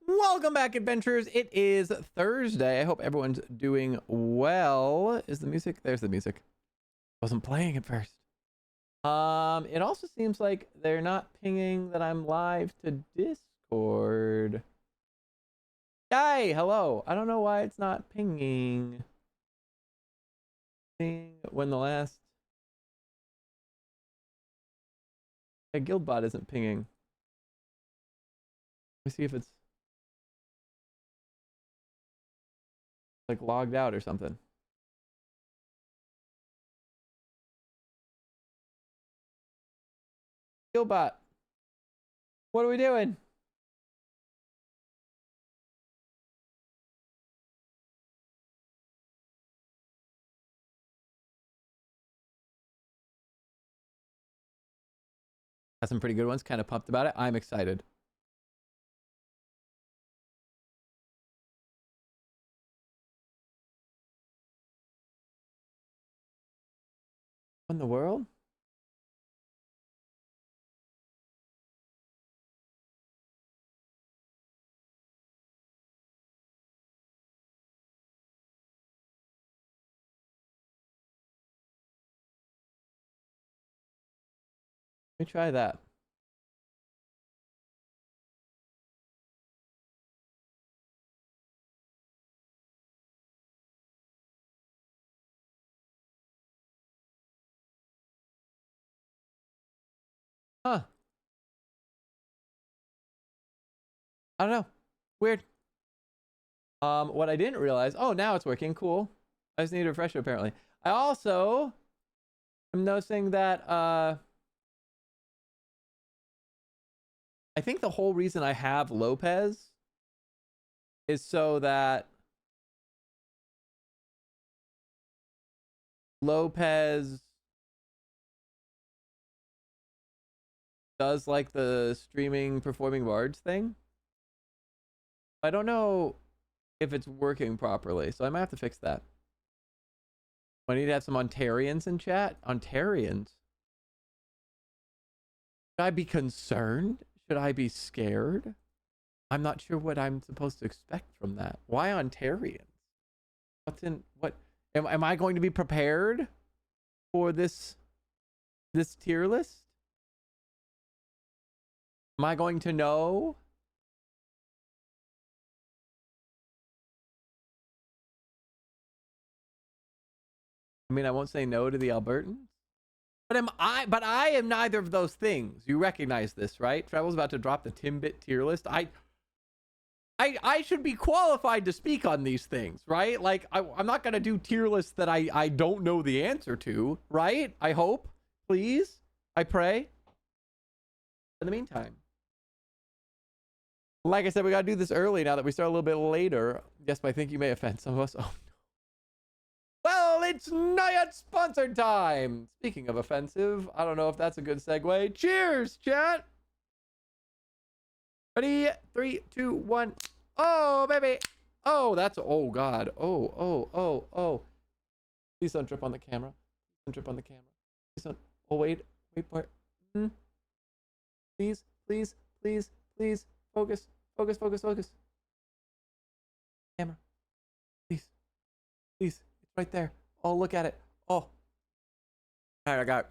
Welcome back, adventurers. It is Thursday. I hope everyone's doing well. Is the music? There's the music. Wasn't playing at first. It also seems like they're not pinging that I'm live to Discord. Hi, hello. I don't know why it's not pinging. Seeing when the last Guildbot isn't pinging. Let me see if it's like logged out or something. Guildbot, what are we doing? Got some pretty good ones. Kind of pumped about it. I'm excited. What in the world? Let me try that. Huh. I don't know. Weird. What I didn't realize. Oh, now it's working. Cool. I just need to refresh it apparently. I also am noticing that I think the whole reason I have Lopez is so that Lopez does like the streaming performing bards thing. I don't know if it's working properly, so I might have to fix that. I need to have some Ontarians in chat. Ontarians? Should I be concerned? Should I be scared? I'm not sure what I'm supposed to expect from that. Why Ontarians? What's in what? Am I going to be prepared for this tier list? Am I going to know? I mean, I won't say no to the Albertans. But I am neither of those things. You recognize this, right? Trevor's about to drop the Timbit tier list. I should be qualified to speak on these things, right? Like, I'm not going to do tier lists that I don't know the answer to, right? I hope. Please. I pray. In the meantime. Like I said, we got to do this early now that we start a little bit later. Yes, but I think you may offend some of us. Oh, no. Well, it's Nayat sponsored time. Speaking of offensive, I don't know if that's a good segue. Cheers, chat. Ready? 3, 2, 1. Oh, baby. Oh, that's, oh, God. Oh. Please don't drip on the camera. Don't drip on the camera. Please don't. Oh, wait. Wait. Please. Focus. Camera. Please. It's right there. Oh, look at it. Oh. All right, I got it.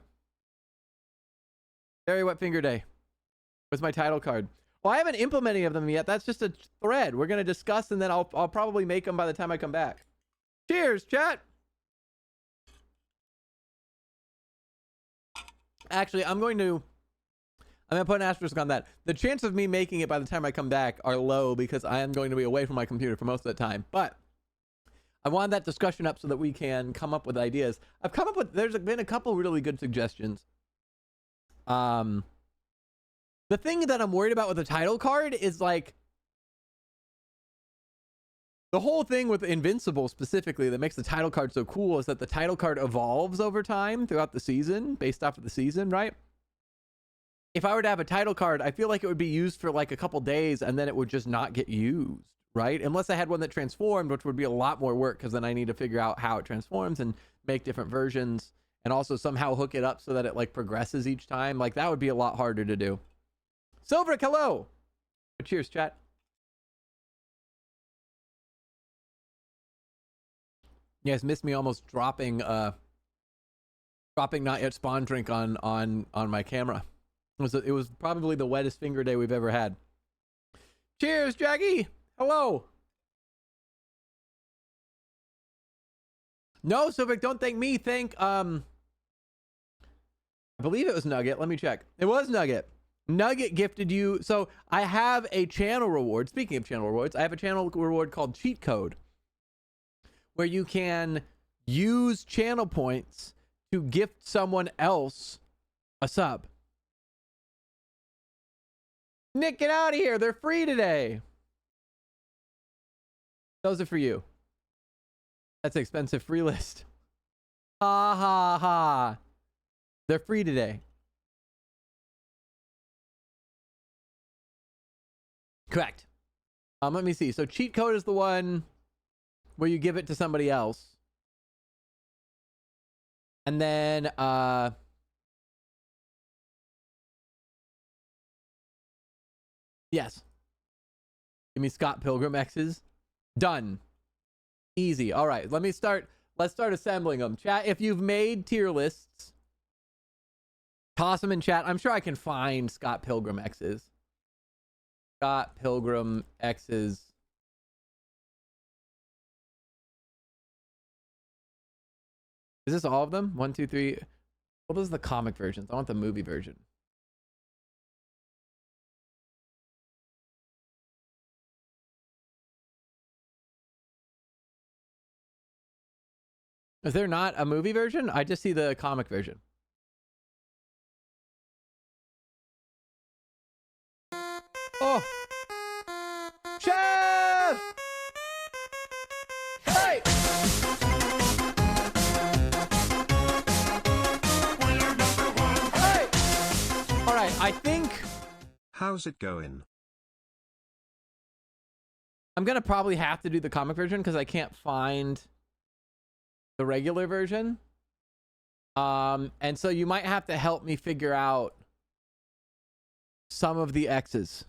Very wet finger day. Where's my title card? Well, I haven't implemented any of them yet. That's just a thread. We're going to discuss, and then I'll probably make them by the time I come back. Cheers, chat. Actually, I'm going to put an asterisk on that. The chance of me making it by the time I come back are low because I am going to be away from my computer for most of the time. But I wanted that discussion up so that we can come up with ideas. There's been a couple really good suggestions. The thing that I'm worried about with the title card is like the whole thing with Invincible specifically that makes the title card so cool is that the title card evolves over time throughout the season based off of the season, right? If I were to have a title card, I feel like it would be used for like a couple days and then it would just not get used, right? Unless I had one that transformed, which would be a lot more work because then I need to figure out how it transforms and make different versions and also somehow hook it up so that it like progresses each time. Like that would be a lot harder to do. Silverick, hello. Cheers, chat. You guys missed me almost dropping not yet spawn drink on my camera. It was probably the wettest finger day we've ever had. Cheers, Jackie. Hello. No, Sovik, don't thank me. Thank I believe it was Nugget. Let me check. It was Nugget. Nugget gifted you. So I have a channel reward. Speaking of channel rewards, I have a channel reward called Cheat Code, where you can use channel points to gift someone else a sub. Nick, get out of here. They're free today. Those are for you. That's an expensive free list. Ha ha ha. They're free today. Correct. Let me see. So cheat code is the one where you give it to somebody else. And then yes. Give me Scott Pilgrim X's. Done. Easy. All right. Let's start assembling them. Chat, if you've made tier lists, toss them in chat. I'm sure I can find Scott Pilgrim X's. Scott Pilgrim X's. Is this all of them? 1, 2, 3. What was the comic versions? I want the movie version. Is there not a movie version? I just see the comic version. Oh! Chef! Hey! Hey! All right, I think... How's it going? I'm gonna probably have to do the comic version because I can't find the regular version. And so you might have to help me figure out some of the X's.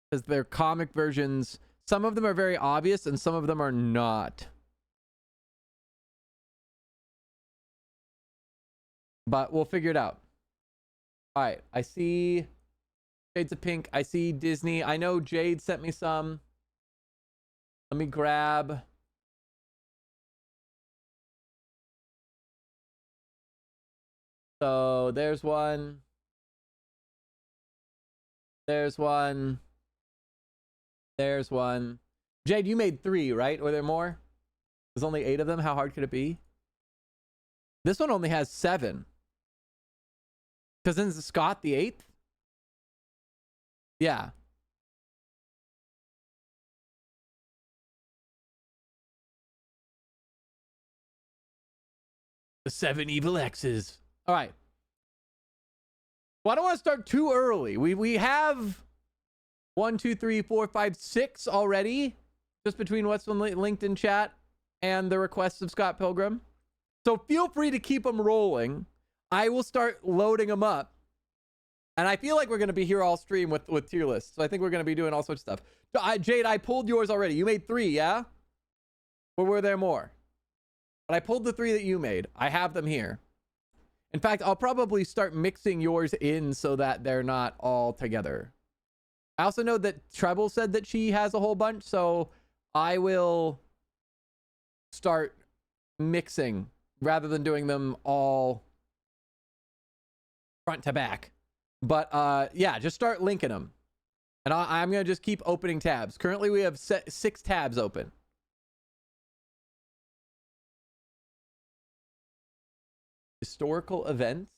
Because they're comic versions. Some of them are very obvious and some of them are not. But we'll figure it out. All right. I see Shades of Pink. I see Disney. I know Jade sent me some. Let me grab. So there's one. There's one. There's one. Jade, you made 3, right? Were there more? There's only 8 of them. How hard could it be? This one only has 7. Because then is Scott the 8th? Yeah. The 7 evil X's. All right. Well, I don't want to start too early. We have 1, 2, 3, 4, 5, 6 already, just between what's linked in chat and the requests of Scott Pilgrim. So feel free to keep them rolling. I will start loading them up. And I feel like we're going to be here all stream with tier lists. So I think we're going to be doing all sorts of stuff. Jade, I pulled yours already. You made 3, yeah? Or were there more? But I pulled the 3 that you made. I have them here. In fact, I'll probably start mixing yours in so that they're not all together. I also know that Treble said that she has a whole bunch, so I will start mixing rather than doing them all front to back. But yeah, just start linking them. And I'm going to just keep opening tabs. Currently, we have 6 tabs open. Historical events.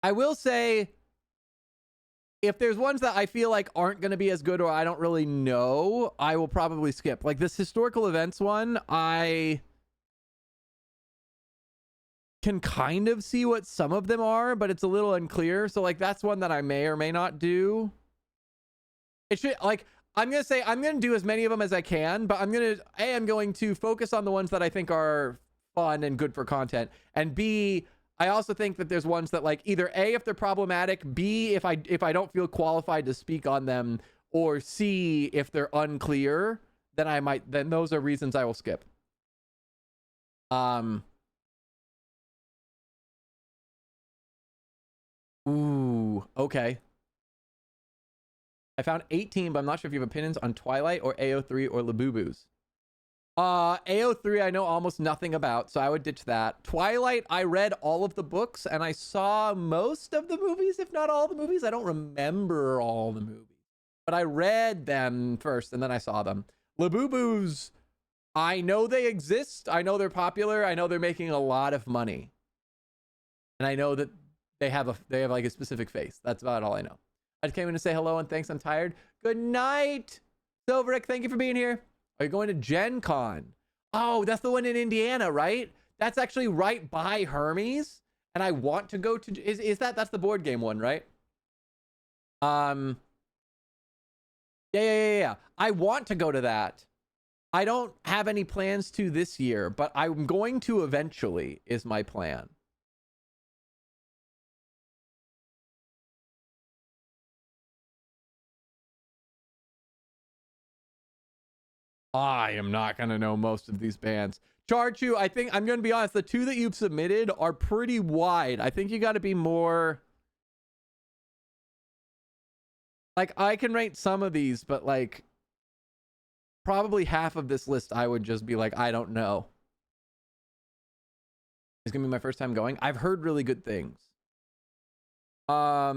I will say, if there's ones that I feel like aren't going to be as good or I don't really know, I will probably skip. Like this historical events one, I can kind of see what some of them are, but it's a little unclear. So like that's one that I may or may not do. It should, like, I'm going to say I'm going to do as many of them as I can, but I'm going to focus on the ones that I think are fun and good for content, and B, I also think that there's ones that like either A, if they're problematic, B, if I don't feel qualified to speak on them, or C, if they're unclear, then those are reasons I will skip. Ooh, okay. I found 18, but I'm not sure if you have opinions on Twilight or AO3 or Labubu's. AO3 I know almost nothing about, so I would ditch that. Twilight, I read all of the books and I saw most of the movies, if not all the movies. I don't remember all the movies, but I read them first and then I saw them. Labubu's, I know they exist. I know they're popular. I know they're making a lot of money. And I know that they have like a specific face. That's about all I know. I just came in to say hello and thanks. I'm tired. Good night, Silverick. Thank you for being here. Are you going to Gen Con? Oh, that's the one in Indiana, right? That's actually right by Hermes. And I want to go to, that's the board game one, right? Yeah. I want to go to that. I don't have any plans to this year, but I'm going to eventually is my plan. I am not going to know most of these bands. Charchu, I think I'm going to be honest. The two that you've submitted are pretty wide. I think you got to be more. Like, I can rate some of these, but like probably half of this list, I would just be like, I don't know. It's going to be my first time going. I've heard really good things. I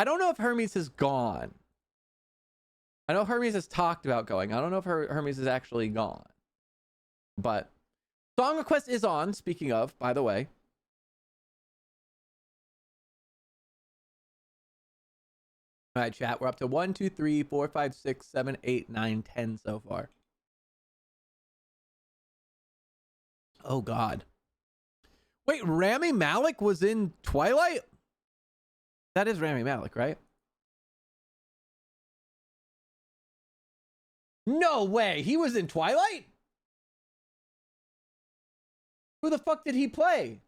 don't know if Hermes has gone. I know Hermes has talked about going. I don't know if Hermes is actually gone. But Song Request is on, speaking of, by the way. All right, chat. We're up to 1, 2, 3, 4, 5, 6, 7, 8, 9, 10 so far. Oh, God. Wait, Rami Malek was in Twilight? That is Rami Malek, right? No way. He was in Twilight? Who the fuck did he play?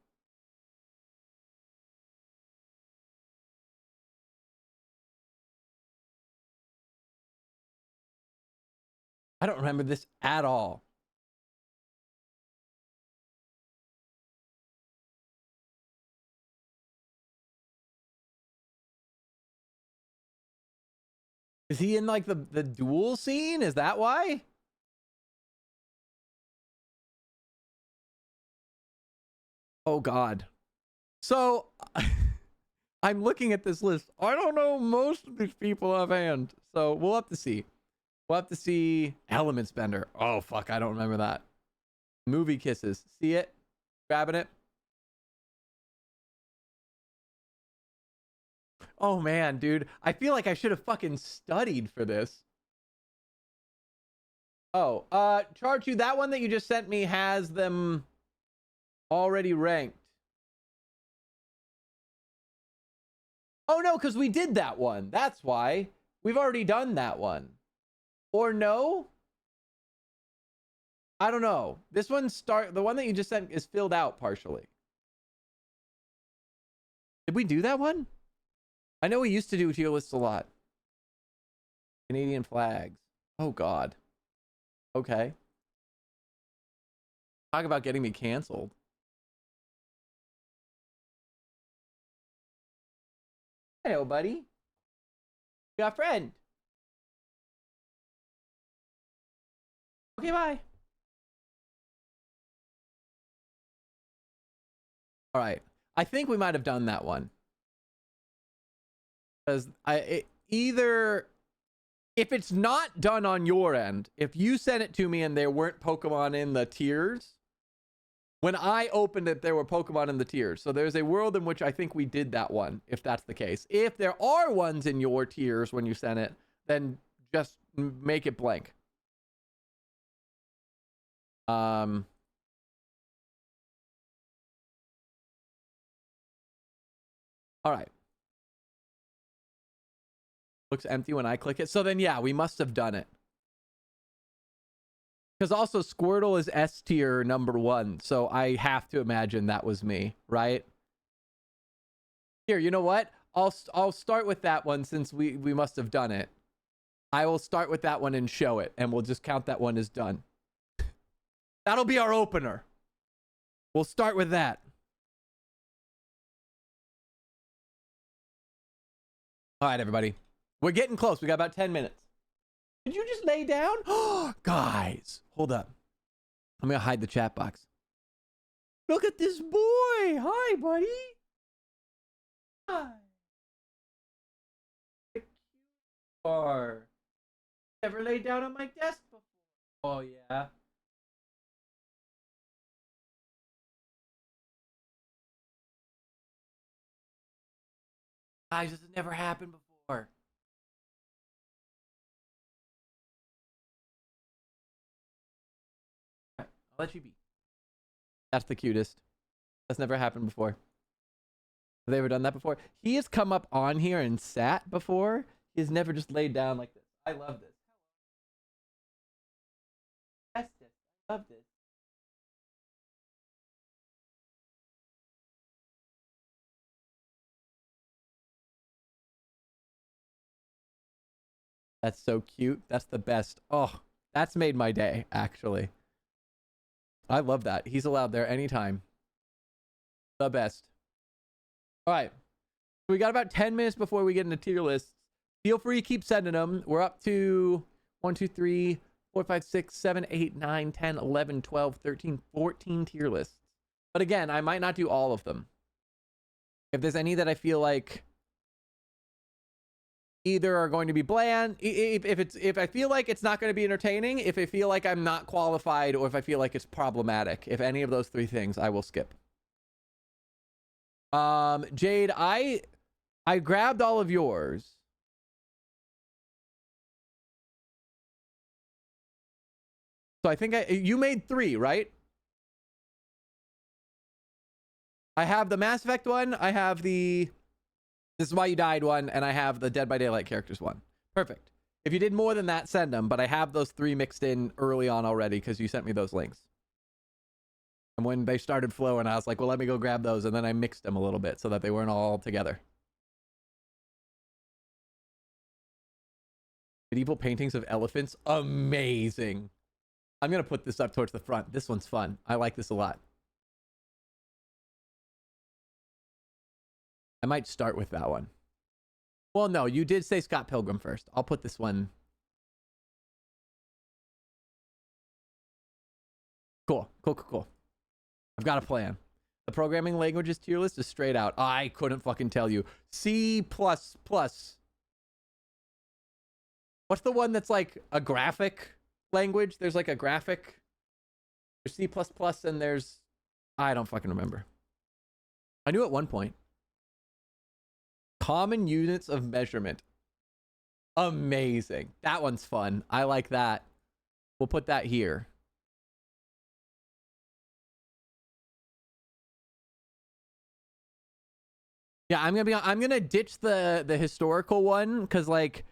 I don't remember this at all. Is he in like the duel scene? Is that why? Oh, God. So I'm looking at this list. I don't know most of these people offhand. So we'll have to see. We'll have to see. Elements Bender. Oh, fuck. I don't remember that. Movie Kisses. See it? Grabbing it. Oh, man, dude. I feel like I should have fucking studied for this. Oh, Charchu, that one that you just sent me has them already ranked. Oh, no, because we did that one. That's why. We've already done that one. Or no? I don't know. This one the one that you just sent is filled out partially. Did we do that one? I know we used to do tier lists a lot. Canadian flags. Oh, God. Okay. Talk about getting me canceled. Hello, buddy. You got a friend. Okay, bye. All right. I think we might have done that one. Because either if it's not done on your end, if you sent it to me and there weren't Pokemon in the tiers, when I opened it, there were Pokemon in the tiers. So there's a world in which I think we did that one, if that's the case. If there are ones in your tiers when you sent it, then just make it blank. All right. Looks empty when I click it. So then, yeah, we must have done it. Because also Squirtle is S tier #1. So I have to imagine that was me, right? Here, you know what? I'll start with that one since we must have done it. I will start with that one and show it, and we'll just count that one as done. That'll be our opener. We'll start with that. All right, everybody. We're getting close. We got about 10 minutes. Did you just lay down? Guys, hold up. I'm going to hide the chat box. Look at this boy. Hi, buddy. Hi. You are. Never laid down on my desk before. Oh, yeah. Guys, this has never happened before. I'll let you be. That's the cutest. That's never happened before. Have they ever done that before? He has come up on here and sat before. He has never just laid down like this. I love this. That's this. I love this. That's so cute. That's the best. Oh, that's made my day, actually. I love that. He's allowed there anytime. The best. All right. We got about 10 minutes before we get into tier lists. Feel free to keep sending them. We're up to 1, 2, 3, 4, 5, 6, 7, 8, 9, 10, 11, 12, 13, 14 tier lists. But again, I might not do all of them. If there's any that I feel like either are going to be bland, if I feel like it's not going to be entertaining, if I feel like I'm not qualified, or if I feel like it's problematic, if any of those three things, I will skip. Jade, I grabbed all of yours. So I think you made 3, right? I have the Mass Effect one, I have the This Is Why You Died one, and I have the Dead by Daylight characters one. Perfect. If you did more than that, send them, but I have those 3 mixed in early on already because you sent me those links. And when they started flowing, I was like, well, let me go grab those, and then I mixed them a little bit so that they weren't all together. Medieval paintings of elephants. Amazing. I'm going to put this up towards the front. This one's fun. I like this a lot. I might start with that one. Well, no, you did say Scott Pilgrim first. I'll put this one. Cool. I've got a plan. The programming languages tier list is straight out. I couldn't fucking tell you. C++. What's the one that's like a graphic language? There's like a graphic. There's C++ and there's... I don't fucking remember. I knew at one point. Common units of measurement. Amazing. That one's fun. I like that. We'll put that here. Yeah, I'm gonna ditch the historical one because like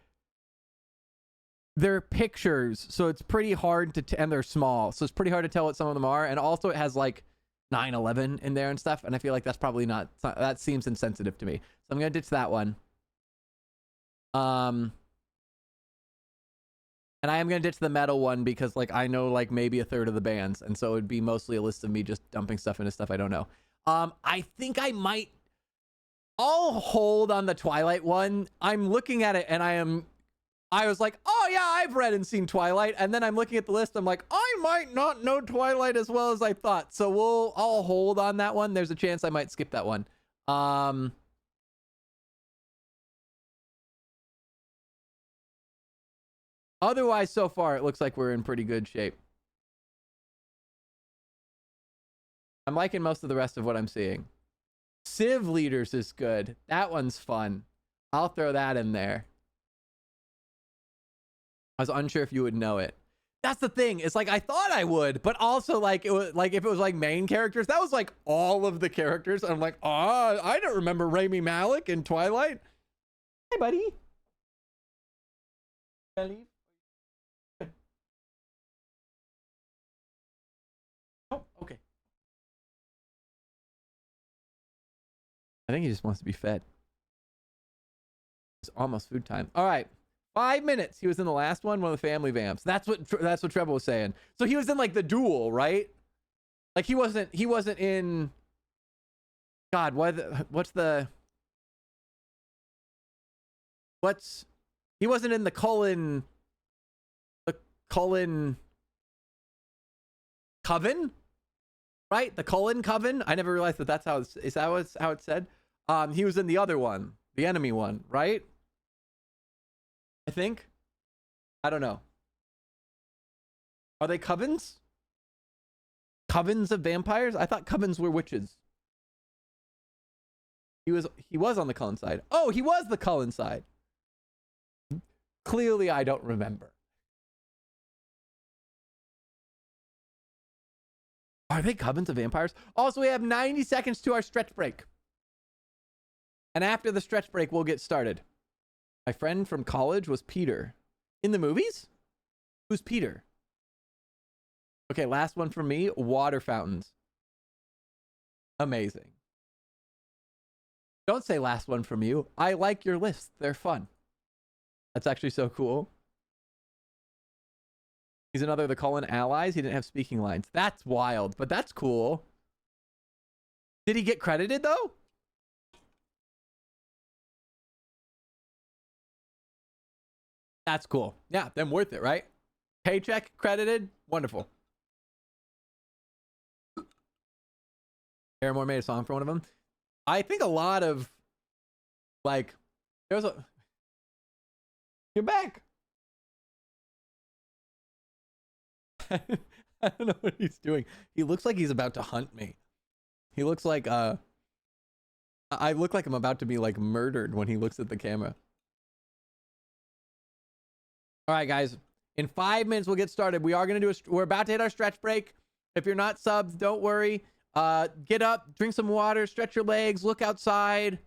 they're pictures, so it's pretty hard to and they're small, so it's pretty hard to tell what some of them are. And also it has like 9/11 in there and stuff, and I feel like that's probably not, that seems insensitive to me, so I'm gonna ditch that one. And I am gonna ditch the metal one because like I know like maybe a third of the bands, and so it'd be mostly a list of me just dumping stuff into stuff I don't know. I think I'll hold on the Twilight one. I'm looking at it and I was like, oh yeah, I've read and seen Twilight. And then I'm looking at the list. I'm like, I might not know Twilight as well as I thought. So I'll hold on that one. There's a chance I might skip that one. Otherwise, so far, it looks like we're in pretty good shape. I'm liking most of the rest of what I'm seeing. Civ Leaders is good. That one's fun. I'll throw that in there. I was unsure if you would know it. That's the thing. It's like I thought I would, but also like it was like if it was like main characters, that was like all of the characters. I'm like, oh, I don't remember Rami Malek in Twilight. Hey, buddy. Can I leave? Oh, okay. I think he just wants to be fed. It's almost food time. All right. 5 minutes. He was in the last one of the family vamps. That's what Trevor was saying. So he was in like the duel, right? Like he wasn't in. God, he wasn't in the Cullen Coven, right? The Cullen Coven. I never realized that's how is that how it's said. He was in the other one, the enemy one, right? I think. I don't know. Are they covens? Covens of vampires? I thought covens were witches. He was on the Cullen side. Oh, he was the Cullen side. Clearly, I don't remember. Are they covens of vampires? Also, we have 90 seconds to our stretch break. And after the stretch break, we'll get started. My friend from college was Peter. In the movies? Who's Peter? Okay, last one from me. Water fountains. Amazing. Don't say last one from you. I like your lists. They're fun. That's actually so cool. He's another of the Cullen allies. He didn't have speaking lines. That's wild, but that's cool. Did he get credited, though? That's cool. Yeah, then worth it, right? Paycheck credited. Wonderful. Paramore made a song for one of them. I think a lot of, like, there's a... You're back. I don't know what he's doing. He looks like he's about to hunt me. He looks like, I look like I'm about to be, like, murdered when he looks at the camera. All right, guys. In 5 minutes, we'll get started. We're about to hit our stretch break. If you're not subs, don't worry. Get up, drink some water, stretch your legs, look outside,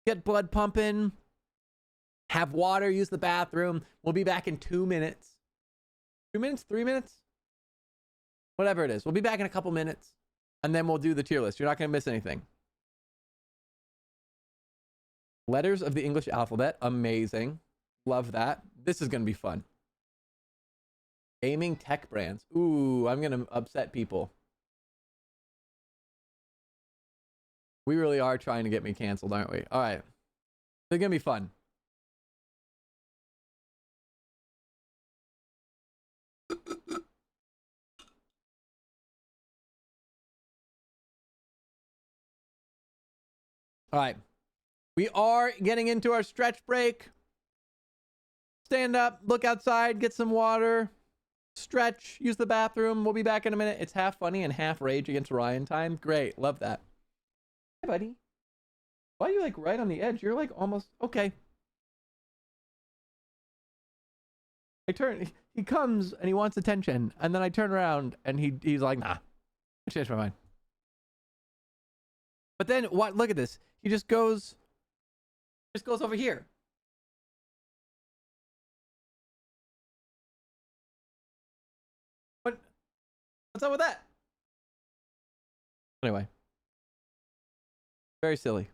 get blood pumping, have water, use the bathroom. We'll be back in 2 minutes. 2 minutes? 3 minutes? Whatever it is. We'll be back in a couple minutes, and then we'll do the tier list. You're not going to miss anything. Letters of the English alphabet. Amazing. Love that. This is going to be fun. Gaming tech brands. Ooh, I'm going to upset people. We really are trying to get me canceled, aren't we? All right. They're going to be fun. All right. We are getting into our stretch break. Stand up, look outside, get some water, stretch, use the bathroom. We'll be back in a minute. It's half funny and half rage against Ryan time. Great. Love that. Hey, buddy. Why are you like right on the edge? You're like almost okay. He comes and he wants attention, and then I turn around and he's like, nah, I changed my mind. But then what? Look at this. He just goes over here. What's up with that? Anyway. Very silly.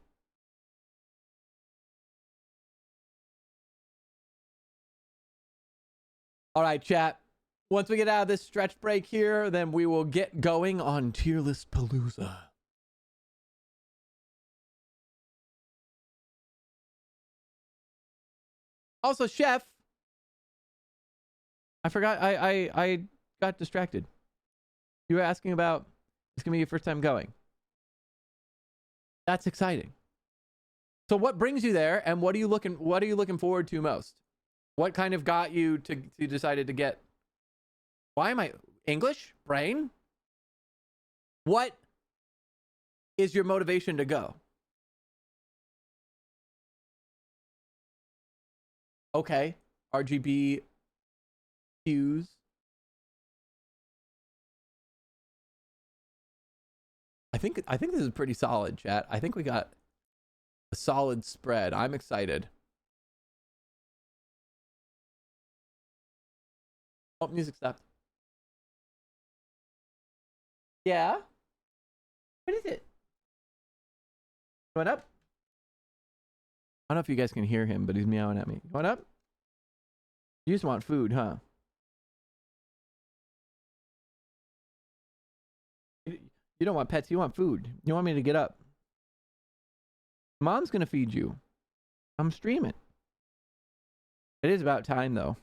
All right, chat. Once we get out of this stretch break here, then we will get going on Tier List Palooza. Also, Chef, I forgot, I got distracted. You were asking about, it's going to be your first time going. That's exciting. So what brings you there, and what are you looking forward to most? What kind of got you to decided to get? Why am I English brain? What is your motivation to go? Okay, RGB cues. I think this is pretty solid, chat. I think we got a solid spread. I'm excited. Oh, music stopped. Yeah? What is it? Going up? I don't know if you guys can hear him, but he's meowing at me. Going up? You just want food, huh? You don't want pets, you want food. You want me to get up. Mom's gonna feed you. I'm streaming. It is about time, though.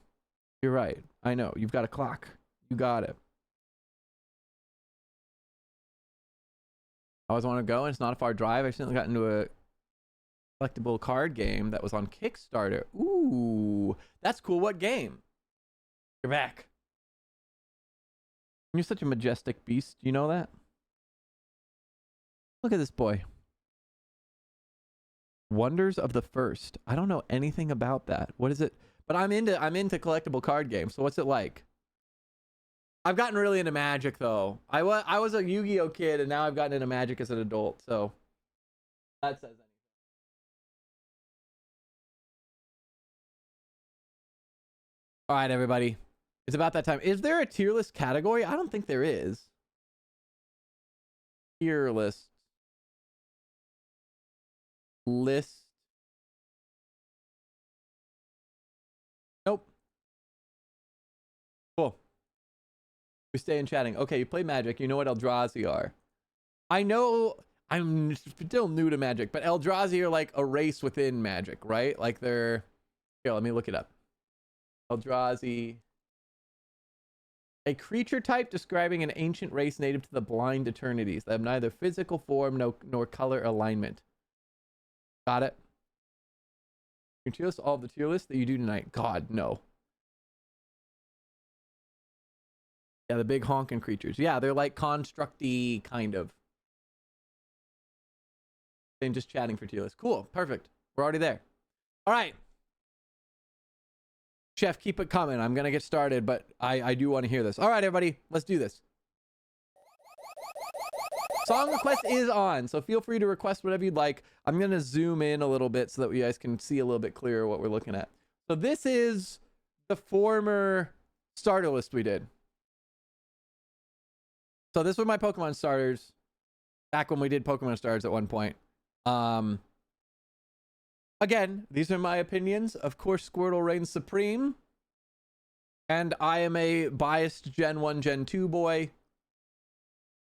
You're right. I know. You've got a clock. You got it. I always want to go, and it's not a far drive. I recently got into a collectible card game that was on Kickstarter. Ooh, that's cool. What game? You're back. You're such a majestic beast. You know that? Look at this boy. Wonders of the First. I don't know anything about that. What is it? But I'm into collectible card games. So what's it like? I've gotten really into Magic though. I was a Yu-Gi-Oh kid, and now I've gotten into Magic as an adult. So that says anything. All right, everybody. It's about that time. Is there a tier list category? I don't think there is. Tier list. Nope. Cool. We stay in chatting. Okay, you play Magic. You know what Eldrazi are. I know I'm still new to Magic, but Eldrazi are like a race within Magic, right? Like they're... Here, let me look it up. Eldrazi. A creature type describing an ancient race native to the Blind Eternities that have neither physical form nor color alignment. Got it? You tier list all of the tier lists that you do tonight. God, no. Yeah, the big honking creatures. Yeah, they're like constructy kind of. And just chatting for tier list. Cool, perfect. We're already there. All right. Chef, keep it coming. I'm gonna get started, but I do want to hear this. All right, everybody, let's do this. Song request is on, so feel free to request whatever you'd like. I'm gonna zoom in a little bit so that you guys can see a little bit clearer what we're looking at. So this is the former starter list we did. So this were my Pokemon starters back when we did Pokemon starters at one point. Again, these are my opinions. Of course, Squirtle reigns supreme. And I am a biased Gen 1, Gen 2 boy.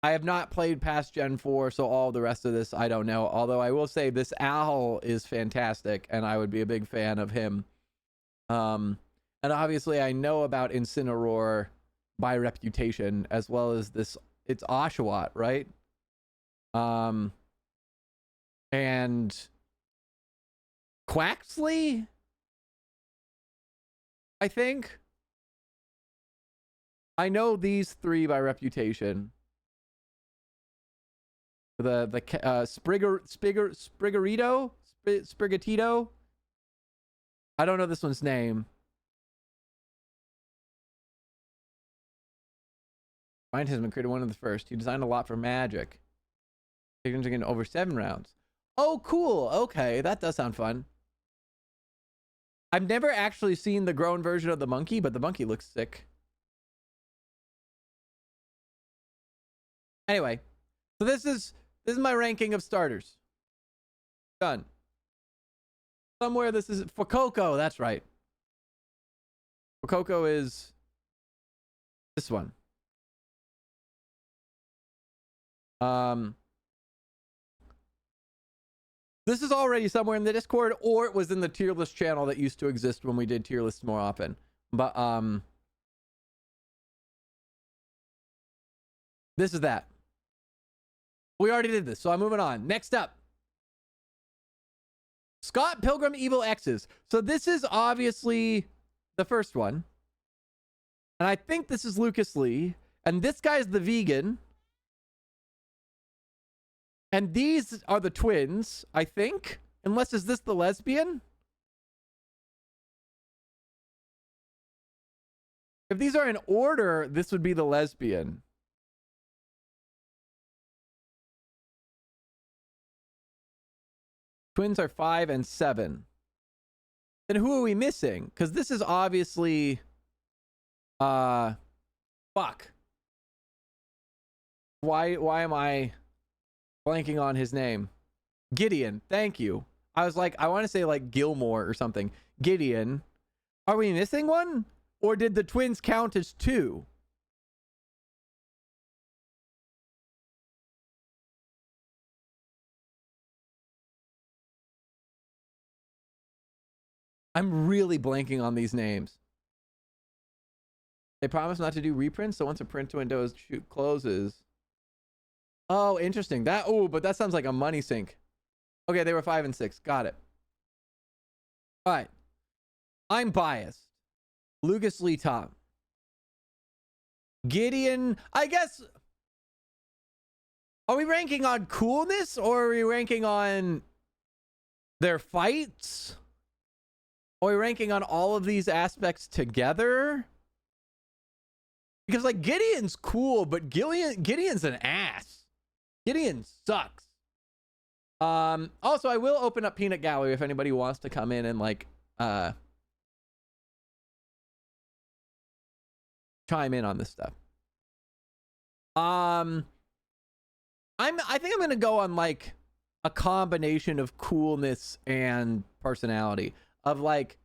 I have not played past Gen 4, so all the rest of this I don't know. Although I will say this owl is fantastic, and I would be a big fan of him. And obviously I know about Incineroar by reputation, as well as this, it's Oshawott, right? And Quaxley, I think. I know these three by reputation. The Sprigatito. I don't know this one's name. Mind has been created one of the first. He designed a lot for Magic. Taken over 7 rounds. Oh, cool. Okay, that does sound fun. I've never actually seen the grown version of the monkey, but the monkey looks sick. Anyway, so this is my ranking of starters. Done. Somewhere this is for Coco. That's right. For Coco is this one. This is already somewhere in the Discord, or it was in the tier list channel that used to exist when we did tier lists more often. But this is that. We already did this, so I'm moving on. Next up, Scott Pilgrim Evil X's. So this is obviously the first one. And I think this is Lucas Lee. And this guy's the vegan. And these are the twins, I think. Unless, is this the lesbian? If these are in order, this would be the lesbian. Twins are 5 and 7. Then who are we missing? Because this is obviously... Fuck. Why am I blanking on his name? Gideon. Thank you. I was like, I want to say like Gilmore or something. Gideon. Are we missing one? Or did the twins count as 2? I'm really blanking on these names. They promise not to do reprints, so once a print window closes. Oh, interesting. But that sounds like a money sink. Okay, they were 5 and 6. Got it. All right. I'm biased. Lucas Lee top. Gideon, I guess. Are we ranking on coolness or are we ranking on their fights? Are we ranking on all of these aspects together? Because like Gideon's cool, but Gideon's an ass. Gideon sucks. Also, I will open up Peanut Gallery if anybody wants to come in and like chime in on this stuff. I think I'm gonna go on like a combination of coolness and personality. Of like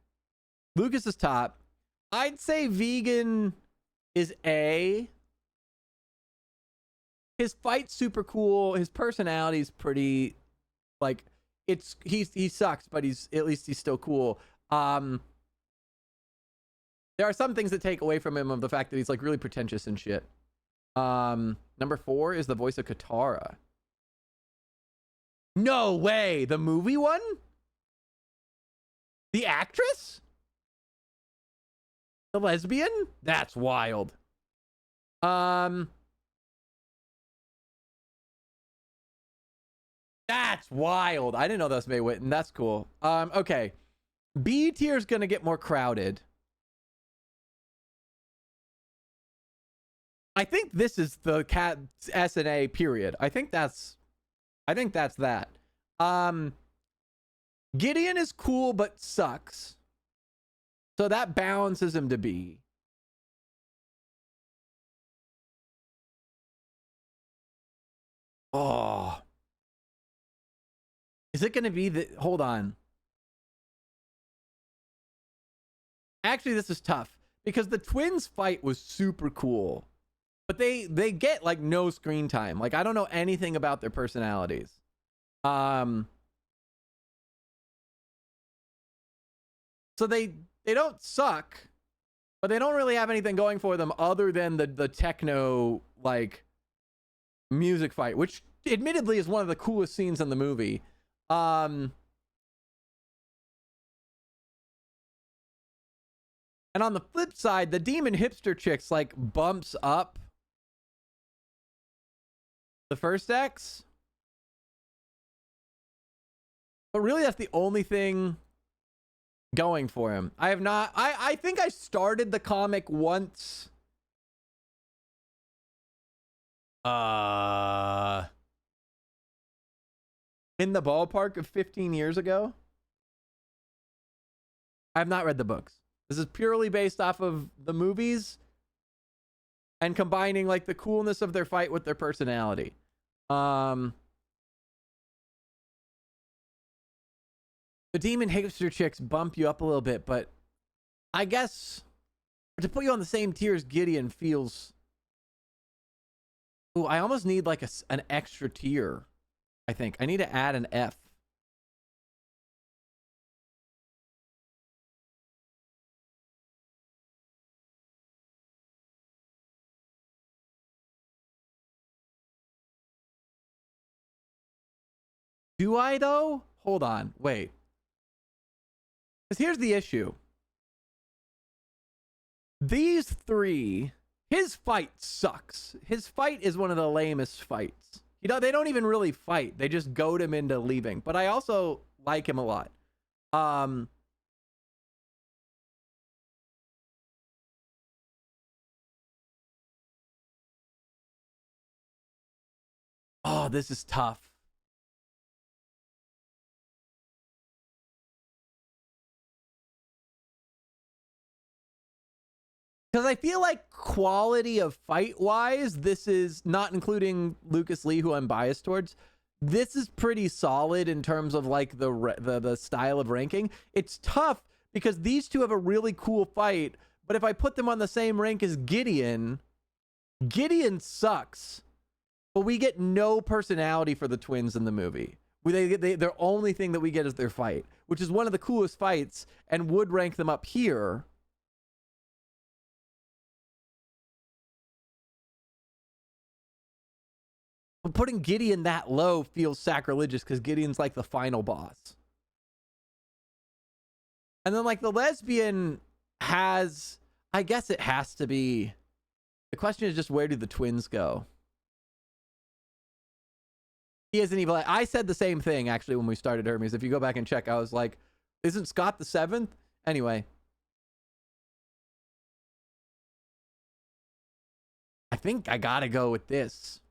Lucas is top. I'd say Vegan is A. His fight's super cool. His personality's pretty like he sucks, but at least he's still cool. There are some things that take away from him of the fact that he's like really pretentious and shit. Number 4 is the voice of Katara. No way, the movie one? The actress? The lesbian? That's wild. That's wild. I didn't know that was Mae Whitten. That's cool. Okay. B tier is gonna get more crowded. I think this is the cat S&A period. I think that's that. Gideon is cool but sucks. So that balances him to B. Oh. Is it going to be the... Hold on. Actually, this is tough. Because the twins fight was super cool. But they get, like, no screen time. Like, I don't know anything about their personalities. So they don't suck. But they don't really have anything going for them other than the techno, like, music fight. Which, admittedly, is one of the coolest scenes in the movie. And on the flip side, the demon hipster chicks like bumps up the first X. But really that's the only thing going for him. I have not I think I started the comic once. In the ballpark of 15 years ago. I have not read the books. This is purely based off of the movies and combining like the coolness of their fight with their personality. The demon hipster chicks bump you up a little bit, but I guess to put you on the same tier as Gideon feels... Ooh, I almost need like an extra tier. I think I need to add an F. Do I though? Hold on, wait. Because here's the issue. These three, his fight sucks. His fight is one of the lamest fights. You know, they don't even really fight. They just goad him into leaving. But I also like him a lot. Oh, this is tough. Because I feel like quality of fight-wise, this is, not including Lucas Lee, who I'm biased towards, this is pretty solid in terms of like the style of ranking. It's tough because these two have a really cool fight. But if I put them on the same rank as Gideon, Gideon sucks. But we get no personality for the twins in the movie. Their only thing that we get is their fight, which is one of the coolest fights and would rank them up here. But putting Gideon that low feels sacrilegious because Gideon's like the final boss. And then like the lesbian has, I guess it has to be, the question is just where do the twins go? He isn't even like, I said the same thing actually when we started Hermes. If you go back and check, I was like, isn't Scott the 7th? Anyway. I think I gotta go with this.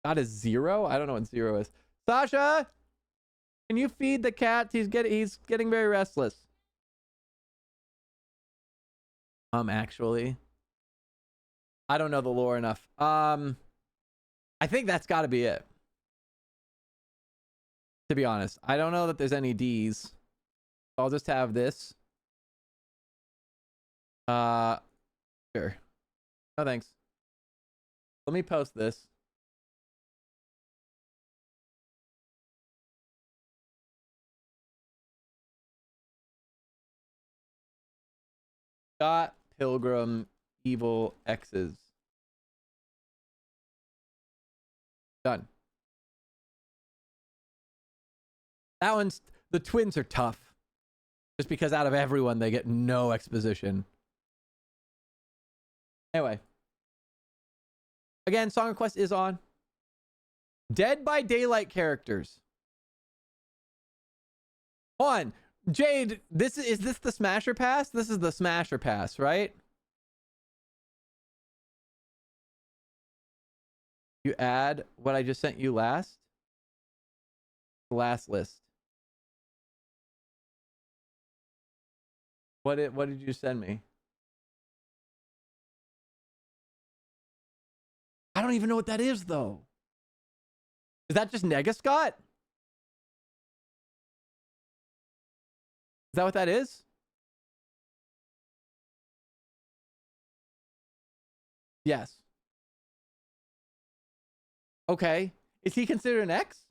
Scott is 0? I don't know what 0 is. Sasha, can you feed the cat? He's getting very restless. Actually, I don't know the lore enough. I think that's got to be it. To be honest, I don't know that there's any D's. I'll just have this. Sure. No thanks. Let me post this. Scott Pilgrim Evil X's. Done. That one's, the twins are tough. Just because out of everyone, they get no exposition. Anyway. Again, Song of Quest is on. Dead by Daylight characters. Hold on. Jade, is this the Smasher Pass? This is the Smasher Pass, right? You add what I just sent you last? The last list. What did you send me? I don't even know what that is, though. Is that just Negascott? Is that what that is? Yes. Okay. Is he considered an X?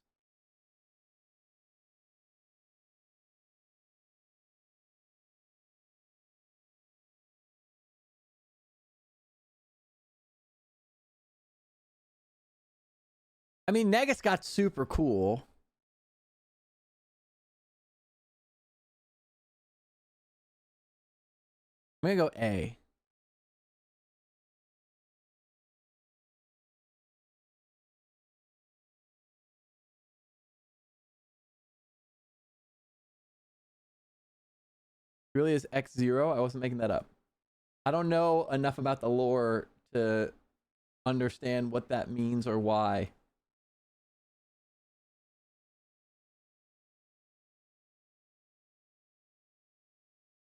I mean, Negascott's super cool. I'm gonna go A. Really is X0? I wasn't making that up. I don't know enough about the lore to understand what that means or why.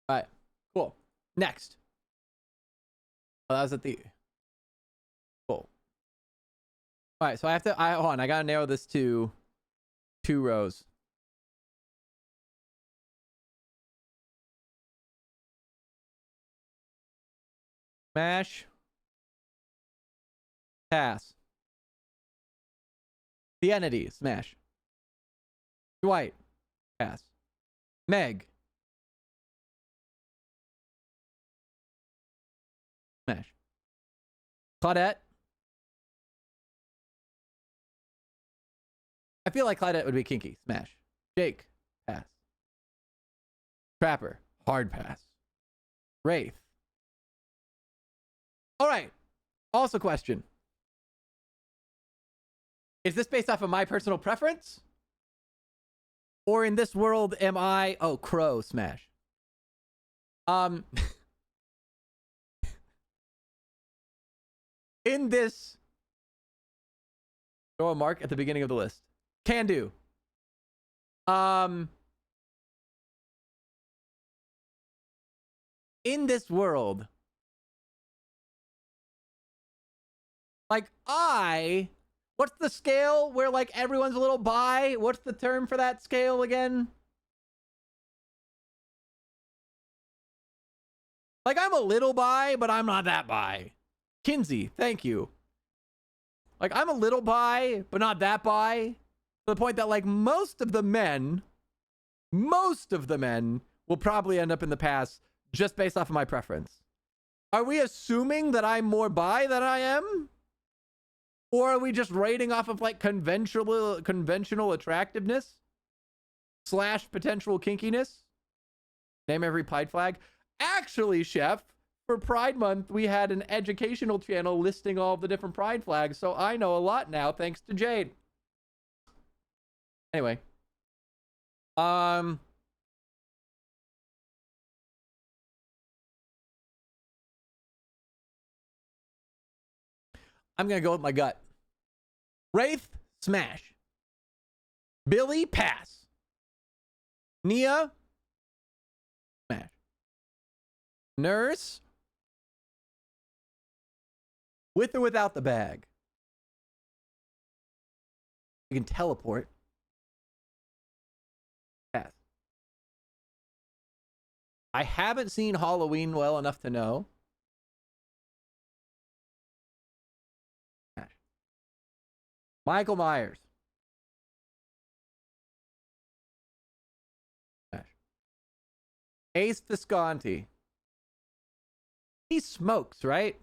All right, cool. Next. Oh, that was at the... Cool. All right, so hold on. I gotta narrow this to 2 rows. Smash. Pass. The Entity. Smash. Dwight. Pass. Meg. Smash. Claudette. I feel like Claudette would be kinky. Smash. Jake. Pass. Trapper. Hard pass. Wraith. All right. Also question. Is this based off of my personal preference? Or in this world am I... Oh, Crow. Smash. In this... Throw a mark at the beginning of the list. Can do. In this world... Like, I What's the scale where like everyone's a little bi? What's the term for that scale again? Like I'm a little bi, but I'm not that bi. Kinsey, thank you. Like I'm a little bi, but not that bi. To the point that like most of the men will probably end up in the pass just based off of my preference. Are we assuming that I'm more bi than I am? Or are we just rating off of like conventional attractiveness / potential kinkiness? Name every pride flag. Actually, Chef, for Pride Month, we had an educational channel listing all of the different pride flags. So I know a lot now thanks to Jade. Anyway. I'm going to go with my gut. Wraith, smash. Billy, pass. Nia, smash. Nurse, with or without the bag. You can teleport. Pass. I haven't seen Halloween well enough to know. Michael Myers. Ace Visconti. He smokes, right?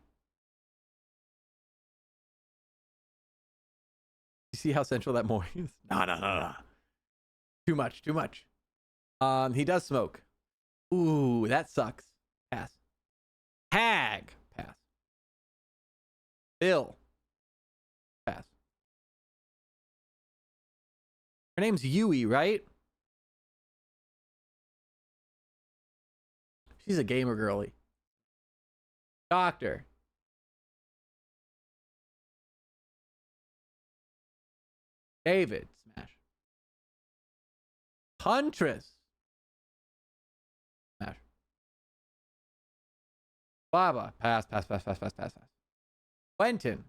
You see how central that more is? No. Too much. He does smoke. Ooh, that sucks. Pass. Hag. Pass. Bill. Pass. Her name's Yui, right? She's a gamer girly. Doctor. David. Smash. Huntress. Smash. Baba. Pass. Quentin.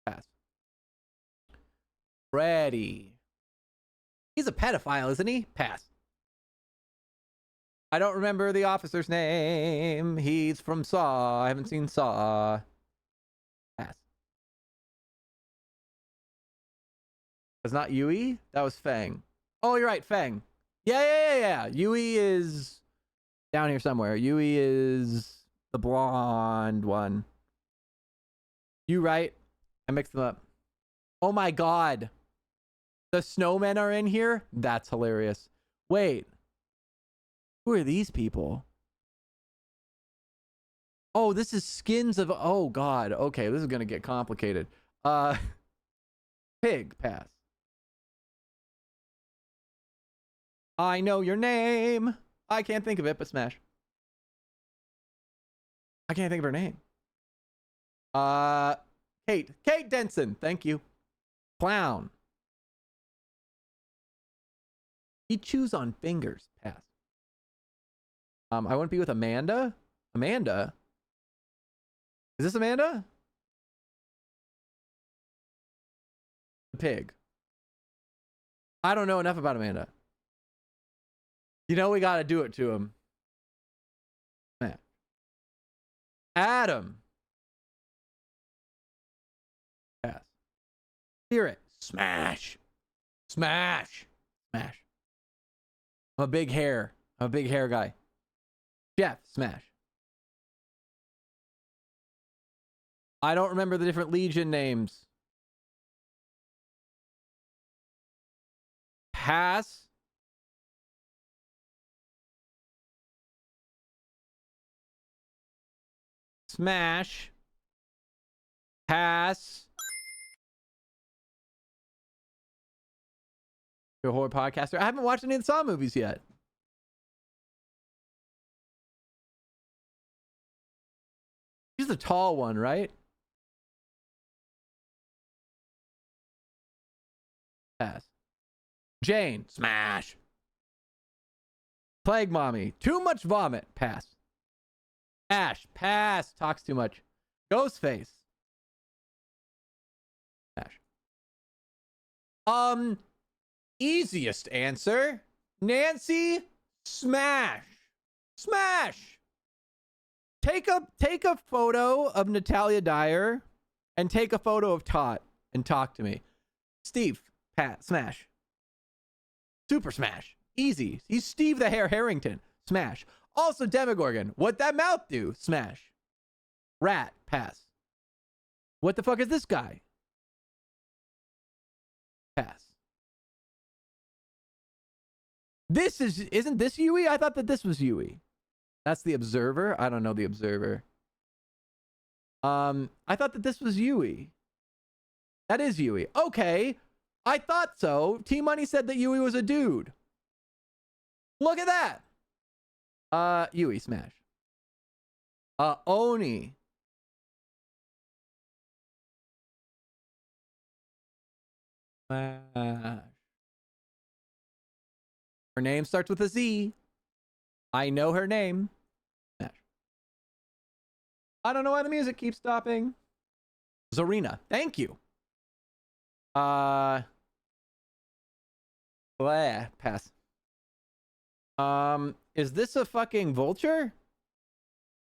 Pass. Freddy. He's a pedophile, isn't he? Pass. I don't remember the officer's name. He's from Saw. I haven't seen Saw. Pass. That's not Yui? That was Fang. Oh, you're right, Fang. Yeah. Yui is down here somewhere. Yui is the blonde one. You right? I mixed them up. Oh my god. The snowmen are in here? That's hilarious. Wait. Who are these people? Oh, this is skins of... Oh, God. Okay, this is going to get complicated. Pig, pass. I know your name. I can't think of it, but smash. I can't think of her name. Kate. Kate Denson. Thank you. Clown. He chews on fingers. Pass. I wouldn't be with Amanda. Amanda? Is this Amanda? The pig. I don't know enough about Amanda. You know we gotta do it to him. Man. Adam. Pass. Spirit. Smash. Smash. Smash. I'm a big hair guy. Jeff, smash. I don't remember the different Legion names. Pass. Smash. Pass. You're a horror podcaster. I haven't watched any of the Saw movies yet. She's the tall one, right? Pass. Jane, smash. Plague Mommy, too much vomit. Pass. Ash, pass. Talks too much. Ghostface. Easiest answer. Nancy, smash. Smash. Take a photo of Natalia Dyer and take a photo of Tot and talk to me. Steve, Pat, smash. Super smash. Easy. He's Steve the Hare Harrington. Smash. Also Demogorgon. What that mouth do? Smash. Rat, pass. What the fuck is this guy? Pass. Isn't this Yui? I thought that this was Yui. That's the Observer. I don't know the Observer. I thought that this was Yui. That is Yui. Okay. I thought so. T-Money said that Yui was a dude. Look at that. Yui, smash. Oni. Smash. Her name starts with a Z. I know her name. Smash. I don't know why the music keeps stopping. Zarina. Thank you. Pass. Is this a fucking vulture?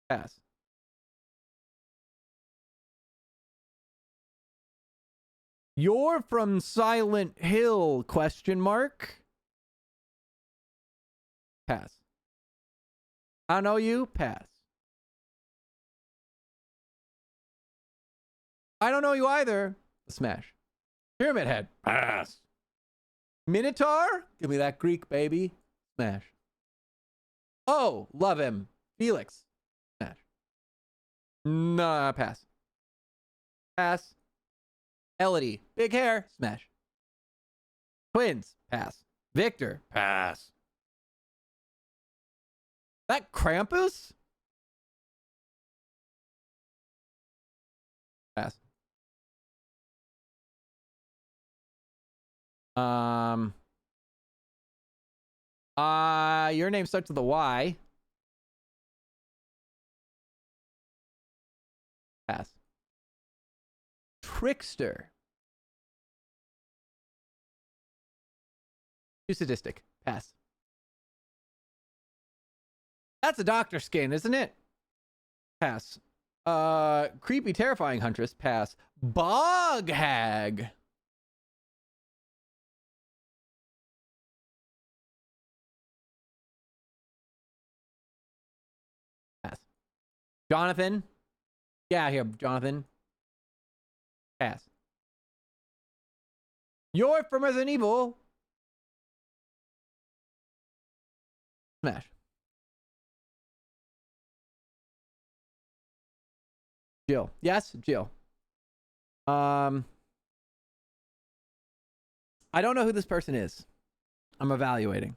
Pass. You're from Silent Hill, question mark. Pass. I don't know you. Pass. I don't know you either. Smash. Pyramid Head. Pass. Minotaur? Give me that Greek, baby. Smash. Oh, love him. Felix. Smash. Nah, pass. Pass. Elodie. Big hair. Smash. Twins. Pass. Victor. Pass. That Krampus? Pass. Your name starts with a Y. Pass. Trickster. Too sadistic. Pass. That's a doctor skin, isn't it? Pass. Creepy, terrifying huntress. Pass. Bog hag. Pass. Jonathan. Yeah, here, Jonathan. Pass. You're from Resident Evil. Smash. Jill. Yes, Jill. I don't know who this person is. I'm evaluating.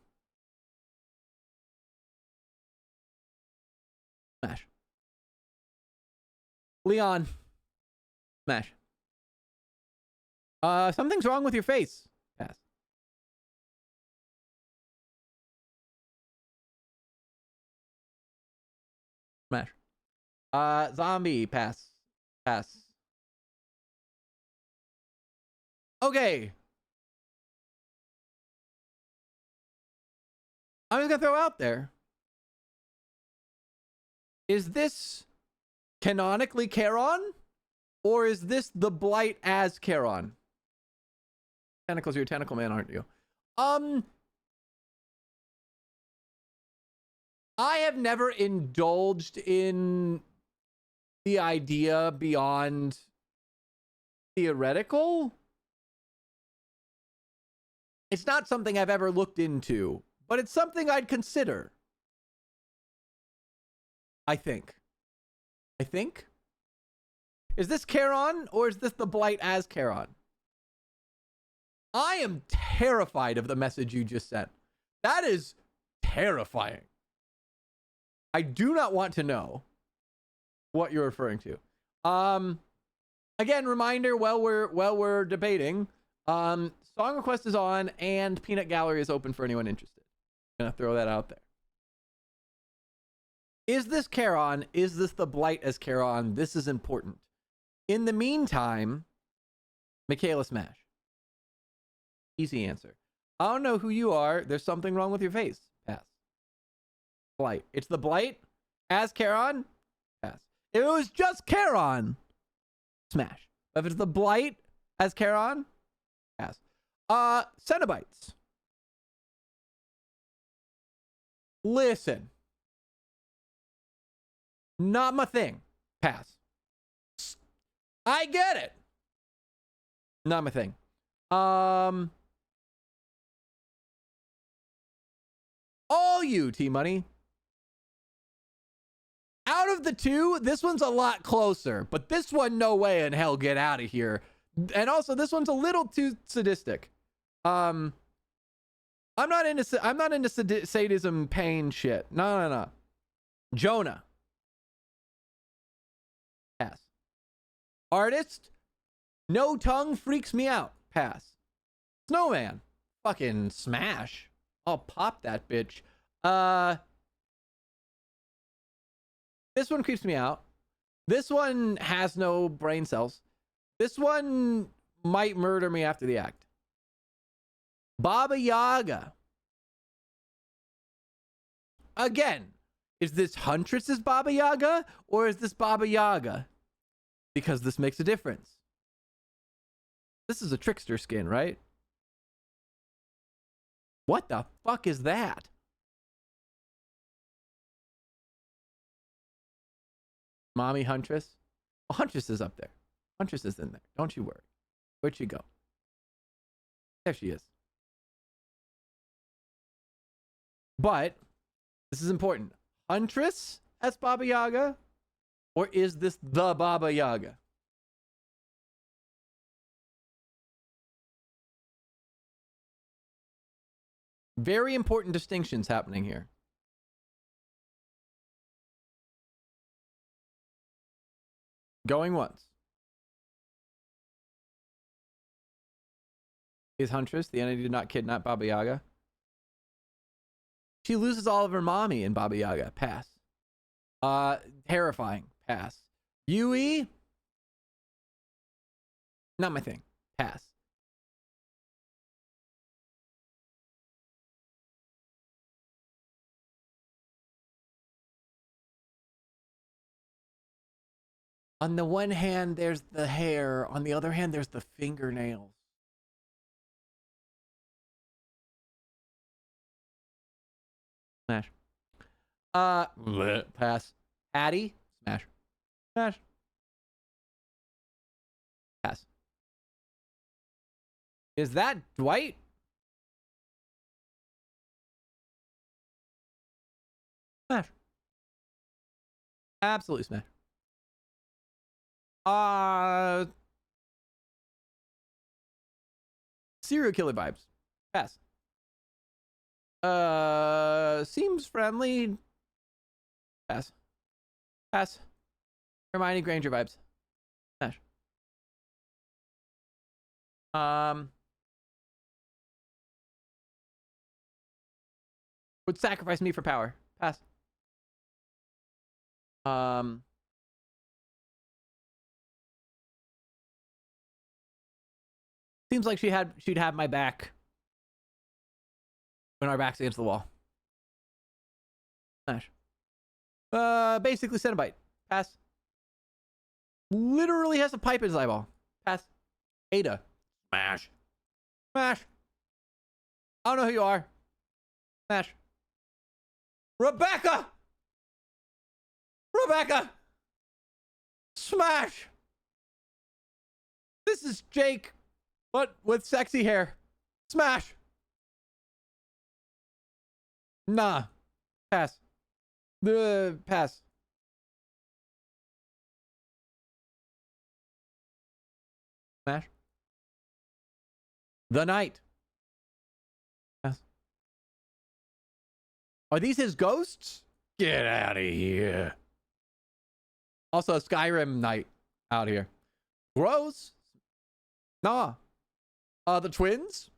Smash. Leon. Smash. Something's wrong with your face. Pass. Smash. Zombie. Pass. Pass. Okay. I'm just gonna throw out there. Is this canonically Charon? Or is this the Blight as Charon? Tentacles, you're a tentacle man, aren't you? I have never indulged in the idea beyond theoretical. It's not something I've ever looked into, but it's something I'd consider. I think. Is this Charon or is this the Blight as Charon? I am terrified of the message you just sent. That is terrifying. I do not want to know what you're referring to. Again, reminder while we're debating, song request is on and Peanut Gallery is open for anyone interested. I'm gonna throw that out there. Is this Charon? Is this the Blight as Charon? This is important. In the meantime, Michaela smash. Easy answer. I don't know who you are. There's something wrong with your face. Pass. Blight. It's the Blight as Charon. Pass. If it was just Charon, smash. If it's the Blight as Charon, pass. Cenobites. Listen. Not my thing. Pass. I get it. Not my thing. All you, T-Money. Out of the two, this one's a lot closer, but this one, no way in hell, get out of here. And also, this one's a little too sadistic. I'm not into sadism, pain shit. No. Jonah. Pass. Artist. No tongue freaks me out. Pass. Snowman. Fucking smash. I'll pop that bitch. This one creeps me out. This one has no brain cells. This one might murder me after the act. Baba Yaga. Again, is this Huntress's Baba Yaga or is this Baba Yaga? Because this makes a difference. This is a trickster skin, right? What the fuck is that? Mommy Huntress? Oh, Huntress is up there. Huntress is in there. Don't you worry. Where'd she go? There she is. But this is important. Huntress as Baba Yaga? Or is this the Baba Yaga? Very important distinctions happening here. Going once. Is Huntress the entity did not kidnap Baba Yaga? She loses all of her mommy in Baba Yaga. Pass. Terrifying. Pass. Yui? Not my thing. Pass. On the one hand, there's the hair. On the other hand, there's the fingernails. Smash. Pass. Addie? Smash. Smash. Pass. Is that Dwight? Smash. Absolutely smash. Serial killer vibes. Pass. Seems friendly. Pass. Pass. Hermione Granger vibes. Smash. Would sacrifice me for power. Pass. Seems like she'd have my back when our back's against the wall. Smash. Basically Cenobite. Pass. Literally has a pipe in his eyeball. Pass. Ada. Smash. Smash. I don't know who you are. Smash. Rebecca! Rebecca! Smash! This is Jake, but with sexy hair. Smash! Nah. Pass. Pass. Smash. The Knight. Pass. Are these his ghosts? Get out of here. Also, Skyrim Knight out here. Gross. Nah. The twins?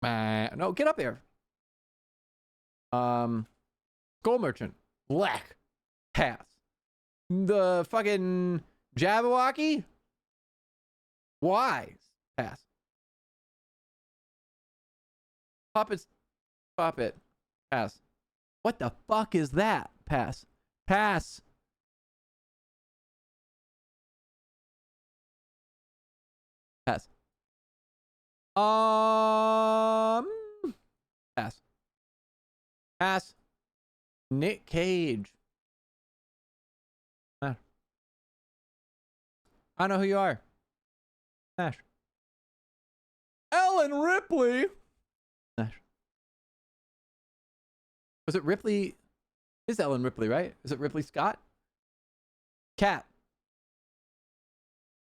No, get up there. Skull Merchant. Black. Pass. The fucking Jabberwocky? Wise. Pass. Pop it. Pop it. Pass. What the fuck is that? Pass. Pass. Pass. Pass. Pass. Nick Cage. Smash. I know who you are. Smash. Ellen Ripley. Smash. Was it Ripley? Is Ellen Ripley, right? Is it Ripley Scott? Cat.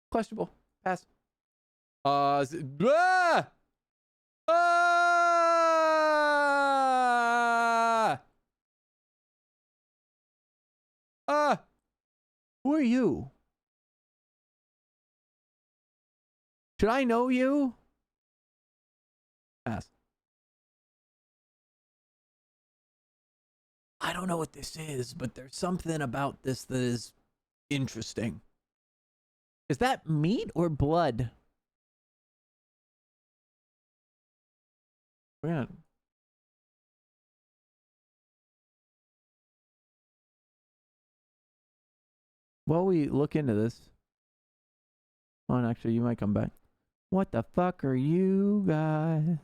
Questionable. Pass. Is it, who are you? Should I know you? Pass. I don't know what this is, but there's something about this that is interesting. Is that meat or blood? Man. While we look into this. Oh, actually, you might come back. What the fuck are you guys?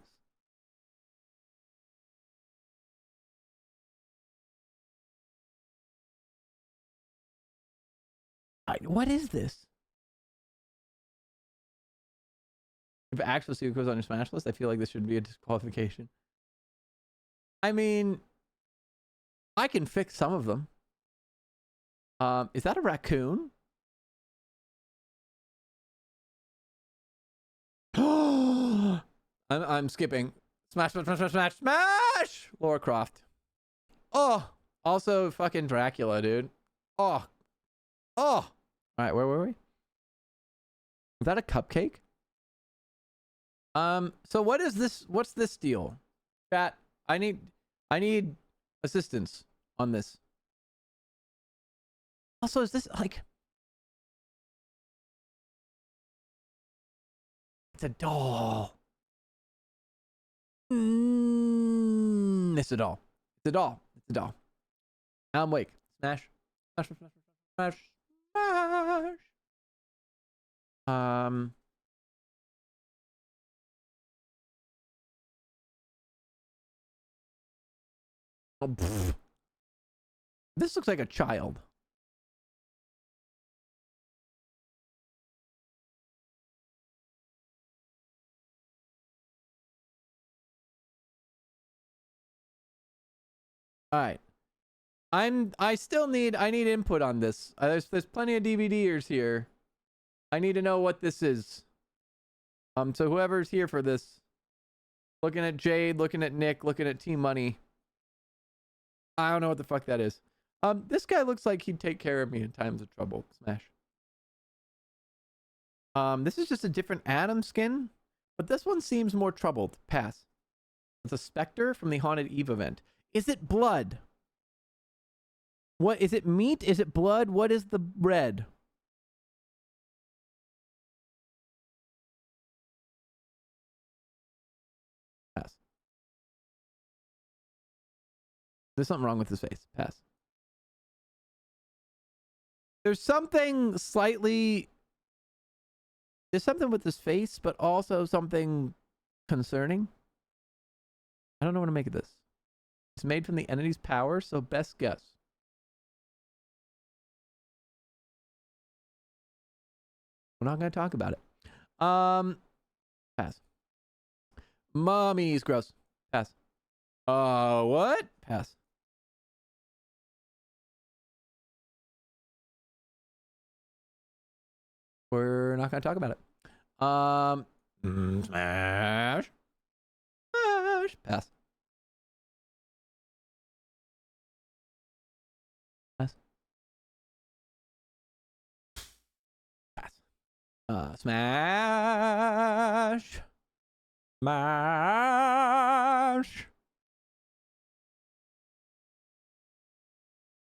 What is this? If actual secret goes on your Smash list, I feel like this should be a disqualification. I mean, I can fix some of them. Is that a raccoon? I'm skipping. Smash, smash, smash, smash, smash! Lara Croft. Oh, also fucking Dracula, dude. Oh. Oh. All right, where were we? Is that a cupcake? So what is this? What's this deal? Chat, I need assistance on this. Also, is this like... It's a doll. It's a doll. It's a doll. It's a doll. Alan Wake. Smash. Smash, smash, smash, smash, smash. Oh, this looks like a child. All right. I need input on this. There's plenty of DVDers here. I need to know what this is. So whoever's here for this, looking at Jade, looking at Nick, looking at Team Money. I don't know what the fuck that is. This guy looks like he'd take care of me in times of trouble. Smash. This is just a different Adam skin, but this one seems more troubled. Pass. It's a Spectre from the Haunted Eve event. Is it blood? What is it? Meat? Is it blood? What is the red? Pass. There's something wrong with his face. Pass. There's something with his face, but also something concerning. I don't know what to make of this. It's made from the entity's power, so best guess. We're not going to talk about it. Pass. Mommy's gross. Pass. What? Pass. We're not going to talk about it. Smash. Smash. Pass. Pass. Pass. Smash. Smash.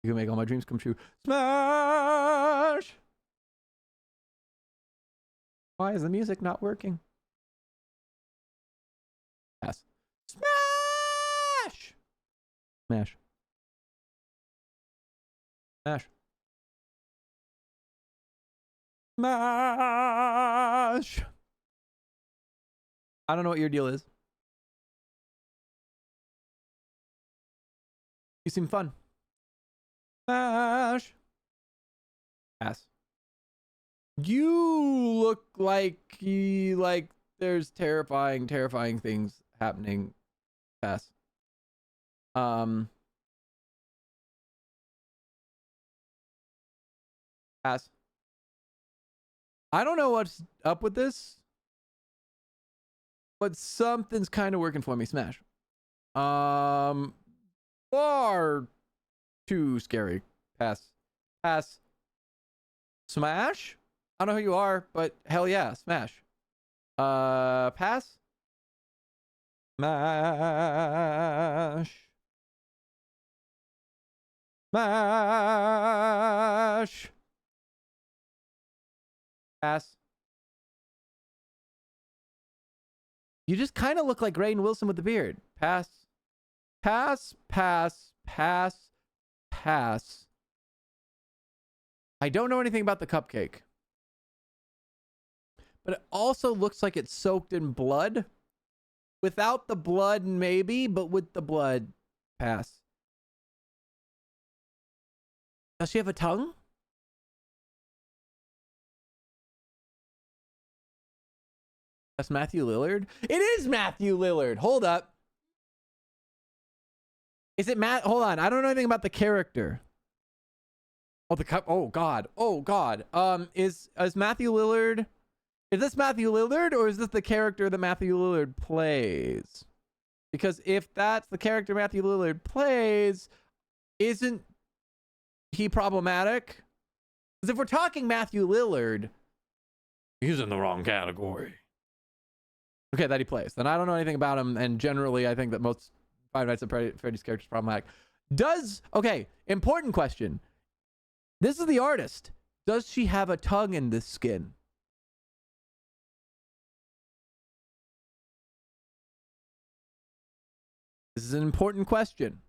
You can make all my dreams come true. Smash. Why is the music not working? Pass. Smash! Smash. Smash. Smash! I don't know what your deal is. You seem fun. Smash. Pass. You look like there's terrifying things happening. Pass. Pass. I don't know what's up with this, but something's kind of working for me. Smash. Far too scary. Pass. Pass. Smash? I don't know who you are, but hell yeah, smash. Pass. Smash. Smash. Pass. You just kind of look like Rainn Wilson with the beard. Pass. Pass. Pass. Pass. Pass. I don't know anything about the cupcake. But it also looks like it's soaked in blood. Without the blood, maybe, but with the blood, pass. Does she have a tongue? That's Matthew Lillard? It is Matthew Lillard. Hold up. Is it Matt? Hold on. I don't know anything about the character. Oh, the cup. Oh, God. Oh, God. Is Matthew Lillard... Is this Matthew Lillard or is this the character that Matthew Lillard plays? Because if that's the character Matthew Lillard plays, isn't he problematic? Because if we're talking Matthew Lillard, he's in the wrong category. Okay, that he plays. Then I don't know anything about him, and generally I think that most Five Nights at Freddy's characters are problematic. Okay, important question. This is the artist. Does she have a tongue in this skin? This is an important question.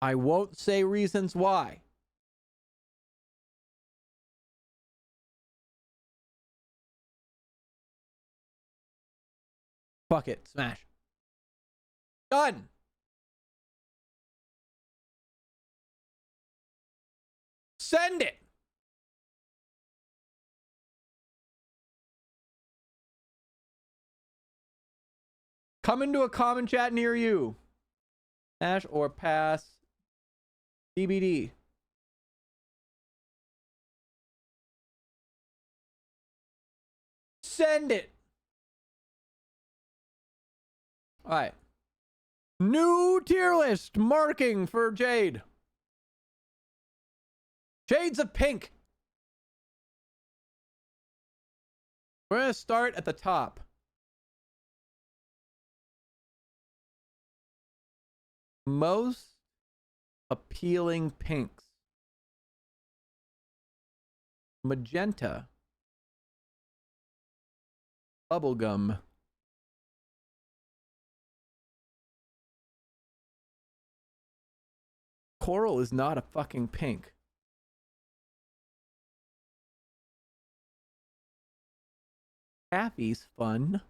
I won't say reasons why. Fuck it. Smash. Done. Send it. Come into a common chat near you. Smash or pass. DBD. Send it. All right. New tier list marking for Jade. Shades of pink. We're going to start at the top. Most appealing pinks. Magenta. Bubblegum. Coral is not a fucking pink. Taffy's fun.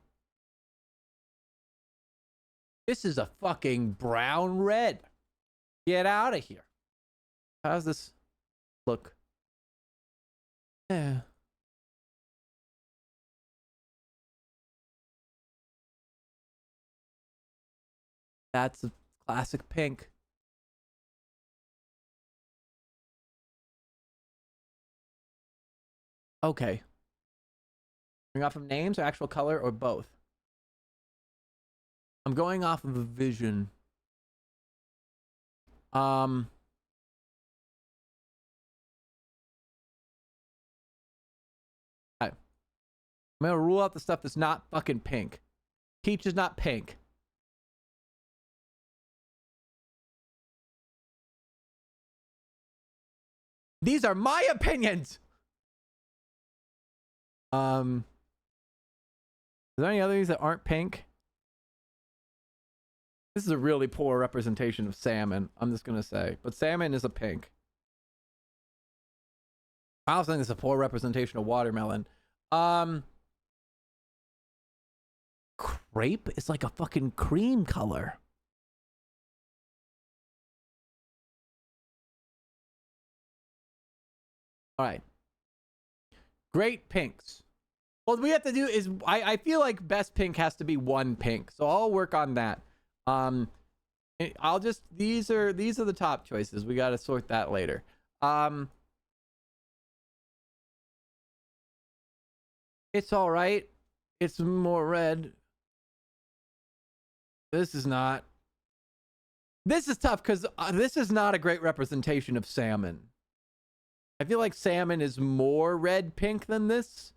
This is a fucking brown red. Get out of here. How's this look? Yeah. That's a classic pink. Okay. Going off of names or actual color or both? I'm going off of a vision. Okay. I'm gonna rule out the stuff that's not fucking pink. Peach is not pink. These are my opinions. Is there any other things that aren't pink? This is a really poor representation of salmon, I'm just going to say. But salmon is a pink. I also think it's a poor representation of watermelon. Crepe is like a fucking cream color. All right. Great pinks. What we have to do is, I feel like best pink has to be one pink. So I'll work on that. I'll just, these are the top choices. We got to sort that later. It's all right. It's more red. This is not. This is tough because this is not a great representation of salmon. I feel like salmon is more red pink than this.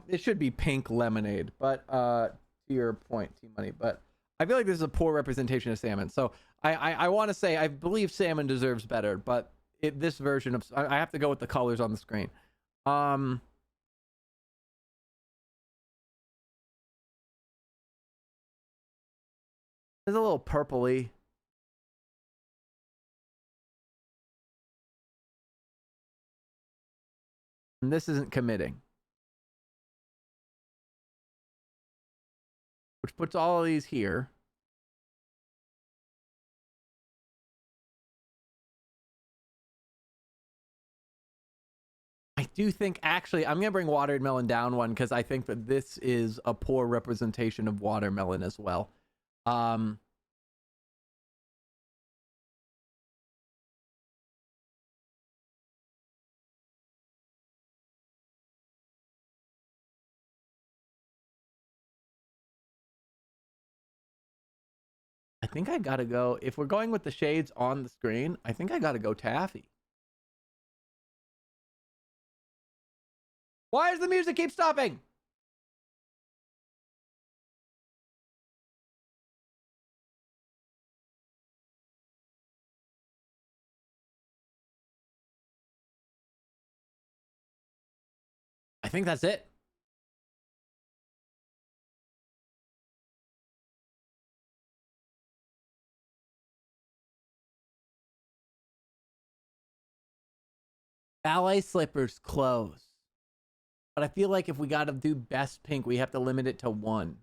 It should be pink lemonade, but to your point, T-Money. But I feel like this is a poor representation of salmon. So I want to say I believe salmon deserves better, but this version of I have to go with the colors on the screen. It's a little purpley. And this isn't committing. Which puts all of these here. I do think, actually, I'm going to bring watermelon down one because I think that this is a poor representation of watermelon as well. I think I gotta go, if we're going with the shades on the screen, I think I gotta go taffy. Why does the music keep stopping? I think that's it. Ballet slippers close. But I feel like if we gotta do best pink, we have to limit it to one.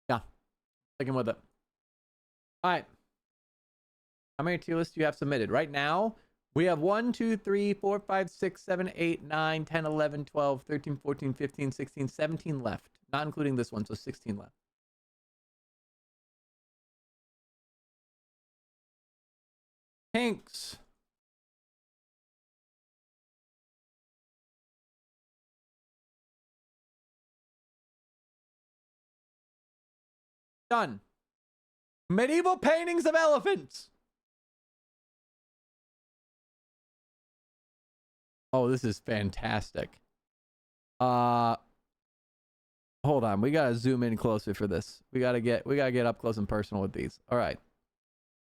Yeah, sticking with it. All right. How many tier lists do you have submitted? Right now, we have 1, 2, 3, 4, 5, 6, 7, 8, 9, 10, 11, 12, 13, 14, 15, 16, 17 left. Not including this one, so 16 left. Pinks. Done. Medieval paintings of elephants. Oh, this is fantastic. Hold on. We gotta zoom in closer for this. We gotta get up close and personal with these. All right.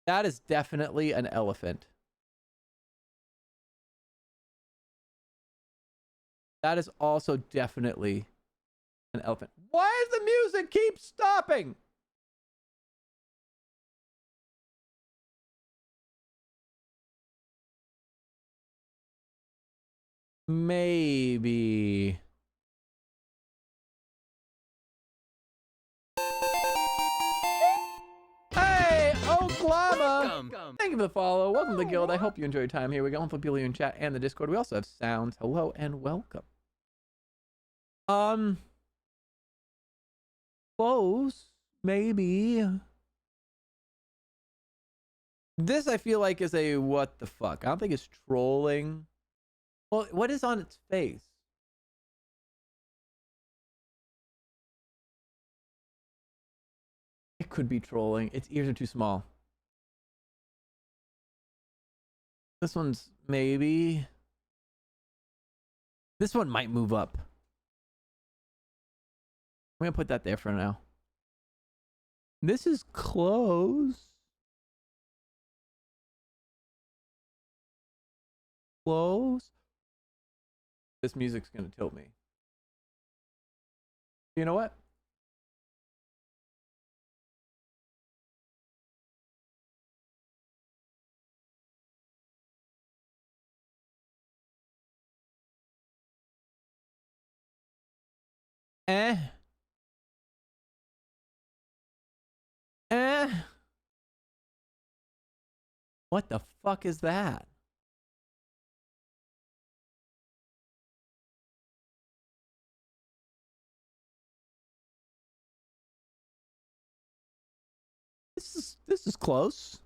That is definitely an elephant. That is also definitely an elephant. Why does the music keep stopping? Maybe. Hey, Oklahoma! Thank you for the follow. Welcome to the guild. I hope you enjoy your time here. We got one for people in chat and the Discord. We also have sounds. Hello and welcome. Close. Maybe. This I feel like is a what the fuck. I don't think it's trolling. Well, what is on its face? It could be trolling. Its ears are too small. This one's maybe. This one might move up. I'm gonna put that there for now. This is close. Close. This music's gonna tilt me. You know what? Eh. What the fuck is that? This is close.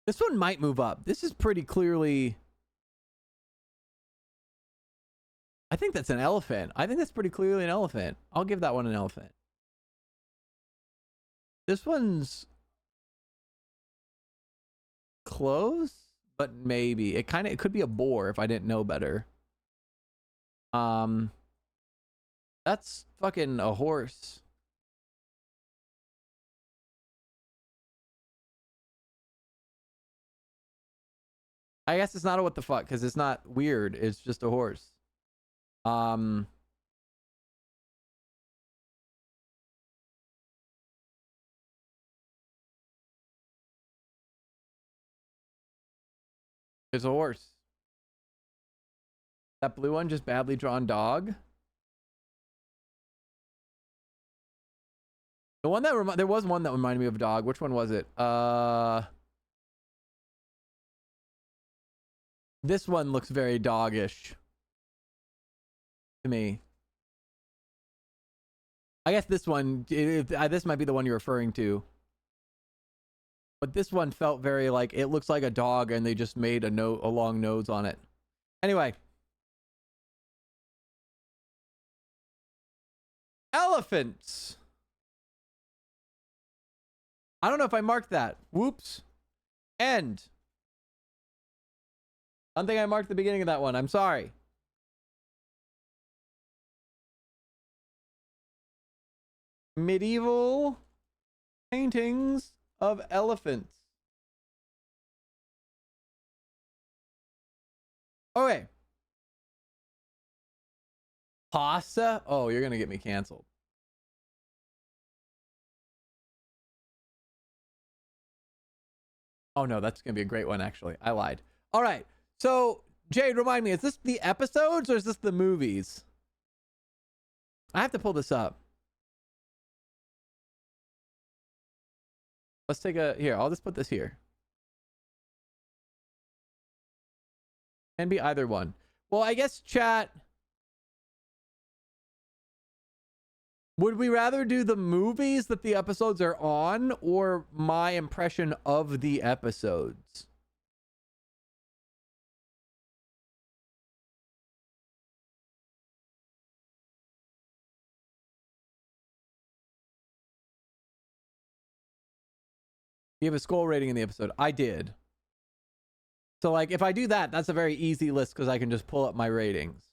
This one might move up. This is pretty clearly. I think that's an elephant. I think that's pretty clearly an elephant. I'll give that one an elephant. This one's close, but maybe it could be a boar if I didn't know better. That's fucking a horse. I guess it's not a what the fuck because it's not weird. It's just a horse. It's a horse. That blue one, just badly drawn dog. The one that there was one that reminded me of a dog. Which one was it? This one looks very doggish to me. I guess this one, this might be the one you're referring to. But this one felt very like, it looks like a dog and they just made a long nose on it. Anyway. Elephants. I don't know if I marked that. Whoops. End. I don't think I marked the beginning of that one. I'm sorry. Medieval paintings of elephants. Okay. Pasta? Oh, you're going to get me canceled. Oh, no, that's going to be a great one, actually. I lied. All right. So, Jade, remind me, is this the episodes or is this the movies? I have to pull this up. Let's take a... Here, I'll just put this here. Can be either one. Well, I guess chat... Would we rather do the movies that the episodes are on or my impression of the episodes? You have a skull rating in the episode. I did. So, like, if I do that, that's a very easy list because I can just pull up my ratings.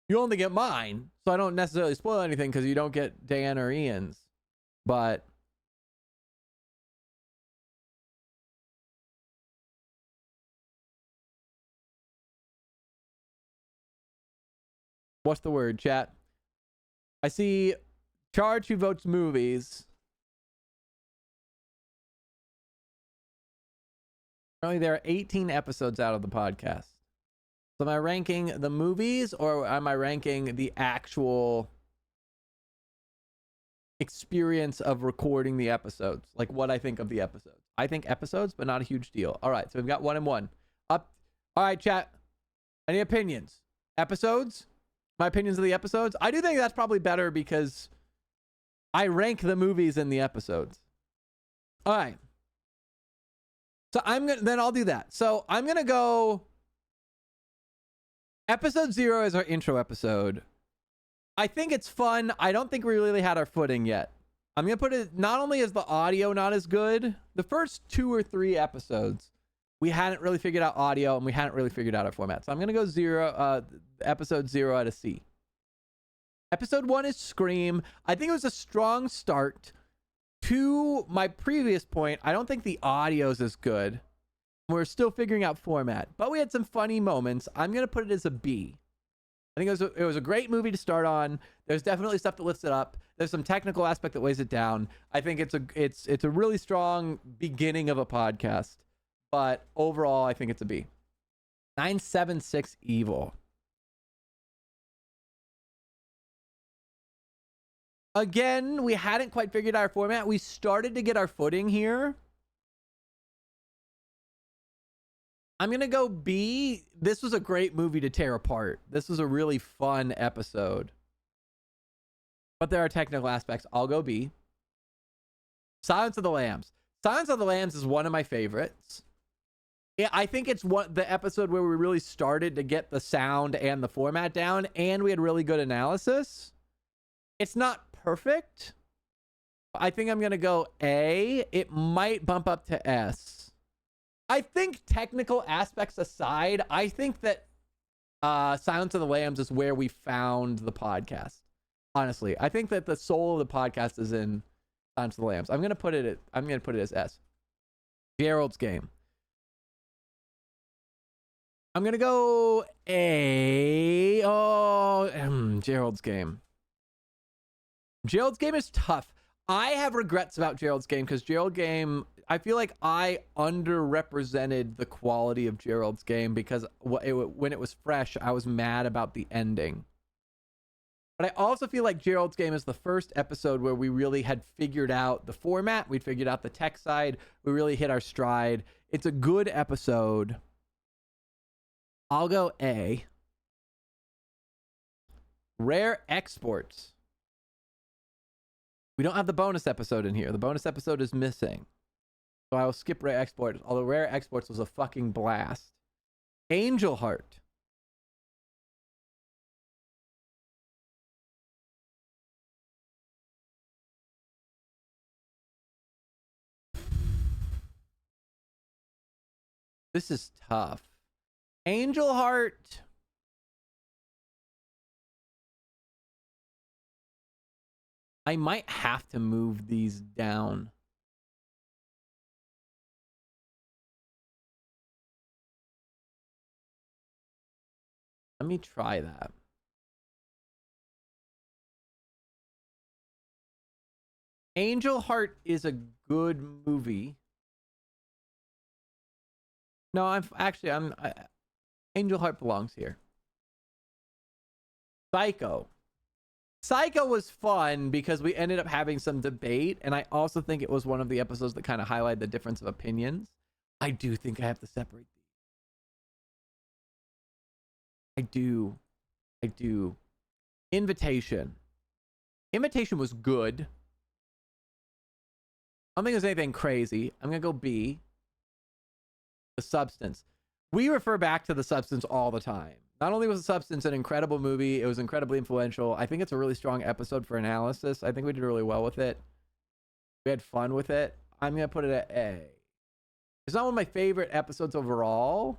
You only get mine, so I don't necessarily spoil anything because you don't get Dan or Ian's. But what's the word, chat? I see Charge who votes movies. Apparently there are 18 episodes out of the podcast. So am I ranking the movies or am I ranking the actual experience of recording the episodes? Like what I think of the episodes. I think episodes, but not a huge deal. All right, so we've got 1 and 1. Up. All right, chat. Any opinions? Episodes? My opinions of the episodes? I do think that's probably better because I rank the movies and the episodes. All right. So then I'll do that. So I'm going to go episode 0 is our intro episode. I think it's fun. I don't think we really had our footing yet. I'm going to put it, not only is the audio not as good, the first 2 or 3 episodes we hadn't really figured out audio and we hadn't really figured out our format. So I'm gonna go episode 0 out of C. Episode 1 is Scream. I think it was a strong start. To my previous point, I don't think the audio is as good. We're still figuring out format, but we had some funny moments. I'm gonna put it as a B. I think it was a great movie to start on. There's definitely stuff that lifts it up. There's some technical aspect that weighs it down. I think it's a really strong beginning of a podcast, but overall, I think it's a B. 976 Evil. Again, we hadn't quite figured out our format. We started to get our footing here. I'm going to go B. This was a great movie to tear apart. This was a really fun episode. But there are technical aspects. I'll go B. Silence of the Lambs. Silence of the Lambs is one of my favorites. Yeah, I think it's the episode where we really started to get the sound and the format down, and we had really good analysis. It's not perfect. I think I'm going to go A. It might bump up to S. I think technical aspects aside, I think that Silence of the Lambs is where we found the podcast. Honestly, I think that the soul of the podcast is in Silence of the Lambs. I'm going to put it as S. Gerald's Game. I'm going to go A. Oh, Gerald's Game. Gerald's Game is tough. I have regrets about Gerald's Game because Gerald's Game, I feel like I underrepresented the quality of Gerald's Game because when it was fresh, I was mad about the ending. But I also feel like Gerald's Game is the first episode where we really had figured out the format. We'd figured out the tech side. We really hit our stride. It's a good episode. I'll go A. Rare Exports. We don't have the bonus episode in here. The bonus episode is missing. So I will skip Rare Exports, although Rare Exports was a fucking blast. Angel Heart. This is tough. Angel Heart. I might have to move these down. Let me try that. Angel Heart is a good movie. No, Angel Heart belongs here. Psycho. Psycho was fun because we ended up having some debate, and I also think it was one of the episodes that kind of highlighted the difference of opinions. I do think I have to separate these. I do. Invitation. Invitation was good. I don't think there's anything crazy. I'm going to go B. The Substance. We refer back to The Substance all the time. Not only was The Substance an incredible movie, it was incredibly influential. I think it's a really strong episode for analysis. I think we did really well with it. We had fun with it. I'm going to put it at A. It's not one of my favorite episodes overall.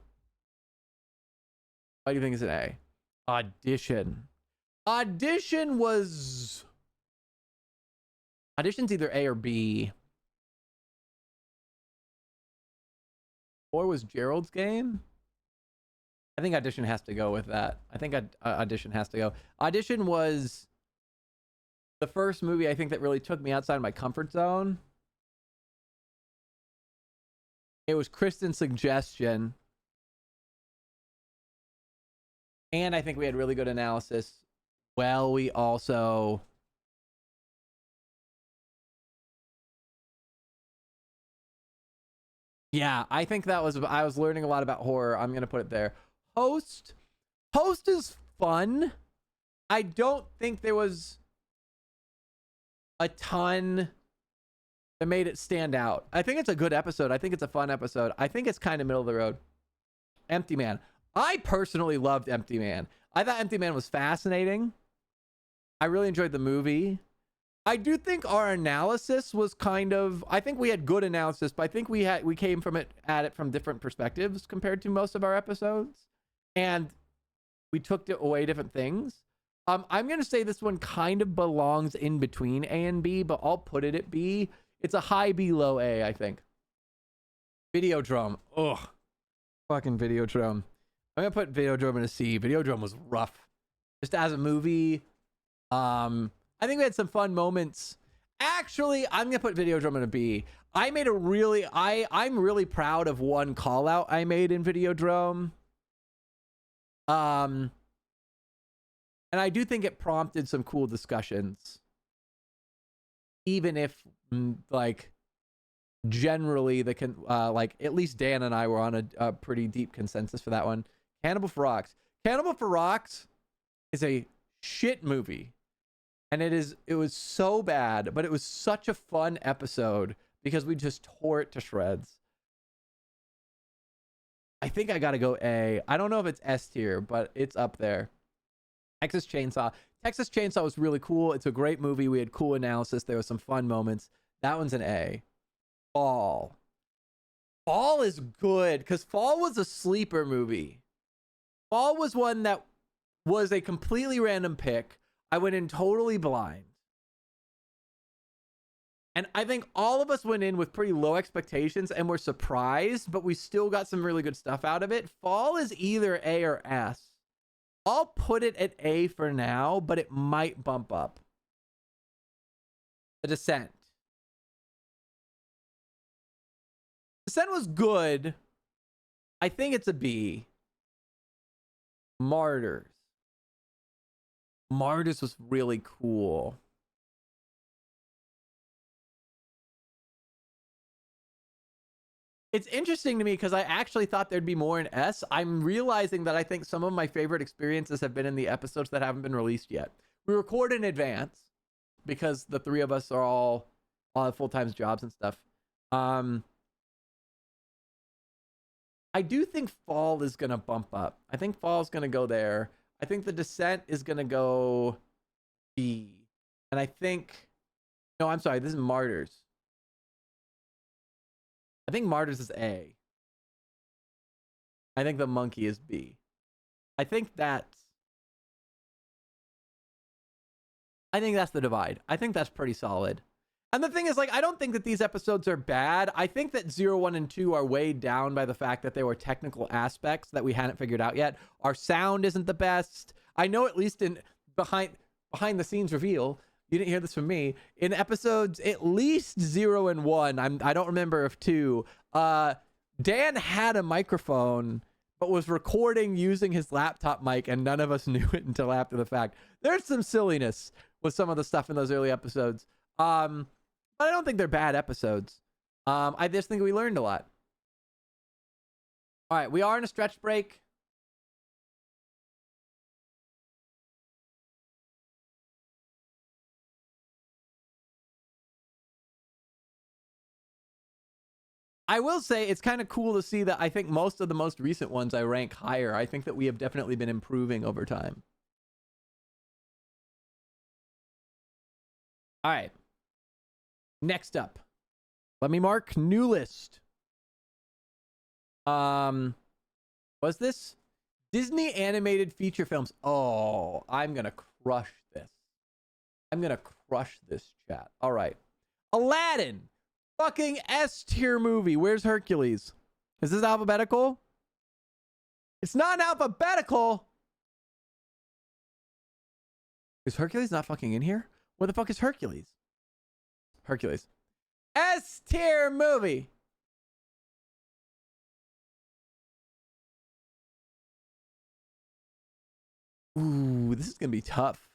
Why do you think it's an A? Audition. Audition's either A or B. Or was Gerald's Game? I think Audition has to go with that. I think Audition has to go. Audition was the first movie I think that really took me outside of my comfort zone. It was Kristen's suggestion. And I think we had really good analysis. Well, we also... Yeah, I think I was learning a lot about horror. I'm going to put it there. Host is fun. I don't think there was a ton that made it stand out. I think it's a good episode. I think it's a fun episode. I think it's kind of middle of the road. Empty Man. I personally loved Empty Man. I thought Empty Man was fascinating. I really enjoyed the movie. I do think our analysis was kind of, I think we had good analysis, but I think we came from it at it from different perspectives compared to most of our episodes. And we took away different things. I'm going to say this one kind of belongs in between A and B, but I'll put it at B. It's a high B, low A, I think. Videodrome. Ugh. Fucking Videodrome. I'm going to put Videodrome in a C. Videodrome was rough. Just as a movie. I think we had some fun moments. Actually, I'm going to put Videodrome in a B. I made a really, I'm really proud of one call out I made in Videodrome. And I do think it prompted some cool discussions. Even if, like, generally, like, at least Dan and I were on a pretty deep consensus for that one. Cannibal for Rocks. Cannibal for Rocks is a shit movie. And it was so bad, but it was such a fun episode because we just tore it to shreds. I think I got to go A. I don't know if it's S tier, but it's up there. Texas Chainsaw. Texas Chainsaw was really cool. It's a great movie. We had cool analysis. There were some fun moments. That one's an A. Fall. Fall is good because Fall was a sleeper movie. Fall was one that was a completely random pick. I went in totally blind. And I think all of us went in with pretty low expectations and were surprised, but we still got some really good stuff out of it. Fall is either A or S. I'll put it at A for now, but it might bump up. The Descent. Descent was good. I think it's a B. Martyrs. Martyrs was really cool. It's interesting to me because I actually thought there'd be more in S. I'm realizing that I think some of my favorite experiences have been in the episodes that haven't been released yet. We record in advance because the three of us are all have full-time jobs and stuff. I do think Fall is going to bump up. I think Fall is going to go there. I think The Descent is going to go B. And I think... No, I'm sorry. This is Martyrs. I think Martyrs is A. I think The Monkey is B. I think that's the divide. I think that's pretty solid. And the thing is, like, I don't think that these episodes are bad. I think that 0, 1, and 2 are weighed down by the fact that there were technical aspects that we hadn't figured out yet. Our sound isn't the best. I know, at least in behind the scenes reveal, you didn't hear this from me, in episodes at least 0 and 1, I don't remember if 2, Dan had a microphone but was recording using his laptop mic, and none of us knew it until after the fact. There's some silliness with some of the stuff in those early episodes. But I don't think they're bad episodes. I just think we learned a lot. All right, we are in a stretch break. I will say it's kind of cool to see that I think most of the most recent ones I rank higher. I think that we have definitely been improving over time. All right. Next up. Let me mark new list. What's this? Disney animated feature films. Oh, I'm going to crush this. I'm going to crush this, chat. All right. Aladdin. Fucking S tier movie. Where's Hercules? Is this alphabetical? It's not alphabetical. Is Hercules not fucking in here? Where the fuck is Hercules? Hercules. S tier movie. Ooh, this is going to be tough.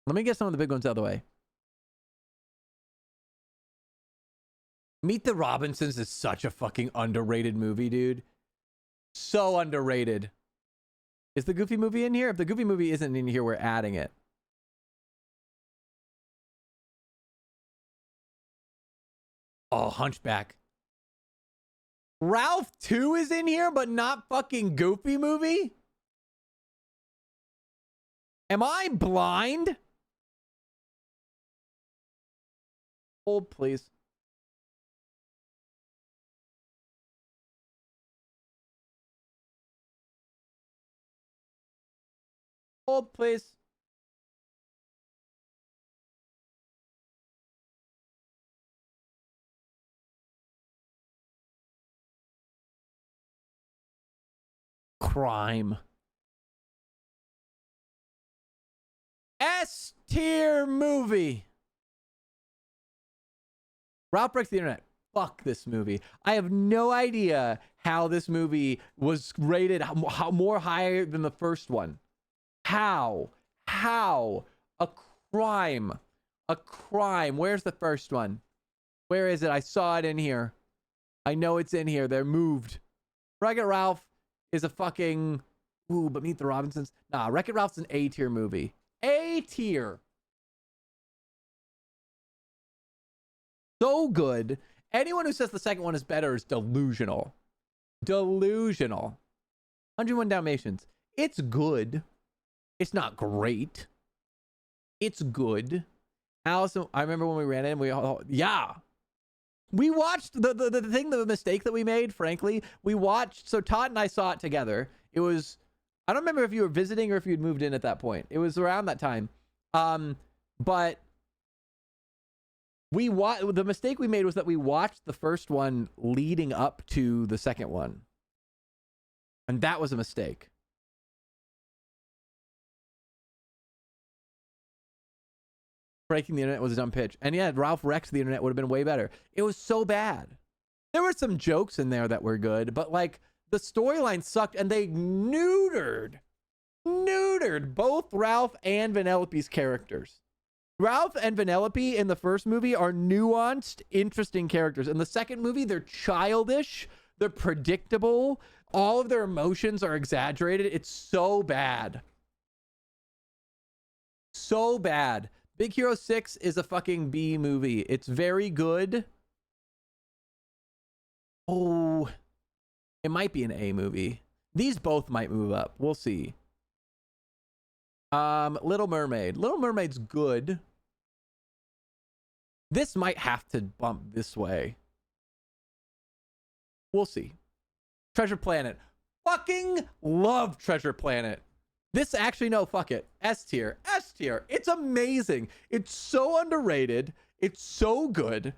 Let me get some of the big ones out of the way. Meet the Robinsons is such a fucking underrated movie, dude. So underrated. Is the Goofy movie in here? If the Goofy movie isn't in here, we're adding it. Oh, Hunchback. Ralph 2 is in here, but not fucking Goofy movie? Am I blind? Hold, please. Hold, please. Crime. S tier movie. Ralph Breaks the Internet. Fuck this movie. I have no idea how this movie was rated how more higher than the first one. How? A crime. A crime. Where's the first one? Where is it? I saw it in here. I know it's in here. They're moved. Wreck-It Ralph is a fucking... Ooh, but Meet the Robinsons. Nah, Wreck-It Ralph's an A tier movie. A tier. So good. Anyone who says the second one is better is delusional. Delusional. 101 Dalmatians. It's good. It's not great. It's good. Allison, I remember when we ran in, we watched the mistake that we made, frankly. We watched, so Todd and I saw it together. It was, I don't remember if you were visiting or if you'd moved in at that point. It was around that time. But the mistake we made was that we watched the first one leading up to the second one. And that was a mistake. Breaking the Internet was a dumb pitch. And yeah, Ralph Wrecks the Internet would have been way better. It was so bad. There were some jokes in there that were good, but like the storyline sucked and they neutered both Ralph and Vanellope's characters. Ralph and Vanellope in the first movie are nuanced, interesting characters. In the second movie, they're childish, they're predictable, all of their emotions are exaggerated. It's so bad. So bad. Big Hero 6 is a fucking B movie. It's very good. Oh, it might be an A movie. These both might move up. We'll see. Little Mermaid. Little Mermaid's good. This might have to bump this way. We'll see. Treasure Planet. Fucking love Treasure Planet. This actually, no, fuck it. S tier. S tier. It's amazing. It's so underrated. It's so good.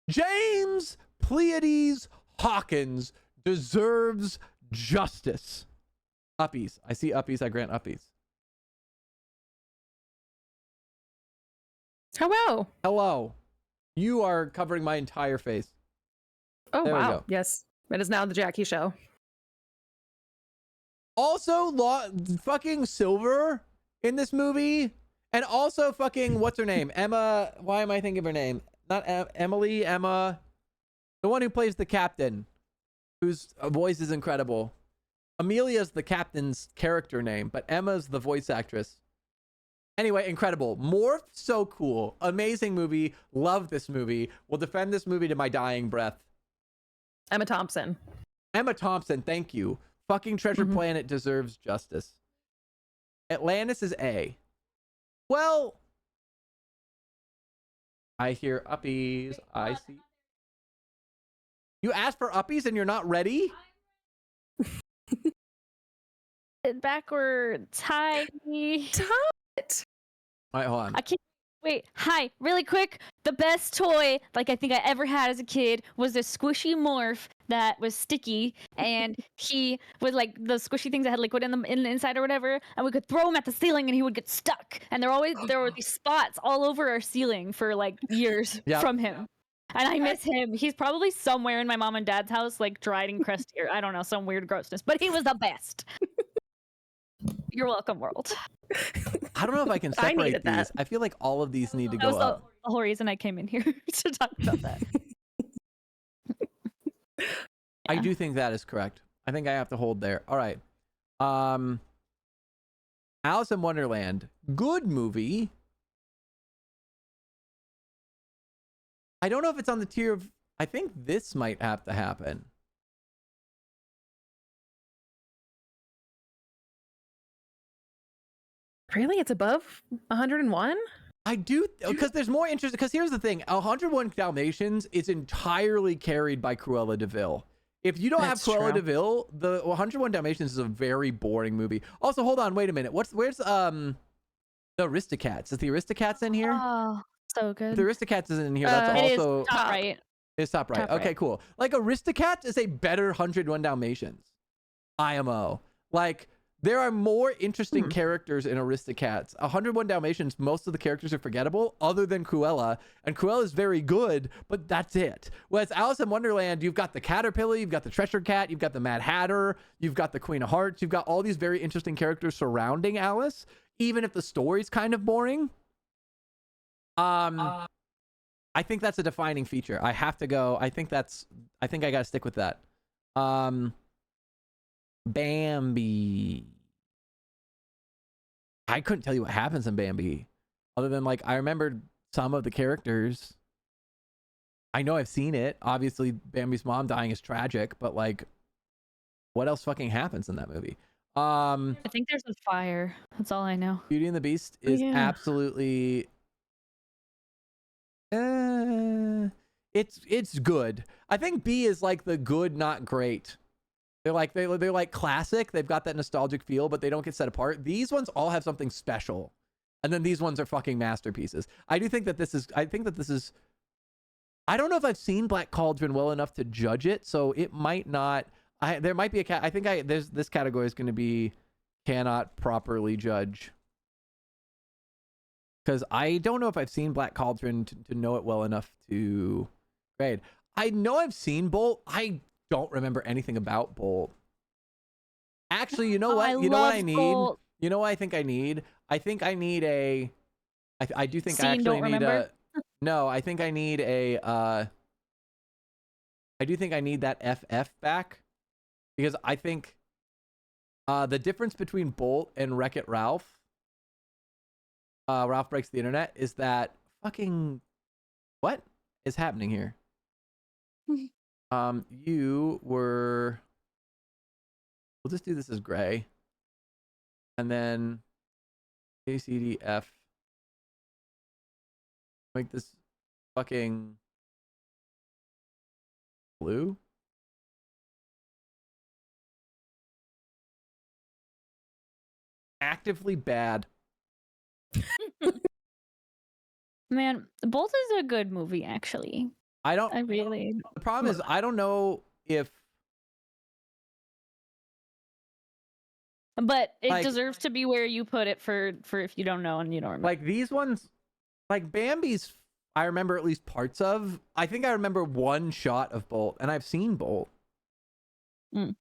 James Pleiades Hawkins deserves justice. Uppies. I see uppies. I grant uppies. Hello. Hello. You are covering my entire face. Oh, There we wow. go. Yes. It is now the Jackie Show. Also, fucking Silver in this movie. And also fucking, what's her name? Emma. Why am I thinking of her name? Not Emily, Emma. The one who plays the captain, whose voice is incredible. Amelia's the captain's character name, but Emma's the voice actress. Anyway, incredible. Morph, so cool. Amazing movie. Love this movie. Will defend this movie to my dying breath. Emma Thompson. Emma Thompson, thank you. Fucking Treasure Planet deserves justice. Atlantis is A. Well, I hear uppies. I see. You asked for uppies and you're not ready? Backwards. Hi. All right, hold on. I can't wait. Hi, really quick. The best toy like I think I ever had as a kid was this squishy morph that was sticky, and he was like the squishy things that had liquid in the inside or whatever, and we could throw him at the ceiling and he would get stuck. And there were these spots all over our ceiling for like years from him. And I miss him. He's probably somewhere in my mom and dad's house, like dried and crusty, or I don't know, some weird grossness. But he was the best. You're welcome, world. I don't know if I can separate these. I feel like all of these need to go up. That was the whole reason I came in here to talk about that. I do think that is correct. I think I have to hold there. All right. Alice in Wonderland. Good movie. I don't know if it's on the tier of... I think this might have to happen. Really? It's above 101? I do, because there's more interest. Because here's the thing: 101 Dalmatians is entirely carried by Cruella de Vil. If you don't That's have Cruella true. de Vil, the 101 Dalmatians is a very boring movie. Also, hold on, wait a minute. Where's the Aristocats? Is the Aristocats in here? Oh, so good. The Aristocats isn't in here. That's It is also top right. it's top right. top Okay, right. cool. Like Aristocats is a better 101 Dalmatians. IMO. Like there are more interesting characters in Aristocats. 101 Dalmatians, most of the characters are forgettable, other than Cruella, and Cruella is very good, but that's it. Whereas Alice in Wonderland, you've got the Caterpillar, you've got the Cheshire Cat, you've got the Mad Hatter, you've got the Queen of Hearts, you've got all these very interesting characters surrounding Alice, even if the story's kind of boring. I think that's a defining feature. I have to go. I think I gotta stick with that. Bambi. I couldn't tell you what happens in Bambi, other than like I remembered some of the characters. I know I've seen it. Obviously, Bambi's mom dying is tragic, but like, what else fucking happens in that movie? I think there's a fire. That's all I know. Beauty and the Beast is Yeah. absolutely. It's good. I think B is like the good, not great. They're like classic. They've got that nostalgic feel, but they don't get set apart. These ones all have something special, and then these ones are fucking masterpieces. I think that this is. I don't know if I've seen Black Cauldron well enough to judge it, so it might not. There might be a cat. I think there's this category is going to be cannot properly judge, because I don't know if I've seen Black Cauldron to know it well enough to grade. I know I've seen Bolt. I don't remember anything about Bolt. Actually, you know what? I You know what I love need? Bolt. You know what I think I need? I think I need a. I do think I Scene, actually don't need remember? No, I think I need a. I do think I need that FF back, because I think the difference between Bolt and Wreck-It Ralph, Ralph Breaks the Internet, is that fucking what is happening here? You were. We'll just do this as gray, and then A C D F. Make this fucking blue. Actively bad. Man, Bolt is a good movie, actually. I don't. I really. The problem is I don't know if But it Like- deserves to be where you put it for if you don't know and you don't remember. like these ones, like Bambi's. I remember at least parts of. I think I remember one shot of Bolt, and I've seen Bolt. Mm.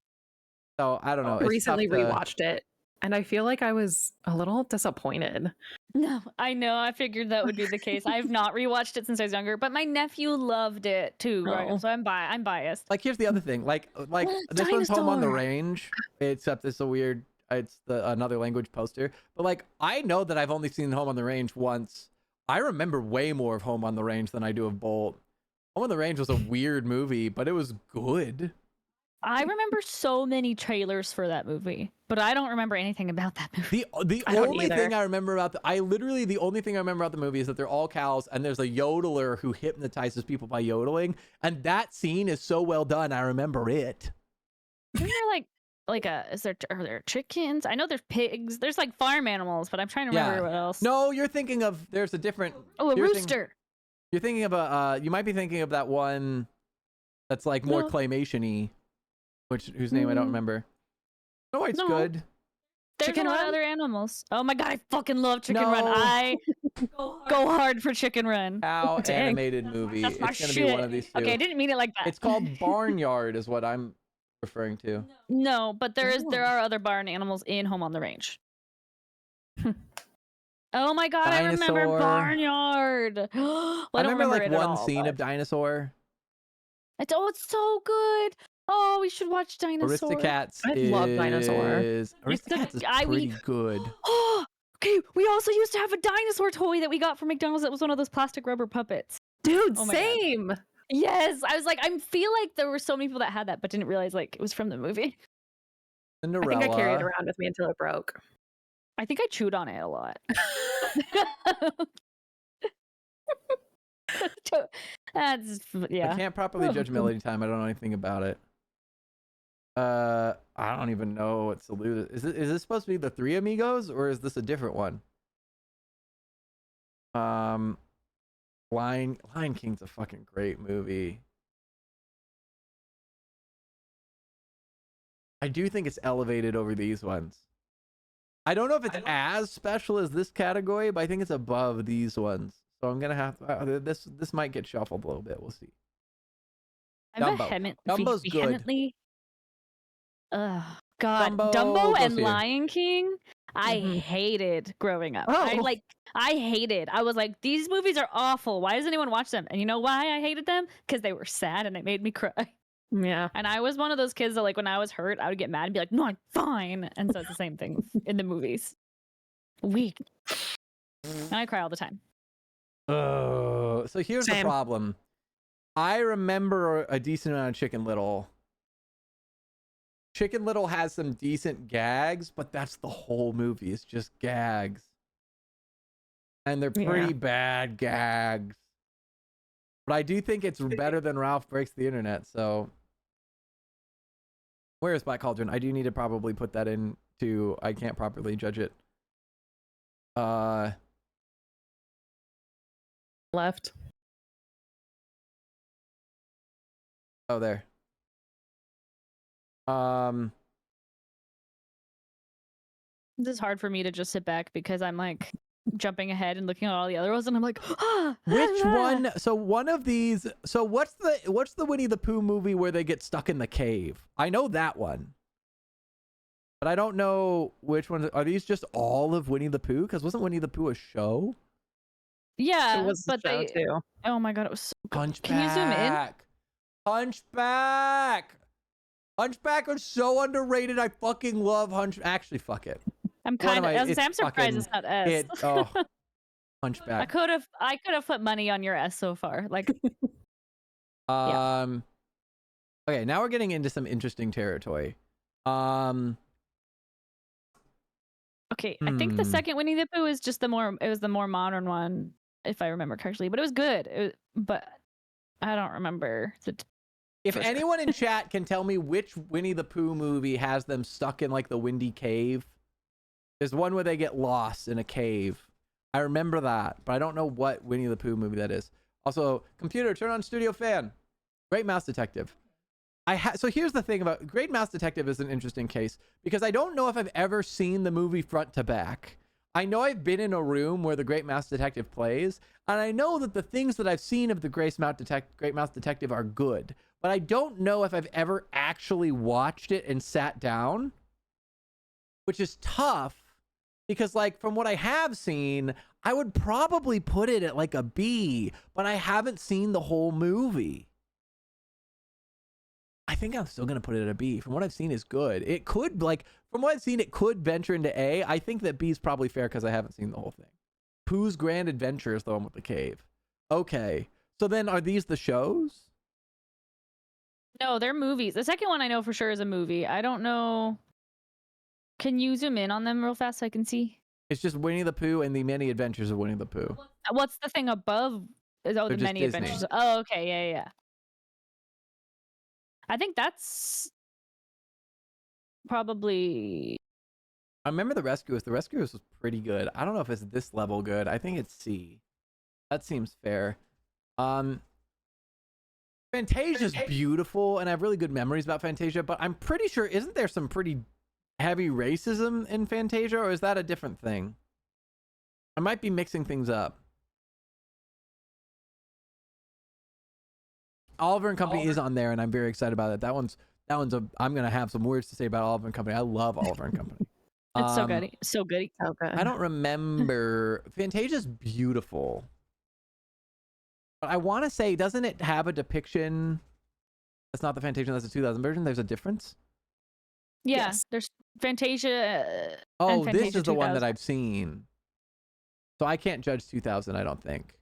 So I don't know. It's Recently tough to- rewatched it, and I feel like I was a little disappointed. No, I know. I figured that would be the case. I've not rewatched it since I was younger, but my nephew loved it too. Right? Oh. So I'm biased. Like here's the other thing. Like this one's Home on the Dinosaur. Range, except it's a weird. It's another language poster. But like I know that I've only seen Home on the Range once. I remember way more of Home on the Range than I do of Bolt. Home on the Range was a weird movie, but it was good. I remember so many trailers for that movie, but I don't remember anything about that movie. The I don't only thing either. I remember about the only thing I remember about the movie is that they're all cows and there's a yodeler who hypnotizes people by yodeling, and that scene is so well done. I remember it. Isn't there are there chickens? I know there's pigs. There's like farm animals, but I'm trying to remember Yeah. what else. No, you're thinking of there's a different. Oh, a you're think- rooster. You're thinking of a. You might be thinking of that one that's like more No. claymation-y, whose name I don't Mm. remember. No, it's No. good. There's Chicken a lot Run? of other animals. Oh my god, I fucking love Chicken Run. No. I go hard for Chicken Run. Cow Dang. animated movie. That's my It's gonna shit. be one of these two. Okay, I didn't mean it like that. It's called Barnyard, is what I'm referring to. No, but there Oh. are other barn animals in Home on the Range. Oh my god, I remember Dinosaur. Barnyard. Well, I remember like it at one all, scene but- of Dinosaur. it's so good. Oh, we should watch Dinosaur. Aristocats I love Dinosaur. Aristocats is pretty good. Oh, okay. We also used to have a dinosaur toy that we got from McDonald's that was one of those plastic rubber puppets. Dude, Oh my God. same. Yes, I was like, I feel like there were so many people that had that, but didn't realize like it was from the movie. I Cinderella. think I carried it around with me until it broke. I think I chewed on it a lot. That's yeah. I can't properly judge Melody Time. I don't know anything about it. I don't even know what Salute is. Is this supposed to be the Three Amigos or is this a different one? Lion King's a fucking great movie. I do think it's elevated over these ones. I don't know if it's as special as this category, but I think it's above these ones. So I'm gonna have this might get shuffled a little bit. We'll see. I'm Dumbo. Dumbo's good. vehemently. God, Dumbo Dumbo goes and here. Lion King, I Mhm. hated growing up. Oh. I hated. I was like, these movies are awful. Why does anyone watch them? And you know why I hated them? Because they were sad and it made me cry. Yeah. And I was one of those kids that, like, when I was hurt, I would get mad and be like, no, I'm fine. And so it's the same thing in the movies. Weak. And I cry all the time. Oh, so here's the Same. problem. I remember a decent amount of Chicken Little. Chicken Little has some decent gags, but that's the whole movie. It's just gags. And they're pretty bad gags. But I do think it's better than Ralph Breaks the Internet, so... Where is Black Cauldron? I do need to probably put that into... I can't properly judge it. Left. Oh, there. This is hard for me to just sit back because I'm like jumping ahead and looking at all the other ones and I'm like, Which one? So one of these. So what's the Winnie the Pooh movie where they get stuck in the cave? I know that one, but I don't know which one. Are these just all of Winnie the Pooh? Because wasn't Winnie the Pooh a show? Yeah, It was the but show they. too. Oh my god, it was so good. Hunchback. Can you zoom in? Hunchback. Hunchback is so underrated. I fucking love Hunchback. Actually, fuck it. I'm What am kind of. I- it's I'm surprised fucking- it's not S. It. Oh, I Hunchback. could have put money on your S so far. Like, Okay, now we're getting into some interesting territory. okay, I think the Hmm. second Winnie the Pooh is just the more modern one, if I remember correctly. But it was good. But I don't remember. If For sure. anyone in chat can tell me which Winnie the Pooh movie has them stuck in like the windy cave. There's one where they get lost in a cave. I remember that, but I don't know what Winnie the Pooh movie that is. Also, computer, turn on Studio Fan. Great Mouse Detective. So here's the thing about Great Mouse Detective is an interesting case because I don't know if I've ever seen the movie front to back. I know I've been in a room where the Great Mouse Detective plays, and I know that the things that I've seen of the Great Mouse Detective are good, but I don't know if I've ever actually watched it and sat down, which is tough because, like, from what I have seen, I would probably put it at like a B, but I haven't seen the whole movie. I think I'm still going to put it at a B. From what I've seen is good. It could, like, from what I've seen, it could venture into A. I think that B is probably fair because I haven't seen the whole thing. Pooh's Grand Adventure is the one with the cave. Okay. So then are these the shows? No, they're movies. The second one I know for sure is a movie. I don't know. Can you zoom in on them real fast so I can see? It's just Winnie the Pooh and the Many Adventures of Winnie the Pooh. What's the thing above? They're The just Many Disney. Adventures. Oh, okay, yeah. I think that's probably. I remember The Rescuers. The Rescuers was pretty good. I don't know if it's this level good. I think it's C. That seems fair. Fantasia's beautiful, and I have really good memories about Fantasia, but I'm pretty sure, isn't there some pretty heavy racism in Fantasia, or is that a different thing? I might be mixing things up. Oliver and Company is on there, and I'm very excited about it. That one's I'm gonna have some words to say about Oliver and Company. I love Oliver and Company. It's so good. So good. So good. I don't remember. Fantasia's beautiful. But I want to say, doesn't it have a depiction? That's not the Fantasia, that's the 2000 version. There's a difference. Yeah, Yes. there's Fantasia. Oh, and this Fantasia is the one that 2000. I've seen. So I can't judge 2000, I don't think.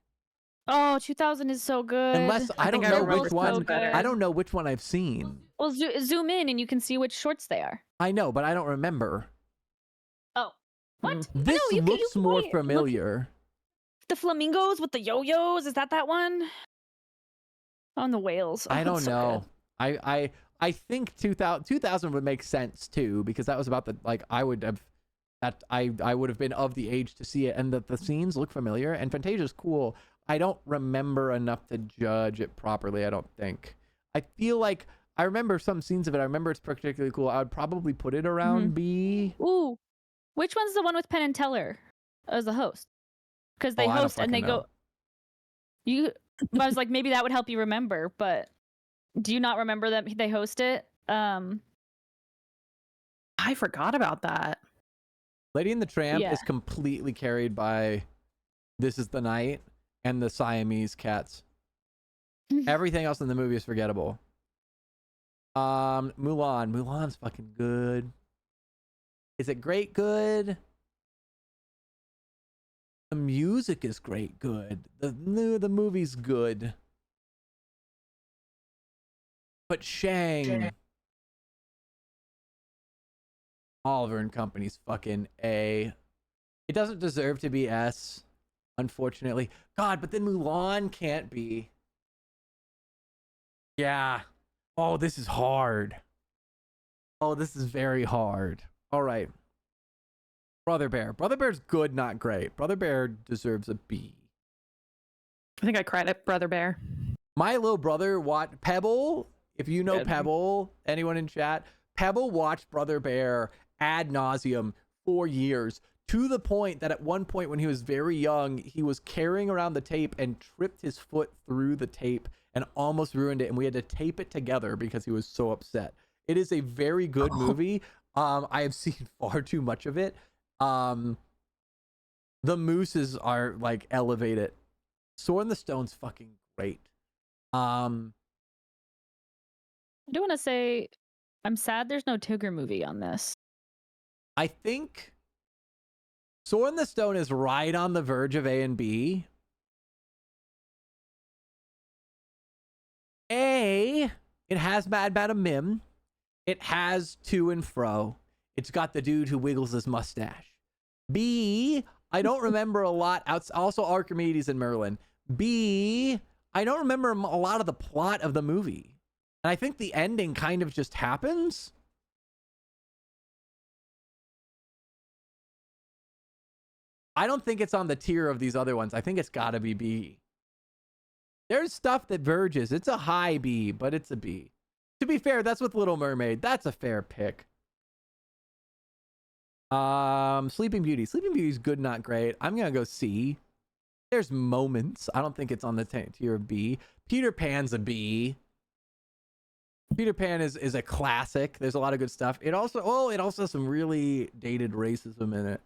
Oh, 2000 is so good. Unless I don't think I know remember which so one. good. I don't know which one I've seen. Well, zoom in and you can see which shorts they are. I know, but I don't remember. Oh, What? Mm. I This know, you looks can more buy it. Look, familiar. the flamingos with the yo-yos. Is that one? On the whales. Oh, I it's don't so know. good. I think 2000 would make sense too, because that was about the, like, I would have been of the age to see it, and the scenes look familiar, and Fantasia's cool. I don't remember enough to judge it properly, I don't think. I feel like I remember some scenes of it. I remember it's particularly cool. I would probably put it around B. Ooh, which one's the one with Penn and Teller as the host? Because they Oh, I don't host and they fucking know. go. You, I was like, maybe that would help you remember, but do you not remember that they host it? I forgot about that. Lady and the Tramp Yeah. is completely carried by This Is the Night and the Siamese cats. Everything else in the movie is forgettable. Mulan's fucking good. Is it great good? The music is great good. The movie's good. But Shang, Oliver and Company's fucking A. It doesn't deserve to be S, unfortunately. God, but then Mulan can't be. Yeah. Oh, this is hard. Oh, this is very hard. All right. Brother Bear. Brother Bear's good, not great. Brother Bear deserves a B. I think I credit Brother Bear. My little brother watched Pebble. If you know Good. Pebble, anyone in chat, Pebble watched Brother Bear ad nauseum for years, to the point that at one point when he was very young, he was carrying around the tape and tripped his foot through the tape and almost ruined it. And we had to tape it together because he was so upset. It is a very good movie. I have seen far too much of it. The mooses are like elevated. Sword in the Stone's fucking great. I do want to say, I'm sad there's no Tigger movie on this. I think Sword in the Stone is right on the verge of A and B. A, it has Mad Madam Mim. It has To and Fro. It's got the dude who wiggles his mustache. B, I don't remember a lot. Also Archimedes and Merlin. B, I don't remember a lot of the plot of the movie. And I think the ending kind of just happens. I don't think it's on the tier of these other ones. I think it's got to be B. There's stuff that verges. It's a high B, but it's a B. To be fair, that's with Little Mermaid. That's a fair pick. Sleeping Beauty. Sleeping Beauty's good, not great. I'm gonna go C. There's moments. I don't think it's on the tier of B. Peter Pan's a B. Peter Pan is a classic. There's a lot of good stuff. It also has some really dated racism in it.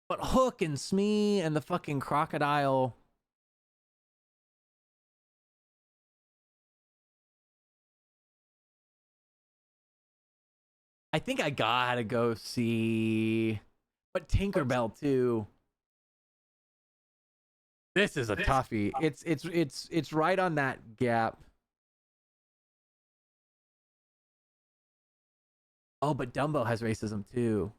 But Hook and Smee and the fucking crocodile. I think I gotta go see, but Tinkerbell too. This is a toughie. It's right on that gap. Oh, but Dumbo has racism too.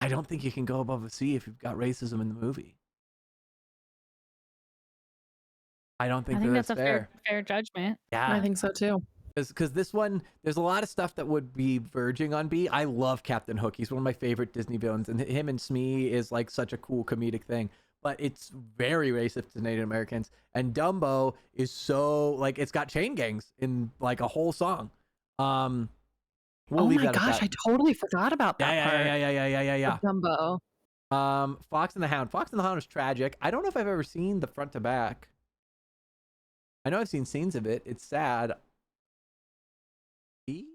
I don't think you can go above a C if you've got racism in the movie. I don't think, that's a fair. fair judgment. Yeah, I think so too. because this one, there's a lot of stuff that would be verging on B. I love Captain Hook. He's one of my favorite Disney villains, and him and Smee is like such a cool comedic thing. But it's very racist to Native Americans. And Dumbo is so like, it's got chain gangs in like a whole song. We'll Oh leave my that at gosh, that. I totally forgot about that part. Yeah. Dumbo. Fox and the Hound. Fox and the Hound is tragic. I don't know if I've ever seen the front to back. I know I've seen scenes of it. It's sad. Can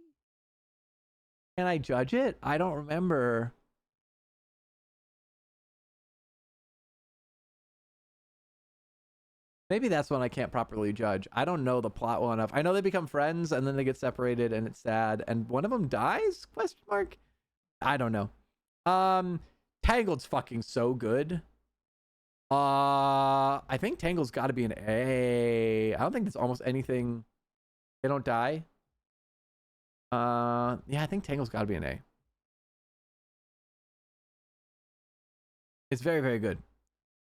I judge it? I don't remember. Maybe that's one I can't properly judge. I don't know the plot well enough. I know they become friends and then they get separated and it's sad. And one of them dies? Question mark. I don't know. Tangled's fucking so good. I think Tangled's got to be an A. I don't think there's almost anything. They don't die. Yeah, I think Tangled's got to be an A. It's very, very good.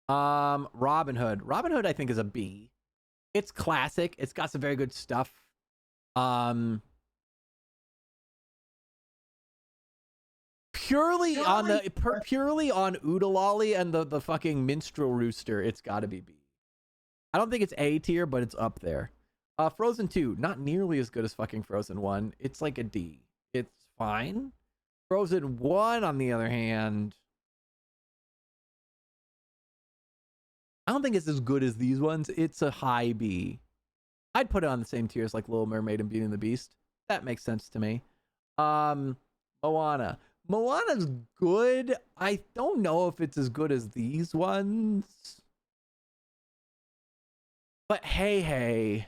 Robin Hood. Robin Hood, I think, is a B. It's classic. It's got some very good stuff. Purely on Oodalolly and the fucking minstrel rooster, it's got to be B. I don't think it's A tier, but it's up there. Frozen 2, not nearly as good as fucking Frozen 1. It's like a D. It's fine. Frozen 1, on the other hand, I don't think it's as good as these ones. It's a high B. I'd put it on the same tier as like Little Mermaid and Beauty and the Beast. That makes sense to me. Moana. Moana's good. I don't know if it's as good as these ones. But Hey Hey.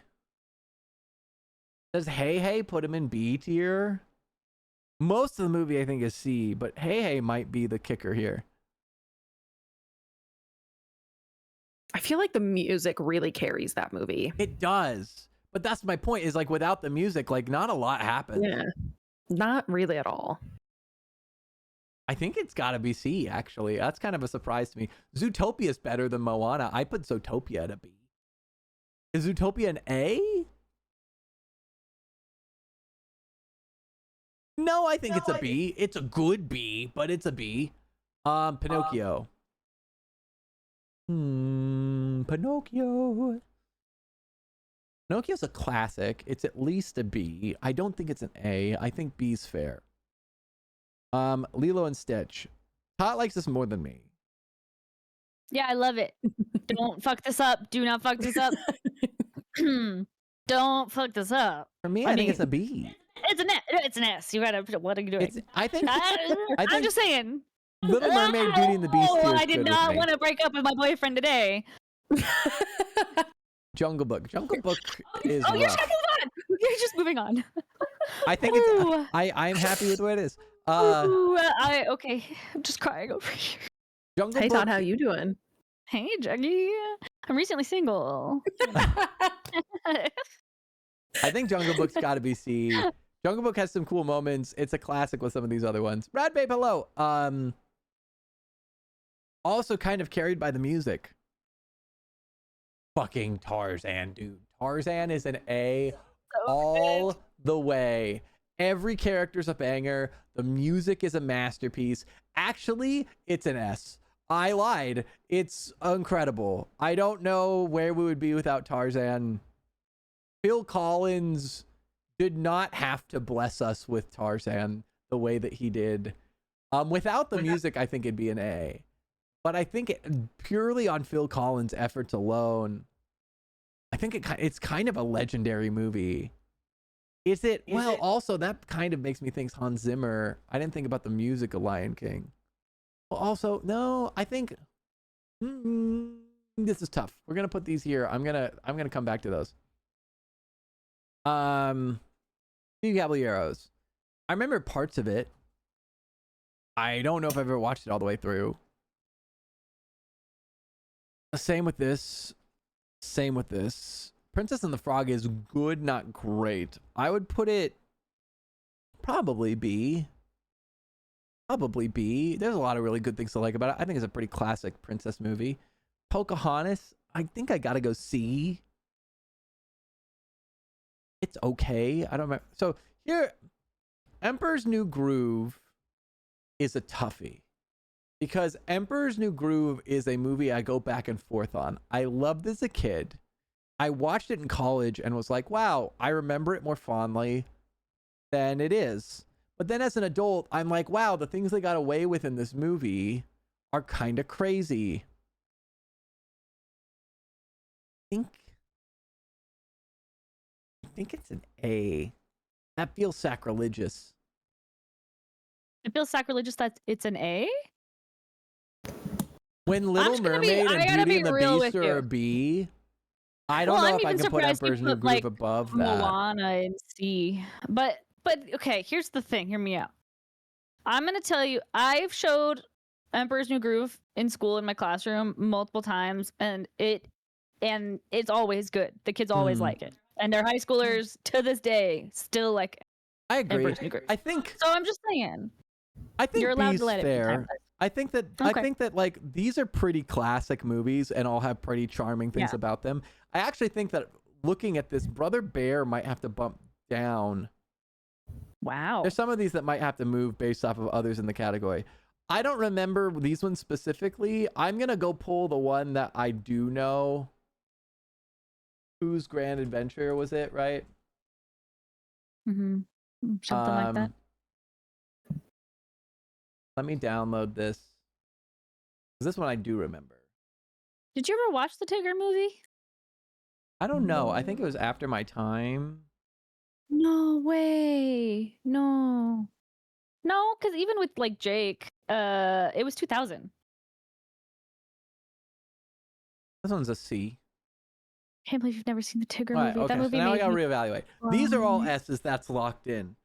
Does Hey Hey put him in B tier? Most of the movie I think is C, but Hey Hey might be the kicker here. I feel like the music really carries that movie. It does. But that's my point, is like without the music, like not a lot happens. Yeah. Not really at all. I think it's got to be C, actually. That's kind of a surprise to me. Zootopia is better than Moana. I put Zootopia at a B. Is Zootopia an A? No, I think it's a B. It's a good B, but it's a B. Pinocchio. Pinocchio. Pinocchio's a classic. It's at least a B. I don't think it's an A. I think B's fair. Lilo and Stitch. Tot likes this more than me. Yeah, I love it. Don't fuck this up. Do not fuck this up. Don't fuck this up. For me, I think it's a B. It's an S. It's an S. You gotta. What are you doing? I think I'm just saying. Little Mermaid, Beauty and the Beast. Oh, I did not want to break up with my boyfriend today. Jungle Book. Jungle Book is. Oh, you're rough. just move on. You're just moving on. I think it's. I'm happy with the way it is. Okay. I'm just crying over here. Jungle Hey Book. Todd, how you doing? Hey, Juggy. I'm recently single. I think Jungle Book's got to be C. Jungle Book has some cool moments. It's a classic with some of these other ones. Rad Babe, hello. Also kind of carried by the music. Fucking Tarzan, dude. Tarzan is an A all the way. Every character's a banger. The music is a masterpiece. Actually, it's an S. I lied. It's incredible. I don't know where we would be without Tarzan. Phil Collins did not have to bless us with Tarzan the way that he did. Without the music, I think it'd be an A. But I think purely on Phil Collins' efforts alone, I think it's kind of a legendary movie. Is it? Well, also, that kind of makes me think Hans Zimmer. I didn't think about the music of Lion King. Well, also, no, I think this is tough. We're gonna put these here. I'm gonna come back to those. Two Caballeros. I remember parts of it. I don't know if I've ever watched it all the way through. Same with this. Same with this. Princess and the Frog is good, not great. I would put it probably B. Probably B. There's a lot of really good things to like about it. I think it's a pretty classic princess movie. Pocahontas, I think I gotta go C. It's okay. I don't remember. So here, Emperor's New Groove is a toughie. Because Emperor's New Groove is a movie I go back and forth on. I loved it as a kid. I watched it in college and was like, wow, I remember it more fondly than it is. But then as an adult, I'm like, wow, the things they got away with in this movie are kind of crazy. I think it's an A. That feels sacrilegious. It feels sacrilegious that it's an A? When Little Mermaid and Beauty and the Beast are a B, I don't know if I can put Emperor's New Groove above that. Moana and C. But okay, here's the thing. Hear me out. I'm gonna tell you, I've showed Emperor's New Groove in school in my classroom multiple times, and it's always good. The kids always like it, and they're high schoolers to this day still like it. I and agree. Brittany Griner. I think So I'm just saying, you're allowed B's to let it be fair. timeless. I think that Okay. like these are pretty classic movies and all have pretty charming things Yeah. about them. I actually think that looking at this, Brother Bear might have to bump down. Wow. There's some of these that might have to move based off of others in the category. I don't remember these ones specifically. I'm gonna go pull the one that I do know. Whose Grand Adventure was it, right? Mm-hmm. Something like that. Let me download this. 'Cause this one I do remember. Did you ever watch the Tigger movie? I don't know. I think it was after my time. No way. No. No, because even with like Jake, it was 2000. This one's a C. Can't believe you've never seen the Tigger All right, movie. okay. That movie So now I made gotta me reevaluate. These are all cry. S's. That's locked in.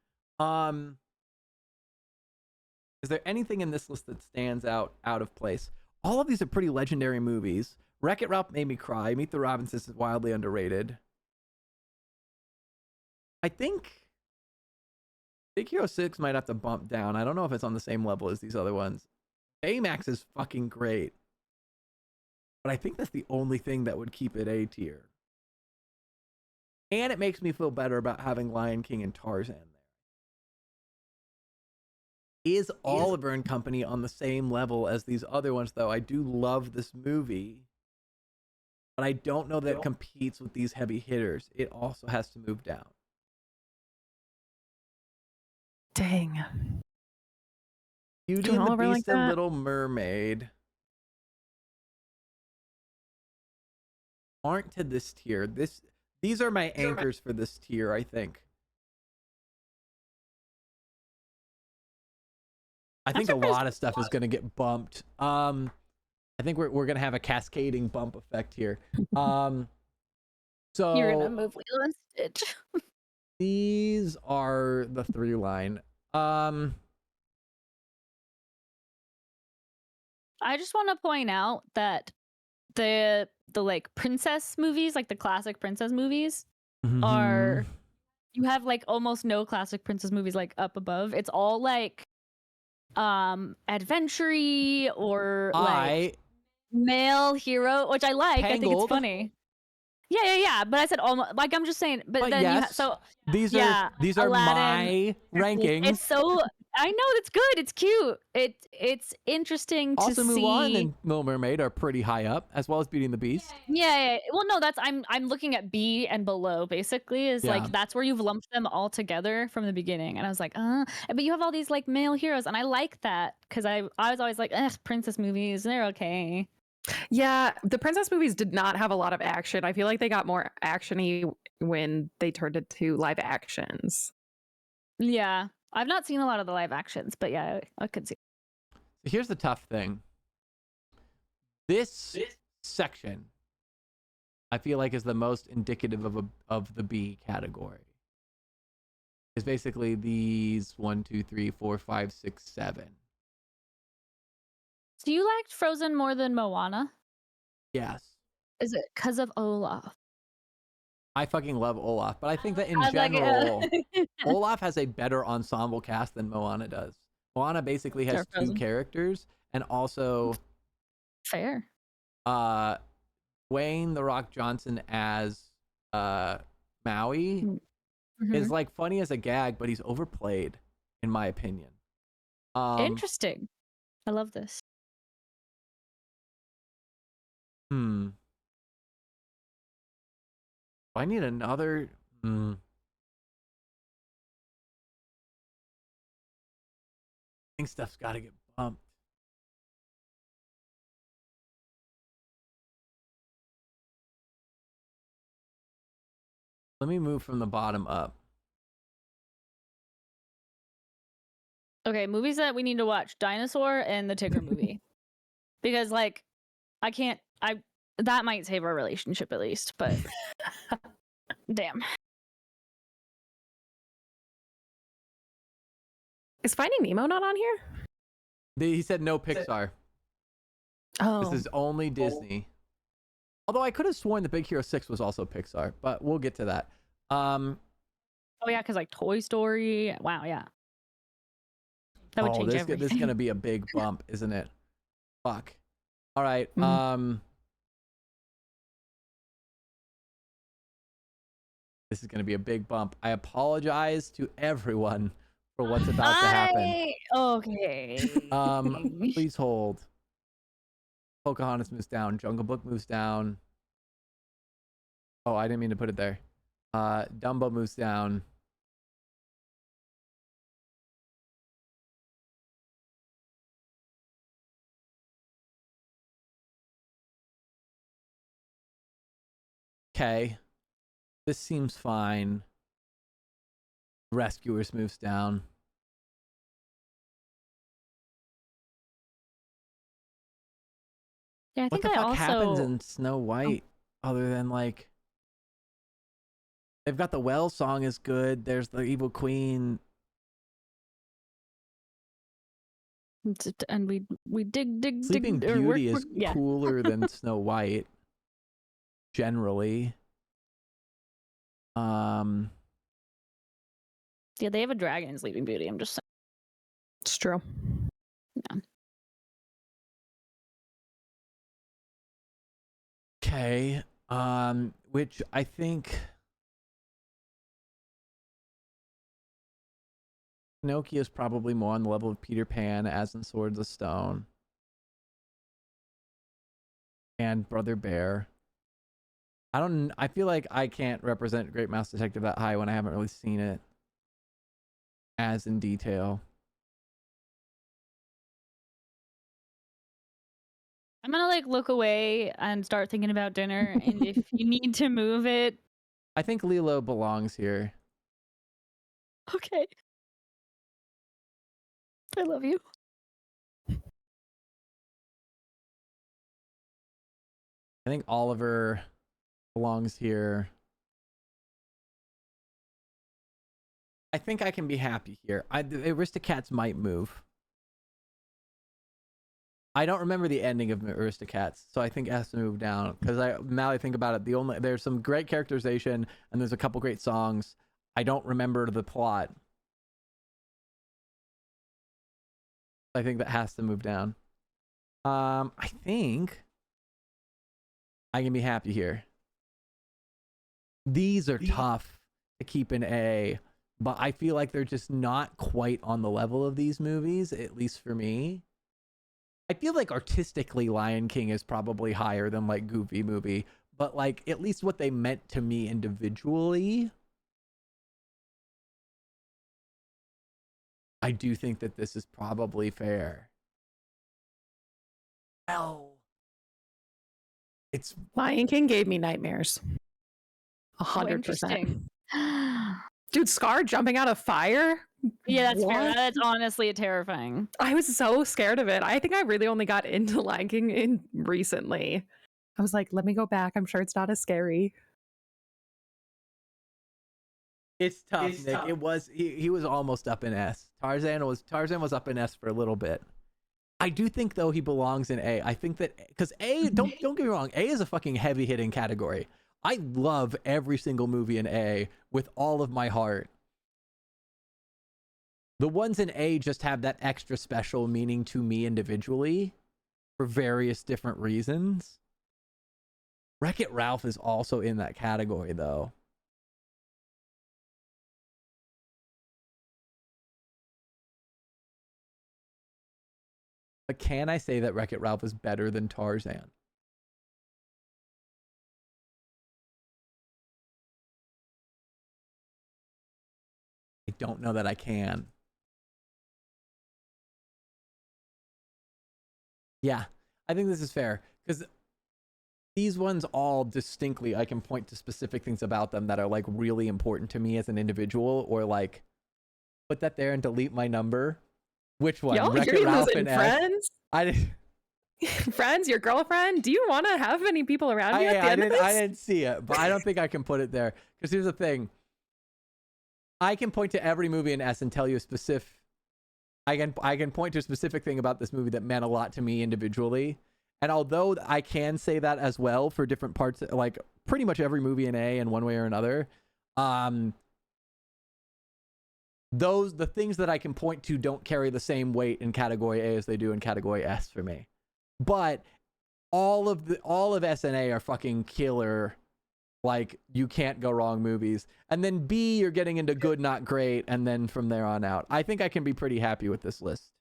Is there anything in this list that stands out of place? All of these are pretty legendary movies. Wreck-It Ralph made me cry. Meet the Robinsons is wildly underrated. I think Big Hero 6 might have to bump down. I don't know if it's on the same level as these other ones. Baymax is fucking great. But I think that's the only thing that would keep it A tier. And it makes me feel better about having Lion King and Tarzan there. Is Oliver and Company on the same level as these other ones, though? I do love this movie. But I don't know that it competes with these heavy hitters. It also has to move down. Dang. Beauty Doing and the Oliver like Beast and that? Little Mermaid aren't to this tier. These are my anchors for this tier, I think. I think a lot of stuff is going to get bumped. I think we're going to have a cascading bump effect here. So You're gonna move Lilo and Stitch. these are the through line. I just want to point out that the like princess movies, like the classic princess movies, are you have like almost no classic princess movies like up above. It's all like adventure-y or like male hero, which I like. I think it's Tangled. funny. Yeah. But I said almost, like, I'm just saying. But then yes, so these yeah, are Aladdin. my rankings. It's so I know it's good. It's cute. It's interesting to Also, see. Mulan and Little Mermaid are pretty high up, as well as Beauty and the Beast. Yeah. Well, no, that's I'm looking at B and below. Basically, is Yeah. like that's where you've lumped them all together from the beginning, and I was like, but you have all these like male heroes, and I like that because I was always like, princess movies, they're okay. Yeah, the princess movies did not have a lot of action. I feel like they got more actiony when they turned into live actions. Yeah, I've not seen a lot of the live actions, but yeah, I could see. Here's the tough thing. This section, I feel like, is the most indicative of the B category. It's basically these 1, 2, 3, 4, 5, 6, 7. So you liked Frozen more than Moana? Yes, Is it because of Olaf? I fucking love Olaf, but I think that in I was like, general, Olaf has a better ensemble cast than Moana does. Moana basically has Sure, 2 Frozen. characters, and also Fair. Dwayne The Rock Johnson as Maui is like funny as a gag, but he's overplayed, in my opinion. Interesting. I love this. Do I need another? I think stuff's got to get bumped. Let me move from the bottom up. Okay, movies that we need to watch: Dinosaur and the Tigger movie, because like that might save our relationship at least, but damn. Is Finding Nemo not on here? He said no Pixar. Oh, This is only Disney. Although I could have sworn the Big Hero 6 was also Pixar, but we'll get to that. Oh yeah, because like Toy Story. Wow, yeah. That would change this is everything. gonna be a big bump, isn't it? Fuck. All right. This is gonna be a big bump. I apologize to everyone for what's about to happen. Okay. Please hold. Pocahontas moves down. Jungle Book moves down. Oh, I didn't mean to put it there. Dumbo moves down. Okay. This seems fine. Rescuers moves down. Yeah, I What think the I fuck happens also. in Snow White other than like they've got the Well song is good. There's the Evil Queen. And we dig Sleeping or Beauty is yeah. cooler than Snow White. Generally. Yeah, they have a dragon in Sleeping Beauty. I'm just saying. It's true. Yeah. Okay. Which I think Pinocchio is probably more on the level of Peter Pan, as in Swords of Stone. And Brother Bear. I feel like I can't represent Great Mouse Detective that high when I haven't really seen it as in detail. I'm gonna like look away and start thinking about dinner. And if you need to move it, I think Lilo belongs here. okay. I love you. I think Oliver belongs here. I think I can be happy here. The Aristocats might move. I don't remember the ending of Aristocats, so I think it has to move down. Because now I think about it, there's some great characterization and there's a couple great songs. I don't remember the plot. I think that has to move down. I think I can be happy here. These are tough to keep in A, but I feel like they're just not quite on the level of these movies, at least for me. I feel like artistically Lion King is probably higher than like Goofy Movie, but like at least what they meant to me individually, I do think that this is probably fair. Well, it's Lion King gave me nightmares. Oh, 100%. interesting. Dude, Scar jumping out of fire? Yeah, that's fair. What? That's honestly terrifying. I was so scared of it. I think I really only got into Lion King recently. I was like, let me go back. I'm sure it's not as scary. It's tough, Nick. It was he was almost up in S. Tarzan was up in S for a little bit. I do think though he belongs in A. I think that because A, don't get me wrong, A is a fucking heavy hitting category. I love every single movie in A with all of my heart. The ones in A just have that extra special meaning to me individually for various different reasons. Wreck-It Ralph is also in that category though. But can I say that Wreck-It Ralph is better than Tarzan? I don't know that I can. Yeah, I think this is fair because these ones all distinctly, I can point to specific things about them that are like really important to me as an individual, or like put that there and delete my number. Which one? Yo, Wreck-It you're Ralph losing and S? friends? I didn't. Friends, your girlfriend? Do you want to have any people around you at the end of this? I didn't see it, but I don't think I can put it there because here's the thing. I can point to every movie in S and tell you a specific. I can point to a specific thing about this movie that meant a lot to me individually. And although I can say that as well for different parts, like pretty much every movie in A in one way or another, the things that I can point to don't carry the same weight in category A as they do in category S for me. But all of SNA are fucking killer. Like, you can't go wrong movies. And then B, you're getting into good, not great, and then from there on out. I think I can be pretty happy with this list.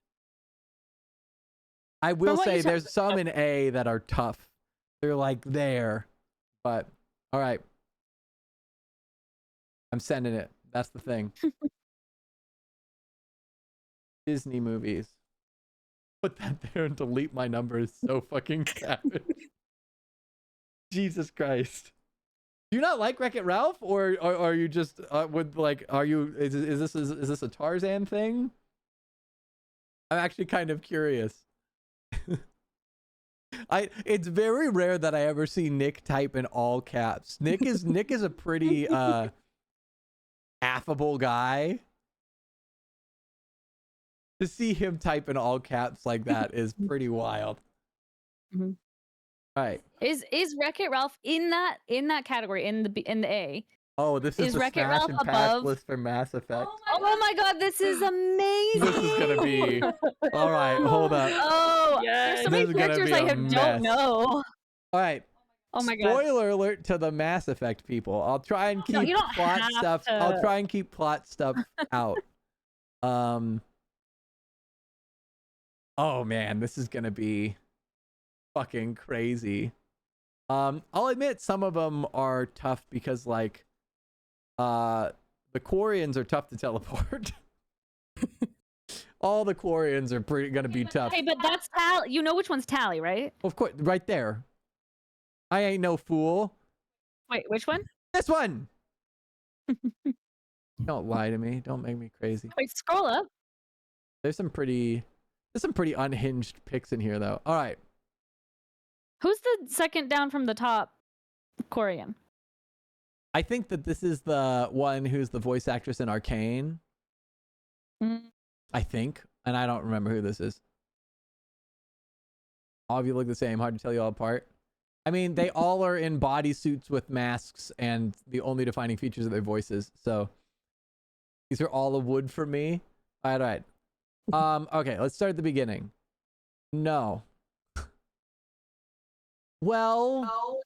I will say there's some in A that are tough. They're like there. But, all right. I'm sending it. That's the thing. Disney movies. Put that there and delete my number is so fucking savage. Jesus Christ. Do you not like Wreck-It Ralph, or are you just with like? Are you? Is this a Tarzan thing? I'm actually kind of curious. It's very rare that I ever see Nick type in all caps. Nick is a pretty affable guy. To see him type in all caps like that is pretty wild. Mm-hmm. Right. Is Wreck-It Ralph in that category in the A? Oh, this is the Wreck-It smash Ralph and pass above? list for Mass Effect. Oh my god, this is amazing. This is gonna be all right. Hold up. Oh, Yes. there's so many This is gonna characters be I a don't mess. know. All right. Oh my god. Spoiler alert to the Mass Effect people. I'll try and keep No, you don't plot have stuff. to. I'll try and keep plot stuff out. Oh man, this is gonna be fucking crazy. I'll admit some of them are tough because like the Quarians are tough to teleport. All the Quarians are gonna be tough. Hey, but that's Tally. You know which one's Tally, right? Of course, right there. I ain't no fool. Wait, which one? This one. Don't lie to me. Don't make me crazy. Wait, scroll up. There's some pretty unhinged picks in here though. All right. Who's the second down from the top Quarian? I think that this is the one who's the voice actress in Arcane. Mm. I think, and I don't remember who this is. All of you look the same. Hard to tell you all apart. I mean, they all are in bodysuits with masks, and the only defining features are their voices. So these are all a wood for me. All right. Okay, let's start at the beginning. No. Well,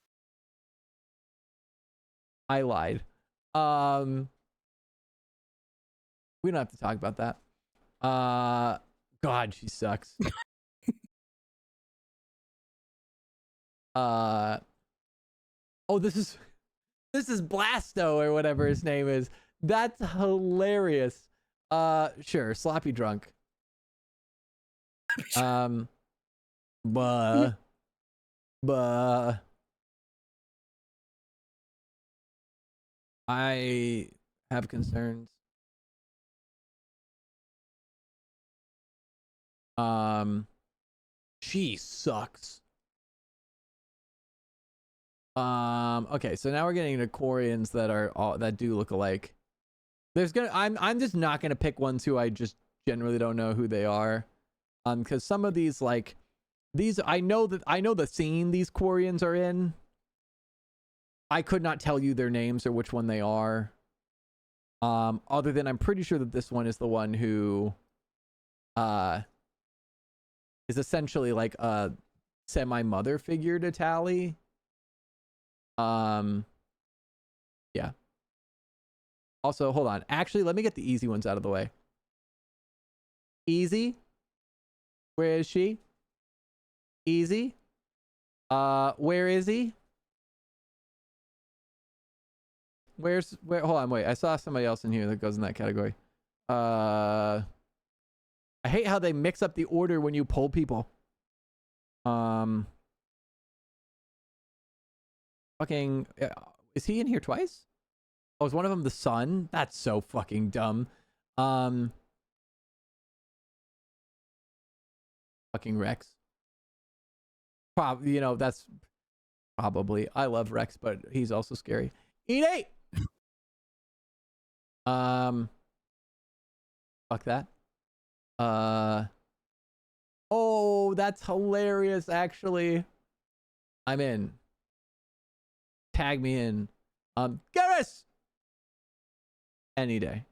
I lied. We don't have to talk about that. God, she sucks. Oh, this is Blasto or whatever his name is. That's hilarious. Sure, sloppy drunk. Buh. I have concerns. She sucks. Okay, so now we're getting into Quarians that do look alike. I'm just not gonna pick ones who I just generally don't know who they are. Because some of these I know the scene these Quarians are in. I could not tell you their names or which one they are. Other than I'm pretty sure that this one is the one who is essentially like a semi-mother figure to Tally. Yeah. Also, hold on. Actually, let me get the easy ones out of the way. Easy. Where is she? Easy. Where is he? Where? Hold on, wait. I saw somebody else in here that goes in that category. I hate how they mix up the order when you poll people. Fucking, is he in here twice? Oh, is one of them the son? That's so fucking dumb. Fucking Rex. Probably, that's probably. I love Rex, but he's also scary. Eat 8. Fuck that. Oh, that's hilarious. Actually, I'm in. Tag me in. Garrus. Any day.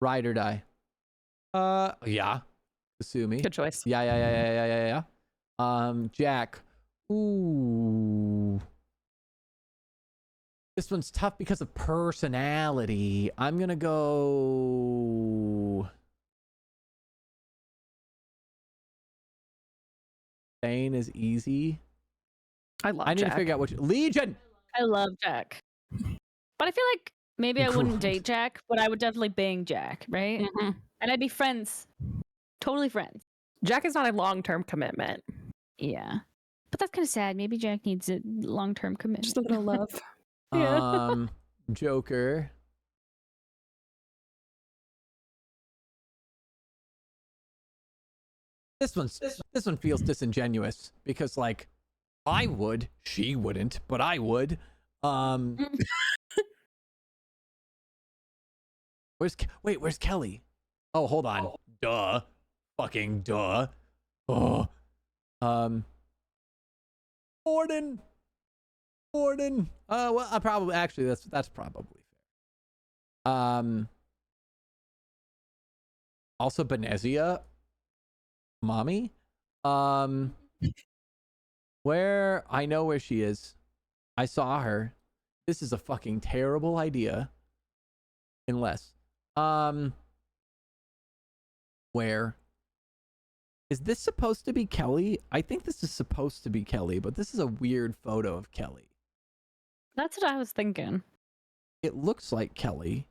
Ride or die. Yeah. Kasumi. Good choice. Yeah. Jack. Ooh. This one's tough because of personality. I'm gonna go. Thane is easy. I love I need Jack. to figure out which Legion. I love Jack. But I feel like maybe I wouldn't date Jack, but I would definitely bang Jack, right? Mhm. And I'd be friends. Totally friends. Jack is not a long-term commitment. Yeah. But that's kind of sad. Maybe Jack needs a long-term commitment. Just a little love. Yeah. Joker. This one feels disingenuous because like I would, she wouldn't, but I would. Where's Kelly? Oh, hold on. Duh. Fucking duh. Oh. Gordon. Well, I probably actually that's probably fair. Also Benezia. Mommy. Where I know where she is. I saw her. This is a fucking terrible idea. Unless. Where is this supposed to be Kelly? I think this is supposed to be Kelly, but this is a weird photo of Kelly. That's what I was thinking. It looks like Kelly.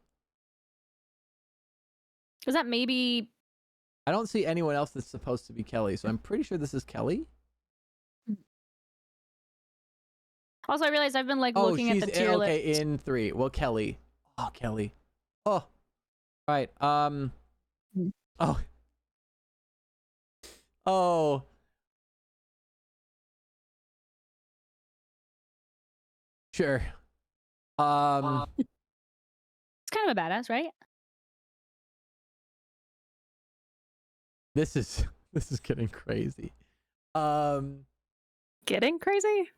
Is that maybe... I don't see anyone else that's supposed to be Kelly, so I'm pretty sure this is Kelly. Also, I realized I've been like looking at the tier list. Okay, in 3. Well, Kelly. Oh, Kelly. Oh. Right. Oh. Oh. Sure. It's kind of a badass, right? This is getting crazy. Getting crazy?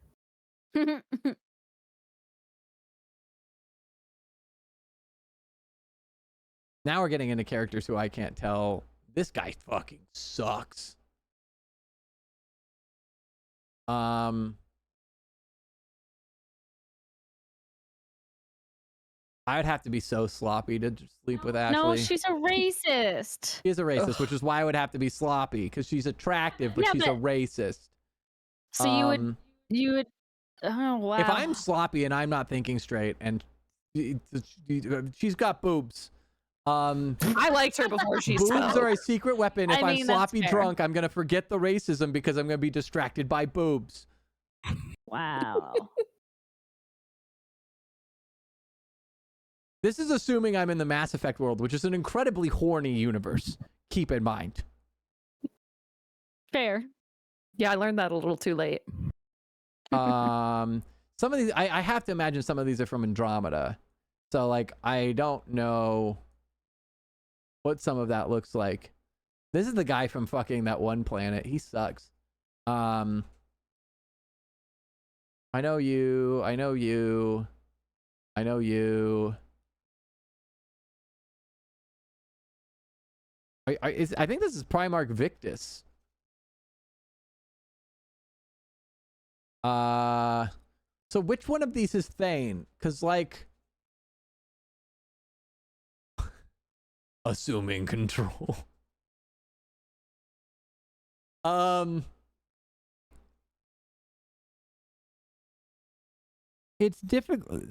Now we're getting into characters who I can't tell. This guy fucking sucks. I would have to be so sloppy to just sleep with Ashley. No, she's a racist. She is a racist, which is why I would have to be sloppy, because she's attractive, but Yeah, she's a racist. So you would. Oh wow. If I'm sloppy and I'm not thinking straight, and she's got boobs. I liked her before she Boobs smelled. are a secret weapon. If I I'm mean, that's sloppy fair. drunk, I'm gonna forget the racism because I'm gonna be distracted by boobs. Wow. This is assuming I'm in the Mass Effect world, which is an incredibly horny universe. Keep in mind. Fair. Yeah, I learned that a little too late. Some of these, I have to imagine some of these are from Andromeda. So, like, I don't know what some of that looks like. This is the guy from fucking that one planet. He sucks. I know you. I know you. I know you. I think this is Primarch Victus. So which one of these is Thane? Because, like, assuming control. It's difficult.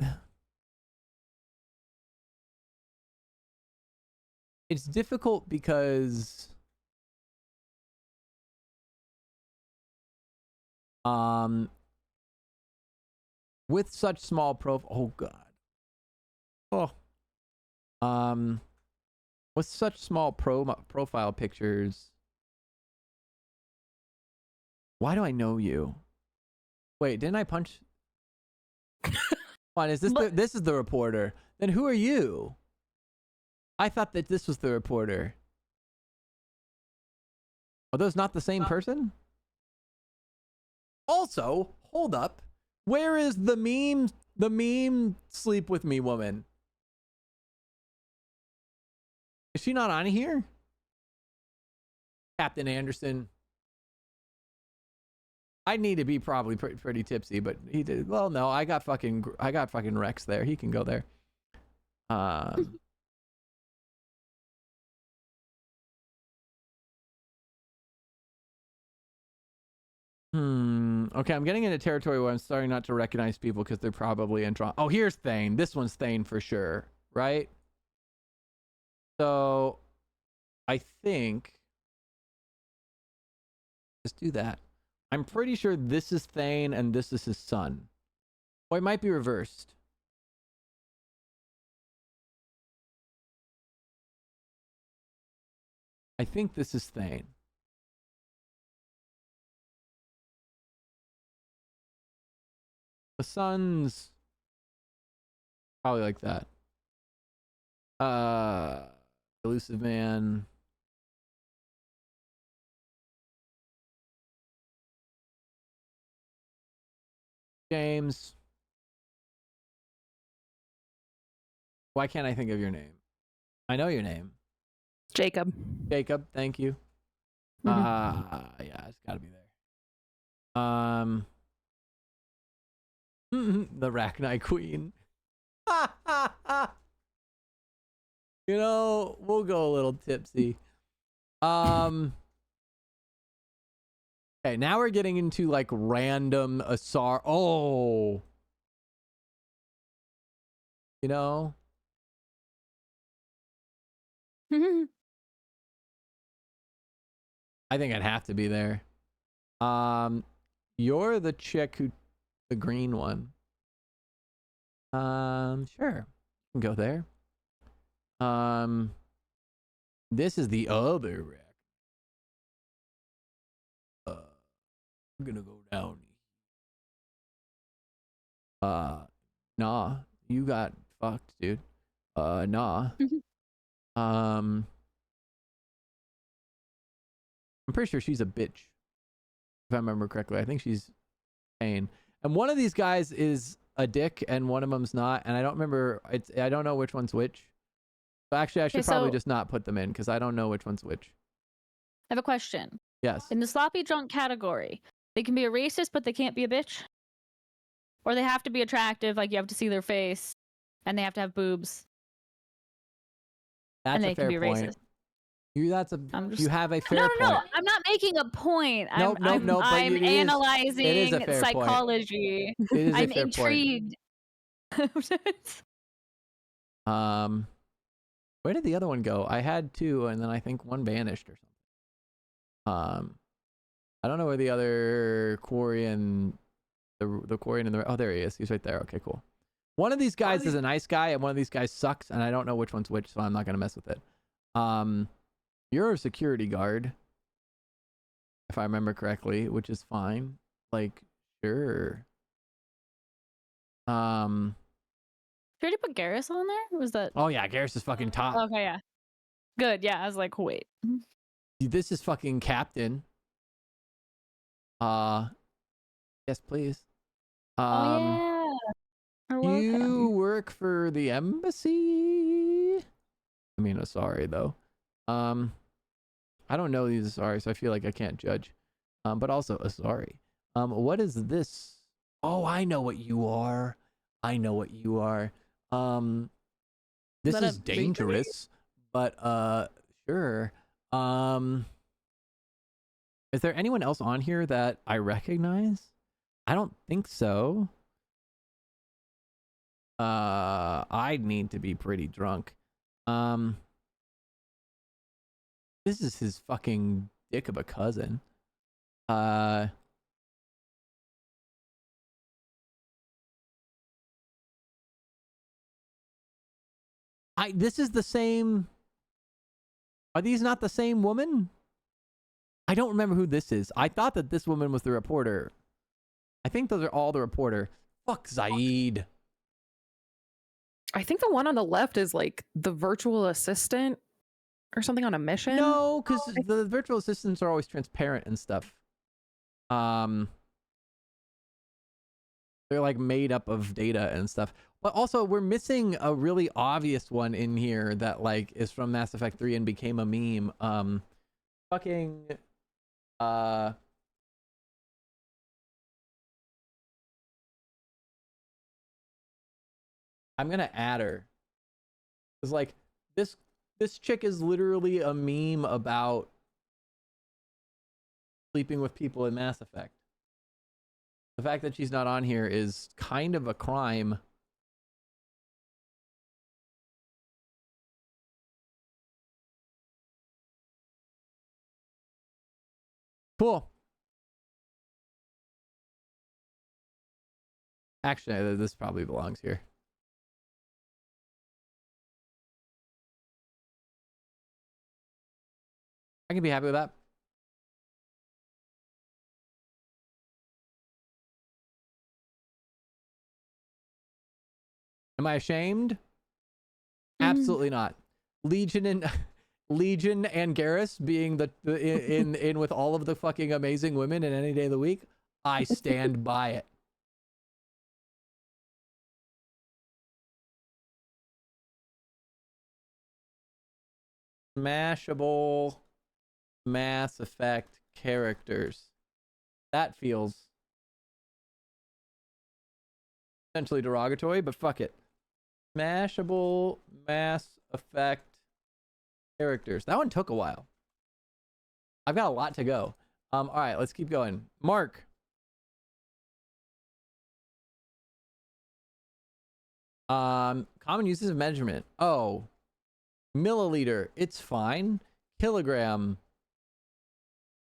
It's difficult because with such small oh god. With such small profile pictures. Why do I know you? Wait, didn't I punch? Come on, is this this is the reporter? Then who are you? I thought that this was the reporter. Are those not the same person? Also, hold up. Where is the meme sleep with me woman? Is she not on here? Captain Anderson. I need to be probably pretty tipsy, but he did. Well, no, I got fucking Rex there. He can go there. Okay, I'm getting into territory where I'm starting not to recognize people because they're probably in drama. Oh, here's Thane. This one's Thane for sure, right? So, I think let's do that. I'm pretty sure this is Thane and this is his son. Or it might be reversed. I think this is Thane. The son's probably like that. Elusive Man. James. Why can't I think of your name? I know your name. Jacob. Jacob, thank you. Yeah, it's gotta be there. The Rachni Queen. You know, we'll go a little tipsy. Okay, now we're getting into like random Asar. Oh, you know. I think I'd have to be there. You're the chick who, the green one. Sure, you can go there. This is the other Rick. I'm gonna go down. Nah, you got fucked, dude. Nah. I'm pretty sure she's a bitch. If I remember correctly, I think she's Thane. And one of these guys is a dick, and one of them's not. And I don't remember. I don't know which one's which. So actually, I should probably just not put them in because I don't know which one's which. I have a question. Yes. In the sloppy drunk category, they can be a racist, but they can't be a bitch? Or they have to be attractive, like you have to see their face, and they have to have boobs. That's and a they fair can be point. racist. You have a fair point. No, I'm not making a point. No, but I'm analyzing it is a fair psychology. Point. It is I'm a fair intrigued. Point. Where did the other one go? I had two, and then I think one vanished or something. I don't know where the other Quarian, the Quarian and the oh, there he is. He's right there. Okay, cool. One of these guys is a nice guy, and one of these guys sucks, and I don't know which one's which, so I'm not gonna mess with it. You're a security guard, if I remember correctly, which is fine. Like, sure. Did you put Garrus on there? Was that? Oh yeah, Garrus is fucking top. Okay, yeah. Good. Yeah, I was like, wait. This is fucking Captain. Yes, please. Oh yeah. You work for the embassy? I mean, Asari though. I don't know these Asari, so I feel like I can't judge. But also Asari. What is this? Oh, I know what you are. I know what you are. This is dangerous, but sure. Is there anyone else on here that I recognize? I don't think so. I'd need to be pretty drunk. This is his fucking dick of a cousin. This is the same. Are these not the same woman? I don't remember who this is. I thought that this woman was the reporter. I think those are all the reporter. Fuck Zaid. I think the one on the left is like the virtual assistant or something on a mission. No, because the virtual assistants are always transparent and stuff. They're like made up of data and stuff. But also, we're missing a really obvious one in here that like is from Mass Effect 3 and became a meme. Fucking I'm gonna add her. It's like this chick is literally a meme about sleeping with people in Mass Effect. The fact that she's not on here is kind of a crime. Cool. Actually, this probably belongs here. I can be happy with that. Am I ashamed? Absolutely not. Legion and Garrus being the in with all of the fucking amazing women in any day of the week. I stand by it. Smashable Mass Effect characters. That feels essentially derogatory, but fuck it. Smashable Mass Effect characters. That one took a while. I've got a lot to go. All right, let's keep going. Mark. Common uses of measurement. Oh, milliliter. It's fine. Kilogram.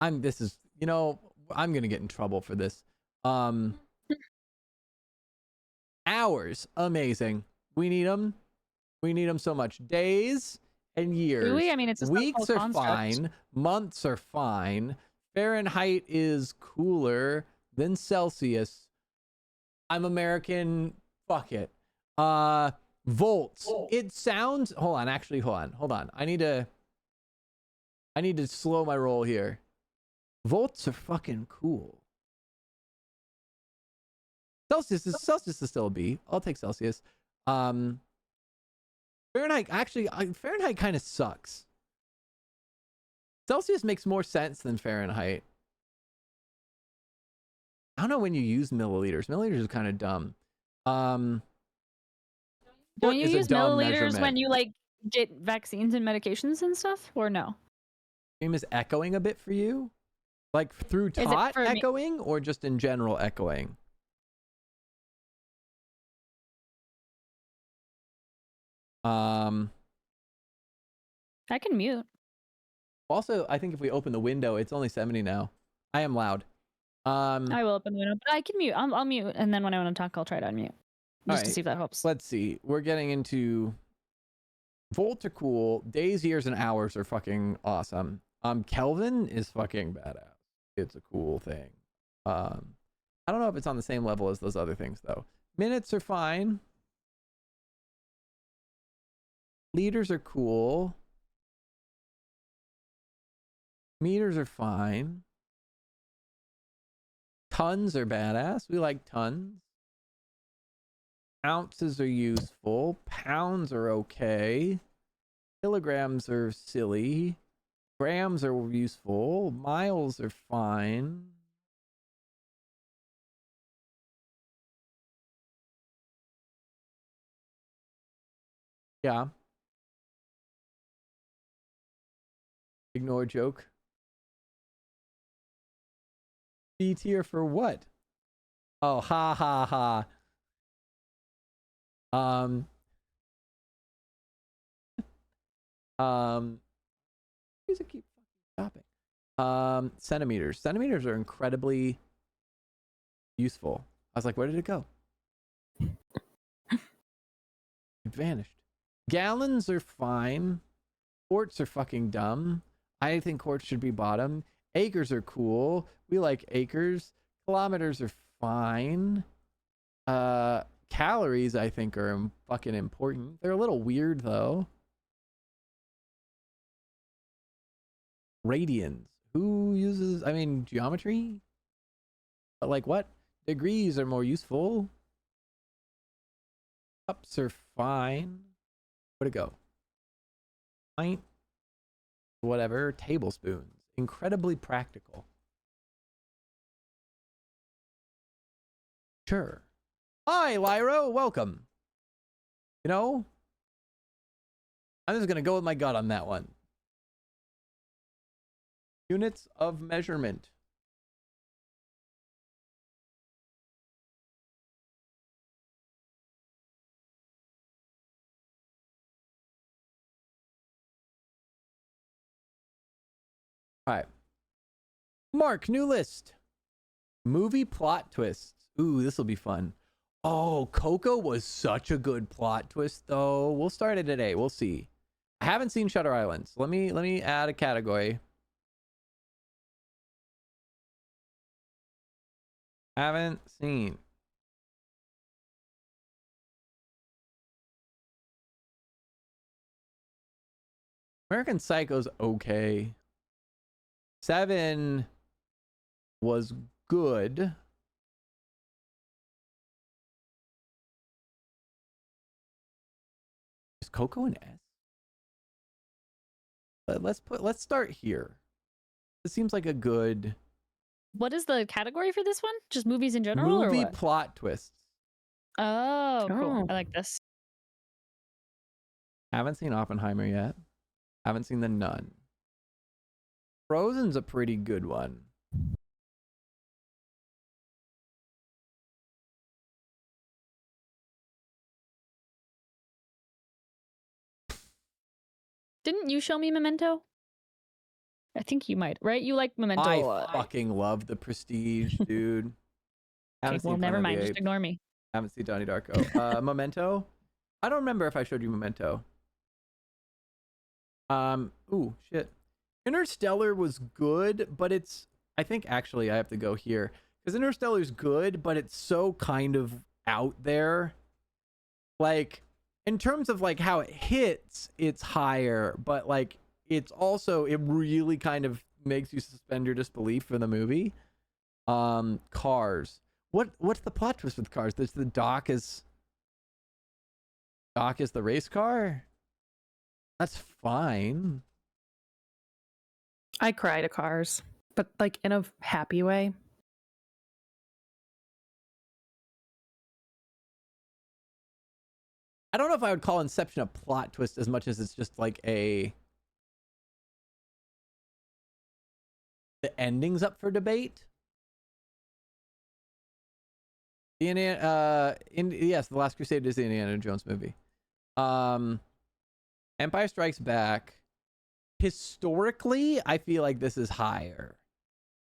I'm gonna get in trouble for this. Hours. Amazing. We need them. We need them so much. Days and years. Do we? I mean, it's a weeks simple are construct. fine. Months are fine. Fahrenheit is cooler than Celsius. I'm American. Fuck it. Volts. It sounds. Hold on. Actually, hold on. I need to slow my roll here. Volts are fucking cool. Celsius is still a B. I'll take Celsius. Fahrenheit, actually, Fahrenheit kind of sucks. Celsius makes more sense than Fahrenheit. I don't know when you use milliliters. Milliliters is kind of dumb. Don't you is a use dumb milliliters measurement. when you like get vaccines and medications and stuff, or no? Stream is echoing a bit for you? Like through it Tot for me? echoing or just in general echoing? I can mute. Also, I think if we open the window, it's only 70 now. I am loud. I will open the window, but I can mute. I'll mute, and then when I want to talk, I'll try to unmute just to Alright. see if that helps. Let's see. We're getting into volts are cool. Days, years, and hours are fucking awesome. Kelvin is fucking badass. It's a cool thing. I don't know if it's on the same level as those other things though. Minutes are fine. Liters are cool. Meters are fine. Tons are badass. We like tons. Ounces are useful. Pounds are okay. Kilograms are silly. Grams are useful. Miles are fine. Yeah. Ignore joke. B tier for what? Oh, ha ha ha. Music keep fucking stopping. Centimeters. Centimeters are incredibly useful. I was like, where did it go? It vanished. Gallons are fine. Quarts are fucking dumb. I think quarts should be bottom. Acres are cool. We like acres. Kilometers are fine. Calories, I think, are fucking important. They're a little weird, though. Radians. Who uses, I mean, geometry? But like what? Degrees are more useful. Cups are fine. Where'd it go? Pint. Whatever. Tablespoons. Incredibly practical. Sure. Hi, Lyro. Welcome. You know, I'm just going to go with my gut on that one. Units of measurement. All right. Mark, new list. Movie plot twists. Ooh, this will be fun. Oh, Coco was such a good plot twist, though. We'll start it today. We'll see. I haven't seen Shutter Island. So let me add a category. Haven't seen. American Psycho's okay. 7 was good. Is Coco an S? Let's start here. This seems like a good What is the category for this one? Just movies in general, or movie what? plot twists. Oh, cool. Oh. I like this. Haven't seen Oppenheimer yet. Haven't seen The Nun. Frozen's a pretty good one. Didn't you show me Memento? I think you might, right? You like Memento a I lot. fucking love The Prestige, dude. Okay, Haven't well, seen never Planet of mind. the Just Apes. ignore me. Haven't seen Donnie Darko. Memento. I don't remember if I showed you Memento. Ooh, shit. Interstellar was good, but it's, I think actually I have to go here because Interstellar's good, but it's so kind of out there. Like, in terms of like how it hits, it's higher, but like it's also, it really kind of makes you suspend your disbelief for the movie. Cars. What's the plot twist with Cars? There's the Doc is the race car. That's fine. I cry to Cars, but like in a happy way. I don't know if I would call Inception a plot twist as much as it's just like the ending's up for debate. Yes, The Last Crusade is the Indiana Jones movie. Empire Strikes Back. Historically, I feel like this is higher.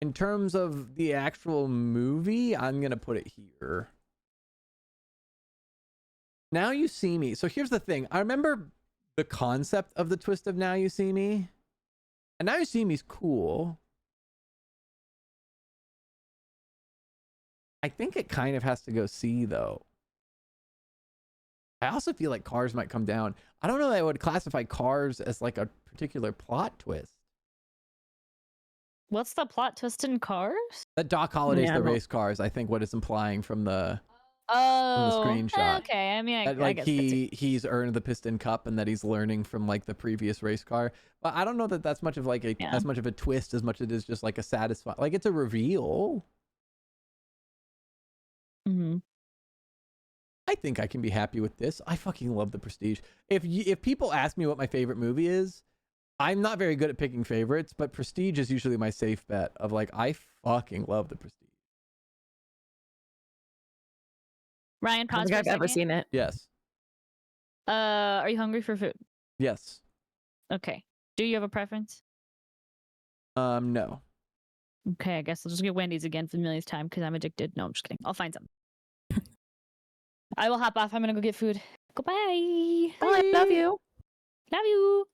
In terms of the actual movie, I'm gonna put it here. Now You See Me. So here's the thing. I remember the concept of the twist of Now You See Me. And Now You See Me's cool. I think it kind of has to go C, though. I also feel like Cars might come down. I don't know that I would classify Cars as like a particular plot twist. What's the plot twist in Cars? That Doc Holliday's Yeah, the I don't- race cars, I think what it's implying from the Oh, screenshot. Okay, I mean, that, I like guess that's it. he's earned the Piston Cup and that he's learning from like the previous race car. But I don't know that that's much of like Yeah. as much of a twist as much as it is just like a satisfying, like it's a reveal. Mhm. I think I can be happy with this. I fucking love The Prestige. If people ask me what my favorite movie is, I'm not very good at picking favorites, but Prestige is usually my safe bet of like, I fucking love The Prestige. Ryan, I don't pause think for a I've ever second. seen it. Yes. Are you hungry for food? Yes. Okay. Do you have a preference? No. Okay, I guess I'll just get Wendy's again for the millionth time because I'm addicted. No, I'm just kidding. I'll find some. I will hop off. I'm gonna go get food. Goodbye. Oh, I love you. Love you.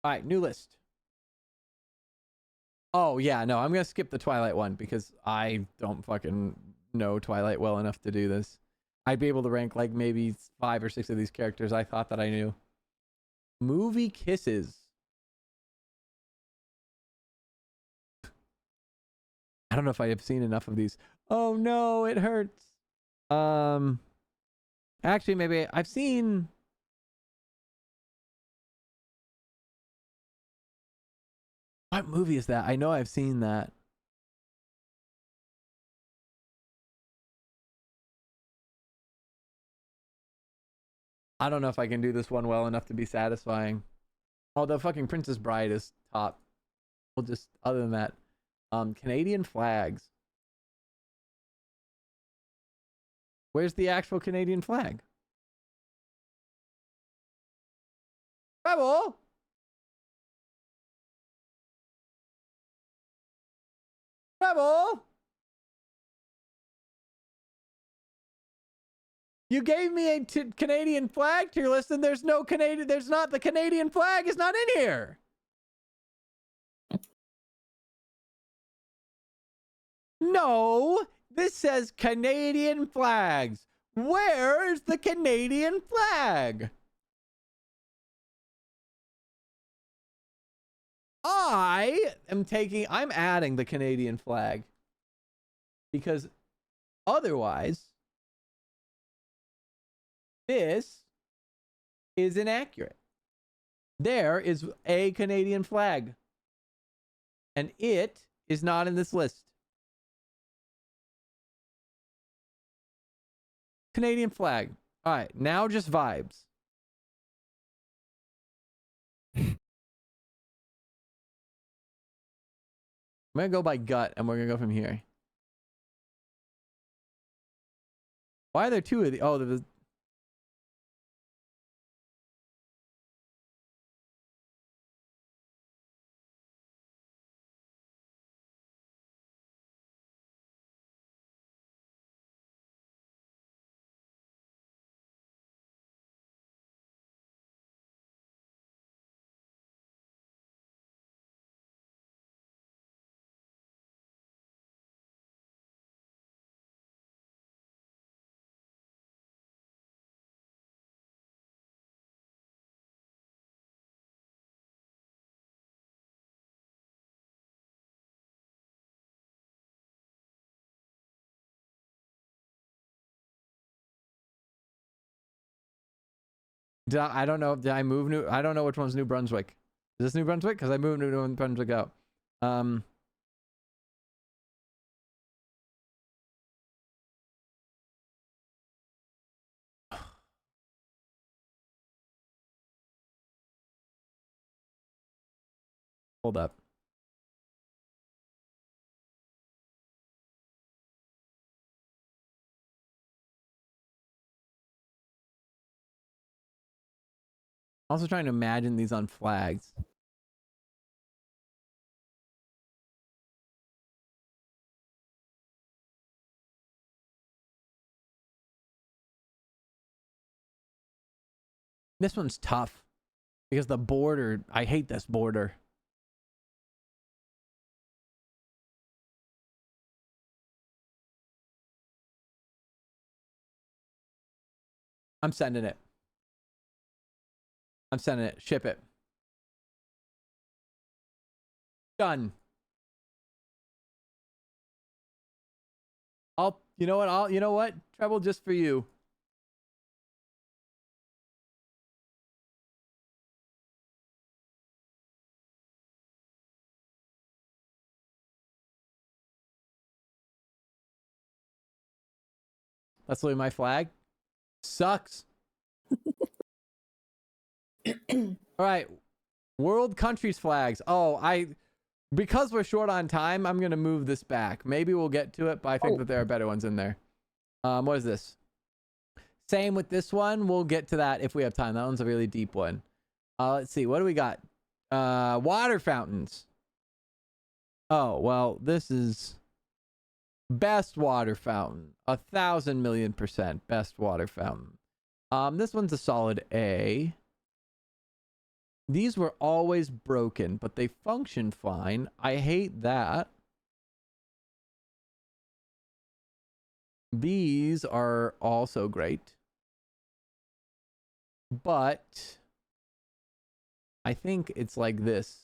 All right, new list. Oh, yeah, no, I'm going to skip the Twilight one because I don't fucking know Twilight well enough to do this. I'd be able to rank like maybe 5 or 6 of these characters I thought that I knew. Movie kisses. I don't know if I have seen enough of these. Oh no, it hurts. Actually, maybe I've seen. What movie is that? I know I've seen that. I don't know if I can do this one well enough to be satisfying. Oh, the fucking Princess Bride is top. We'll just, other than that, Canadian flags. Where's the actual Canadian flag? Rebel! Rebel! You gave me a Canadian flag tier list and there's no Canadian, there's not, the Canadian flag is not in here. No, this says Canadian flags. Where's the Canadian flag? I'm adding the Canadian flag because otherwise this is inaccurate. There is a Canadian flag and it is not in this list. Canadian flag. All right, now just vibes. I'm gonna go by gut and we're gonna go from here. Why are there two of the? Oh, there's. I don't know. Did I move New? I don't know which one's New Brunswick. Is this New Brunswick? Because I moved New Brunswick out. Hold up. Also trying to imagine these on flags. This one's tough because the border, I hate this border. I'm sending it. I'm sending it. Ship it. Done. You know what? Treble just for you. That's literally my flag. Sucks. All right. World countries flags. Oh, because we're short on time, I'm going to move this back. Maybe we'll get to it, but I think that there are better ones in there. What is this? Same with this one. We'll get to that if we have time. That one's a really deep one. Let's see. What do we got? Water fountains. Oh, well, this is best water fountain. 1,000,000,000% best water fountain. This one's a solid A. These were always broken, but they function fine. I hate that. These are also great. But I think it's like this.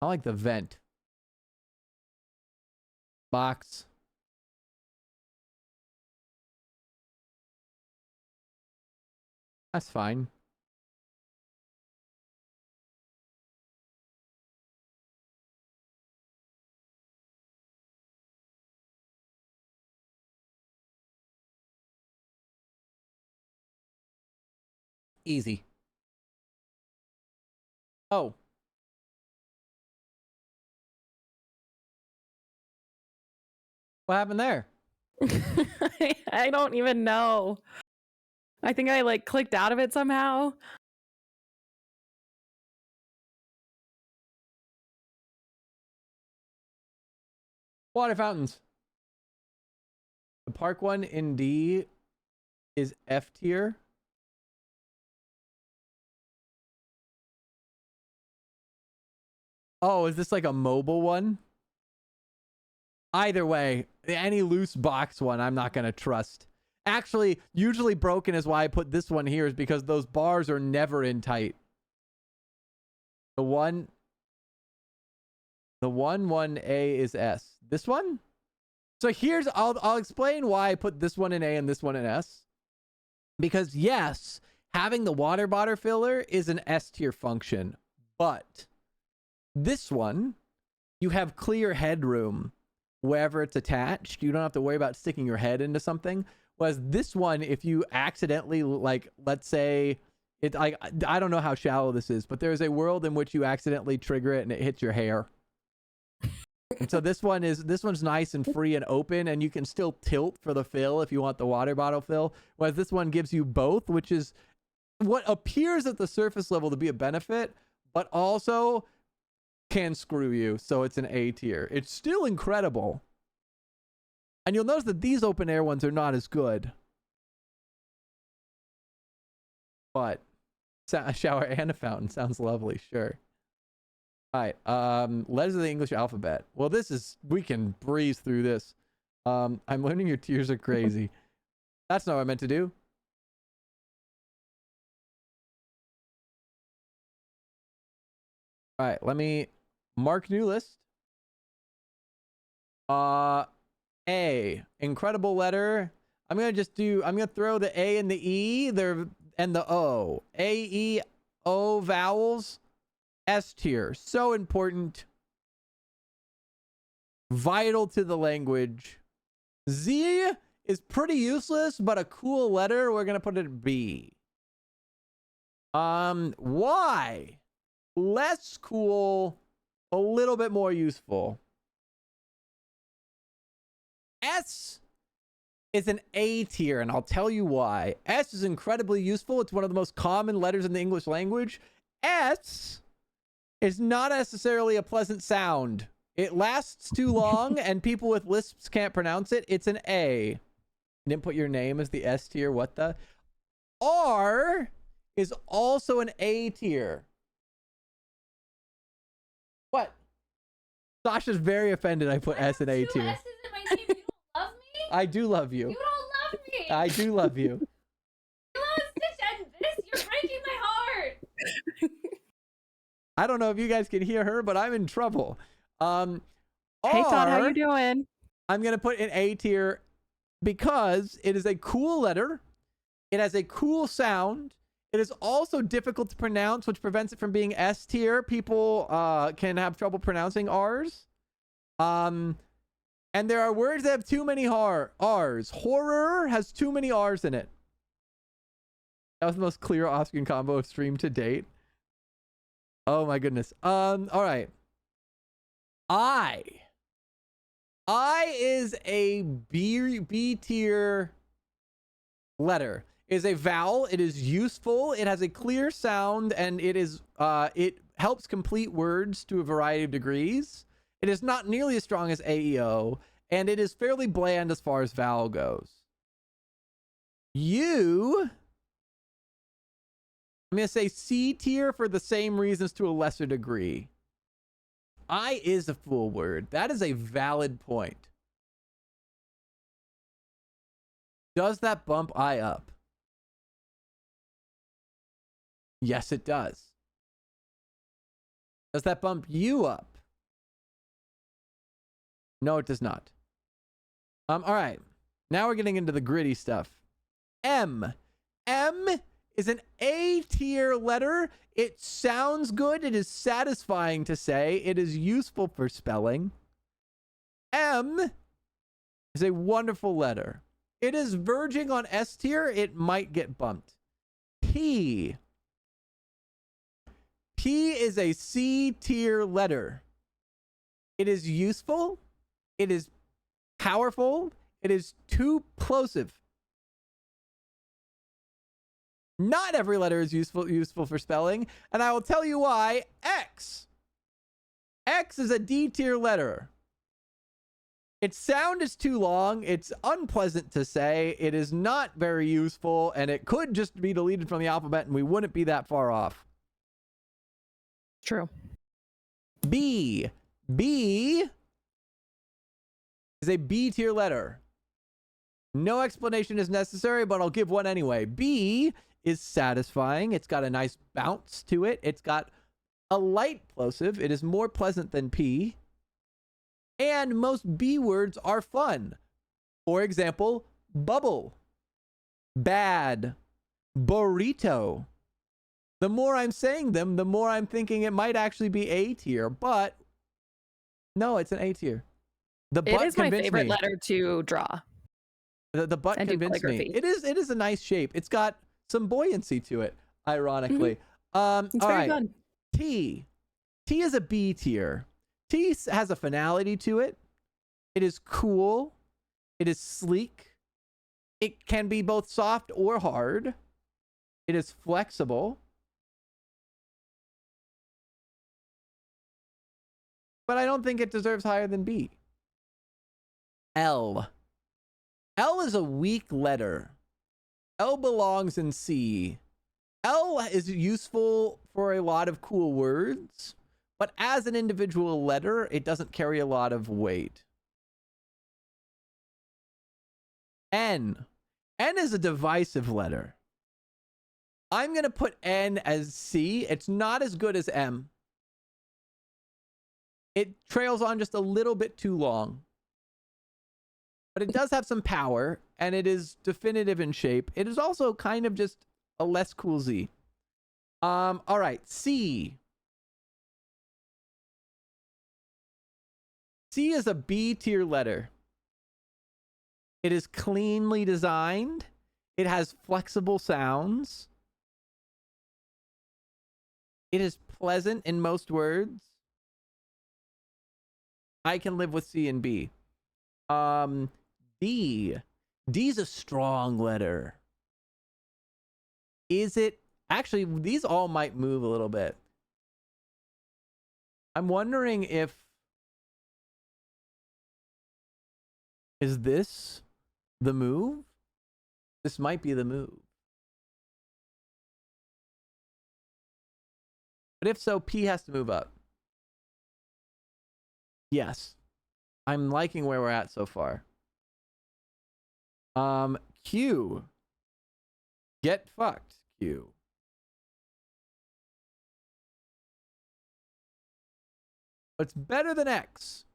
I like the vent. Box. That's fine. Easy. Oh. What happened there? I don't even know. I think I like clicked out of it somehow. Water fountains. The park one in D is F tier. Oh, is this like a mobile one? Either way, any loose box one, I'm not going to trust. Actually, usually broken is why I put this one here, is because those bars are never in tight. The 1A is S. This one? So here's, I'll explain why I put this one in A and this one in S. Because yes, having the water bottle filler is an S tier function, but this one, you have clear headroom wherever it's attached. You don't have to worry about sticking your head into something. Whereas this one, if you accidentally, like, let's say it, I don't know how shallow this is, but there's a world in which you accidentally trigger it and it hits your hair. And so this one's nice and free and open, and you can still tilt for the fill if you want the water bottle fill. Whereas this one gives you both, which is what appears at the surface level to be a benefit, but also can screw you. So it's an A tier. It's still incredible. And you'll notice that these open air ones are not as good. But a shower and a fountain sounds lovely, sure. All right, letters of the English alphabet. Well, we can breeze through this. I'm learning your tiers are crazy. That's not what I meant to do. All right, let me mark new list. A, incredible letter. I'm gonna throw the A and the E there and the O. A, E, O vowels. S tier. So important. Vital to the language. Z is pretty useless, but a cool letter. We're gonna put it at B. Y. Less cool, a little bit more useful. S is an A tier, and I'll tell you why. S is incredibly useful. It's one of the most common letters in the English language. S is not necessarily a pleasant sound. It lasts too long, and people with lisps can't pronounce it. It's an A. You didn't put your name as the S tier. What the? R is also an A tier. What? Sasha's very offended I put S and A tier. S's in my name. You don't love me? I do love you. You don't love me. I do love you. You lost Stitch and this. You're breaking my heart. I don't know if you guys can hear her, but I'm in trouble. Hey Todd, how you doing? I'm gonna put in A tier because it is a cool letter. It has a cool sound. It is also difficult to pronounce, which prevents it from being S tier. People can have trouble pronouncing R's. And there are words that have too many R's. Horror has too many R's in it. That was the most clear off-screen combo of stream to date. Oh my goodness. All right. I is a B tier letter. It is a vowel. It is useful. It has a clear sound, and it helps complete words to a variety of degrees. It is not nearly as strong as AEO, and it is fairly bland as far as vowel goes. I'm going to say C tier for the same reasons to a lesser degree. I is a full word. That is a valid point. Does that bump I up? Yes, it does. Does that bump you up? No, it does not. All right. Now we're getting into the gritty stuff. M. M is an A tier letter. It sounds good. It is satisfying to say. It is useful for spelling. M is a wonderful letter. It is verging on S tier. It might get bumped. P. P is a C tier letter. It is useful. It is powerful. It is too plosive. Not every letter is useful for spelling, and I will tell you why. X. X is a D tier letter. Its sound is too long. It's unpleasant to say. It is not very useful, and it could just be deleted from the alphabet, and we wouldn't be that far off. True. B. B is a B tier letter. No explanation is necessary, but I'll give one anyway. B is satisfying. It's got a nice bounce to it. It's got a light plosive. It is more pleasant than P. And most B words are fun. For example, bubble, bad, burrito. The more I'm saying them, the more I'm thinking it might actually be A tier, but no, it's an A tier. The butt It is my convinced favorite me. letter to draw. The butt And do convinced me. calligraphy. It is a nice shape. It's got some buoyancy to it, ironically. It's All very right. fun. T. T is a B tier. T has a finality to it. It is cool. It is sleek. It can be both soft or hard. It is flexible. But I don't think it deserves higher than B. L. L is a weak letter. L belongs in C. L is useful for a lot of cool words, but as an individual letter, it doesn't carry a lot of weight. N. N is a divisive letter. I'm going to put N as C. It's not as good as M. It trails on just a little bit too long. But it does have some power, and it is definitive in shape. It is also kind of just a less cool Z. All right, C. C is a B tier letter. It is cleanly designed. It has flexible sounds. It is pleasant in most words. I can live with C and B. D. D is a strong letter. Is it? Actually, these all might move a little bit. I'm wondering if... Is this the move? This might be the move. But if so, P has to move up. Yes. I'm liking where we're at so far. Q. Get fucked, Q. It's better than X.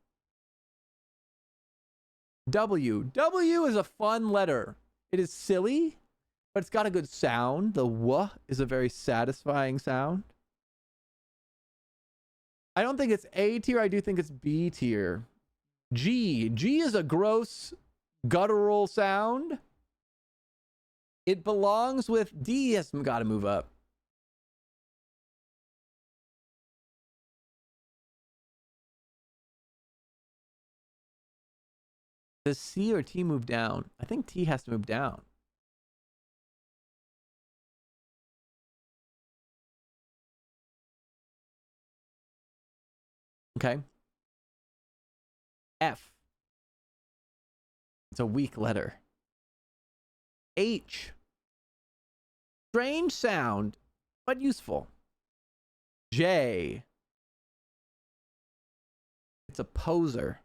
W. W is a fun letter. It is silly, but it's got a good sound. The W is a very satisfying sound. I don't think it's A tier. I do think it's B tier. G. G is a gross, guttural sound. It belongs with D. Has got to move up. Does C or T move down? I think T has to move down. Okay. F. It's a weak letter. H. Strange sound, but useful. J. It's a poser.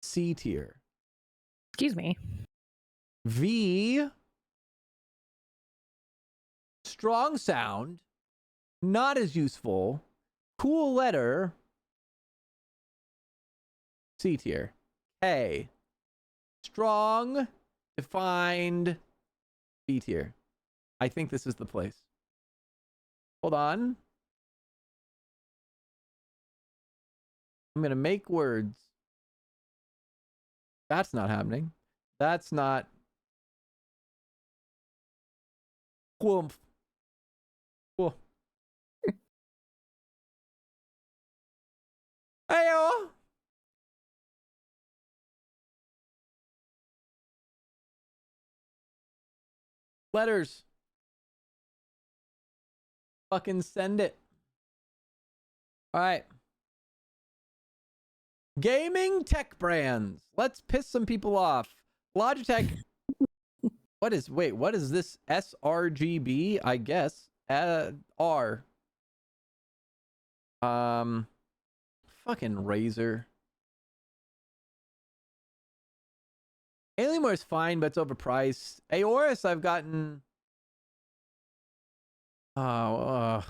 C tier. Excuse me. V. Strong sound, not as useful. Cool letter. C tier. K. Strong, defined, B tier. I think this is the place. Hold on. I'm going to make words. That's not happening. That's not. Whoomp. Whoa. Heyo. Letters. Fucking send it. All right. Gaming tech brands. Let's piss some people off. Logitech. What is this? sRGB, I guess. R. Fucking Razer. Alienware is fine, but it's overpriced. Aorus, I've gotten. Oh,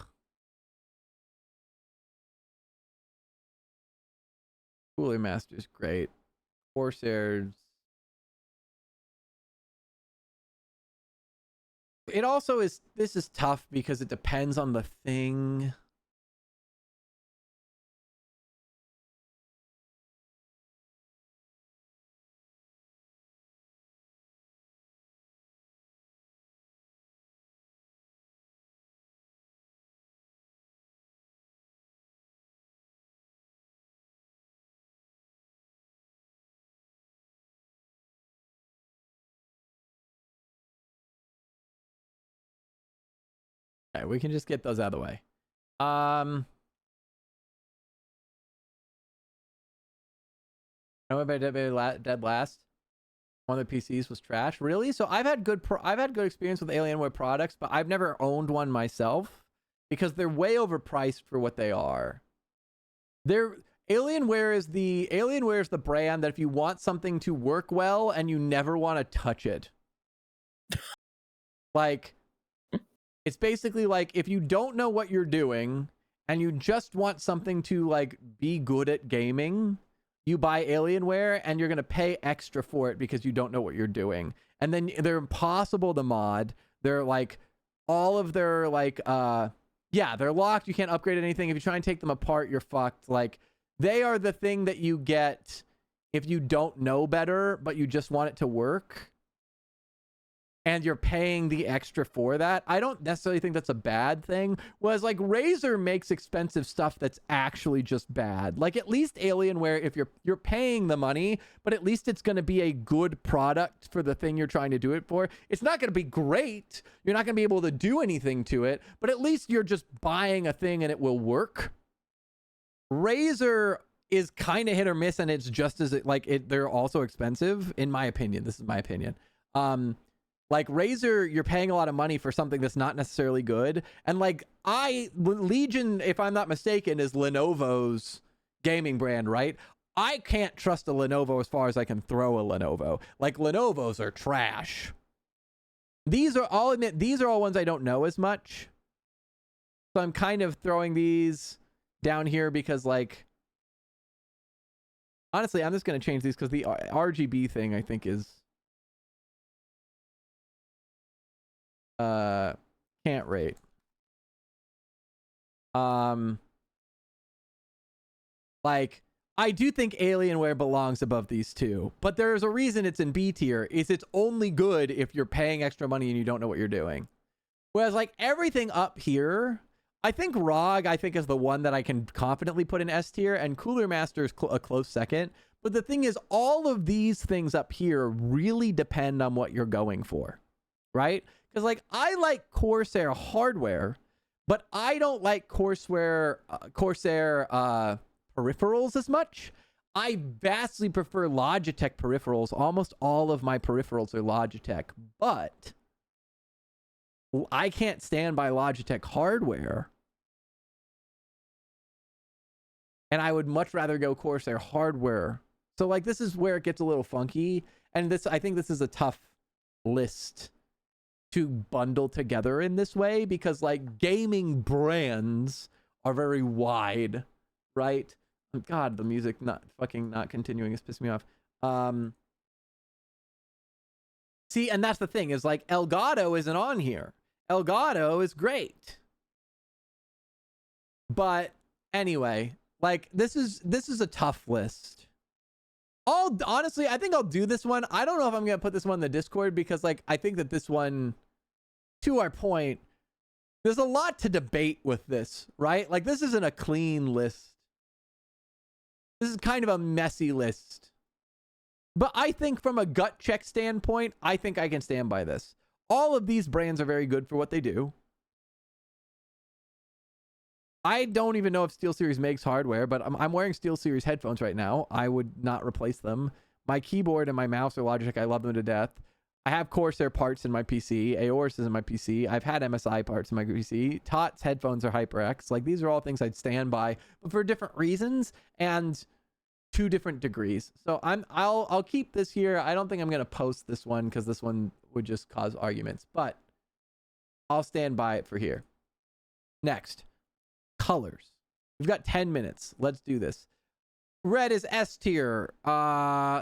Cooler Master's great. Corsair's. It also is. This is tough because it depends on the thing. Okay, we can just get those out of the way. Know about Dead Last? One of the PCs was trash. Really? So I've had good experience with Alienware products, but I've never owned one myself because they're way overpriced for what they are. Alienware is the brand that if you want something to work well and you never want to touch it. Like, it's basically like if you don't know what you're doing and you just want something to like be good at gaming, you buy Alienware and you're going to pay extra for it because you don't know what you're doing. And then they're impossible to mod. They're like all of their like they're locked. You can't upgrade anything. If you try and take them apart, you're fucked. Like, they are the thing that you get if you don't know better, but you just want it to work. And you're paying the extra for that. I don't necessarily think that's a bad thing. Whereas like Razer makes expensive stuff that's actually just bad. Like, at least Alienware, if you're paying the money, but at least it's going to be a good product for the thing you're trying to do it for. It's not going to be great. You're not going to be able to do anything to it, but at least you're just buying a thing and it will work. Razer is kind of hit or miss, and it's just as they're also expensive, in my opinion. This is my opinion. Like Razer, you're paying a lot of money for something that's not necessarily good. And like Legion, if I'm not mistaken, is Lenovo's gaming brand, right? I can't trust a Lenovo as far as I can throw a Lenovo. Like, Lenovo's are trash. I'll admit, these are all ones I don't know as much. So I'm kind of throwing these down here because, like, honestly, I'm just going to change these because the RGB thing, I think, is can't rate. Like, I do think Alienware belongs above these two, but there's a reason it's in B tier. It's only good if you're paying extra money and you don't know what you're doing. Whereas like everything up here, I think ROG is the one that I can confidently put in S tier, and Cooler Master is a close second. But the thing is, all of these things up here really depend on what you're going for, right? Because like, I like Corsair hardware, but I don't like Corsair peripherals as much. I vastly prefer Logitech peripherals. Almost all of my peripherals are Logitech, but I can't stand by Logitech hardware. And I would much rather go Corsair hardware. So like, this is where it gets a little funky. And I think this is a tough list to bundle together in this way, because like gaming brands are very wide, right? God, the music not continuing is pissing me off. See, and that's the thing is like Elgato isn't on here. Elgato is great. But anyway, like this is a tough list. Honestly, I think I'll do this one. I don't know if I'm gonna put this one in the Discord because like I think that this one, to our point, there's a lot to debate with this, right? Like this isn't a clean list. This is kind of a messy list. But I think from a gut check standpoint, I think I can stand by this. All of these brands are very good for what they do. I don't even know if SteelSeries makes hardware, but I'm wearing SteelSeries headphones right now. I would not replace them. My keyboard and my mouse are Logitech. I love them to death. I have Corsair parts in my PC. Aorus is in my PC. I've had MSI parts in my PC. TOTS headphones are HyperX. Like these are all things I'd stand by, but for different reasons and to different degrees. So I'll keep this here. I don't think I'm gonna post this one because this one would just cause arguments, but I'll stand by it for here. Next, colors. We've got 10 minutes. Let's do this. Red is S tier.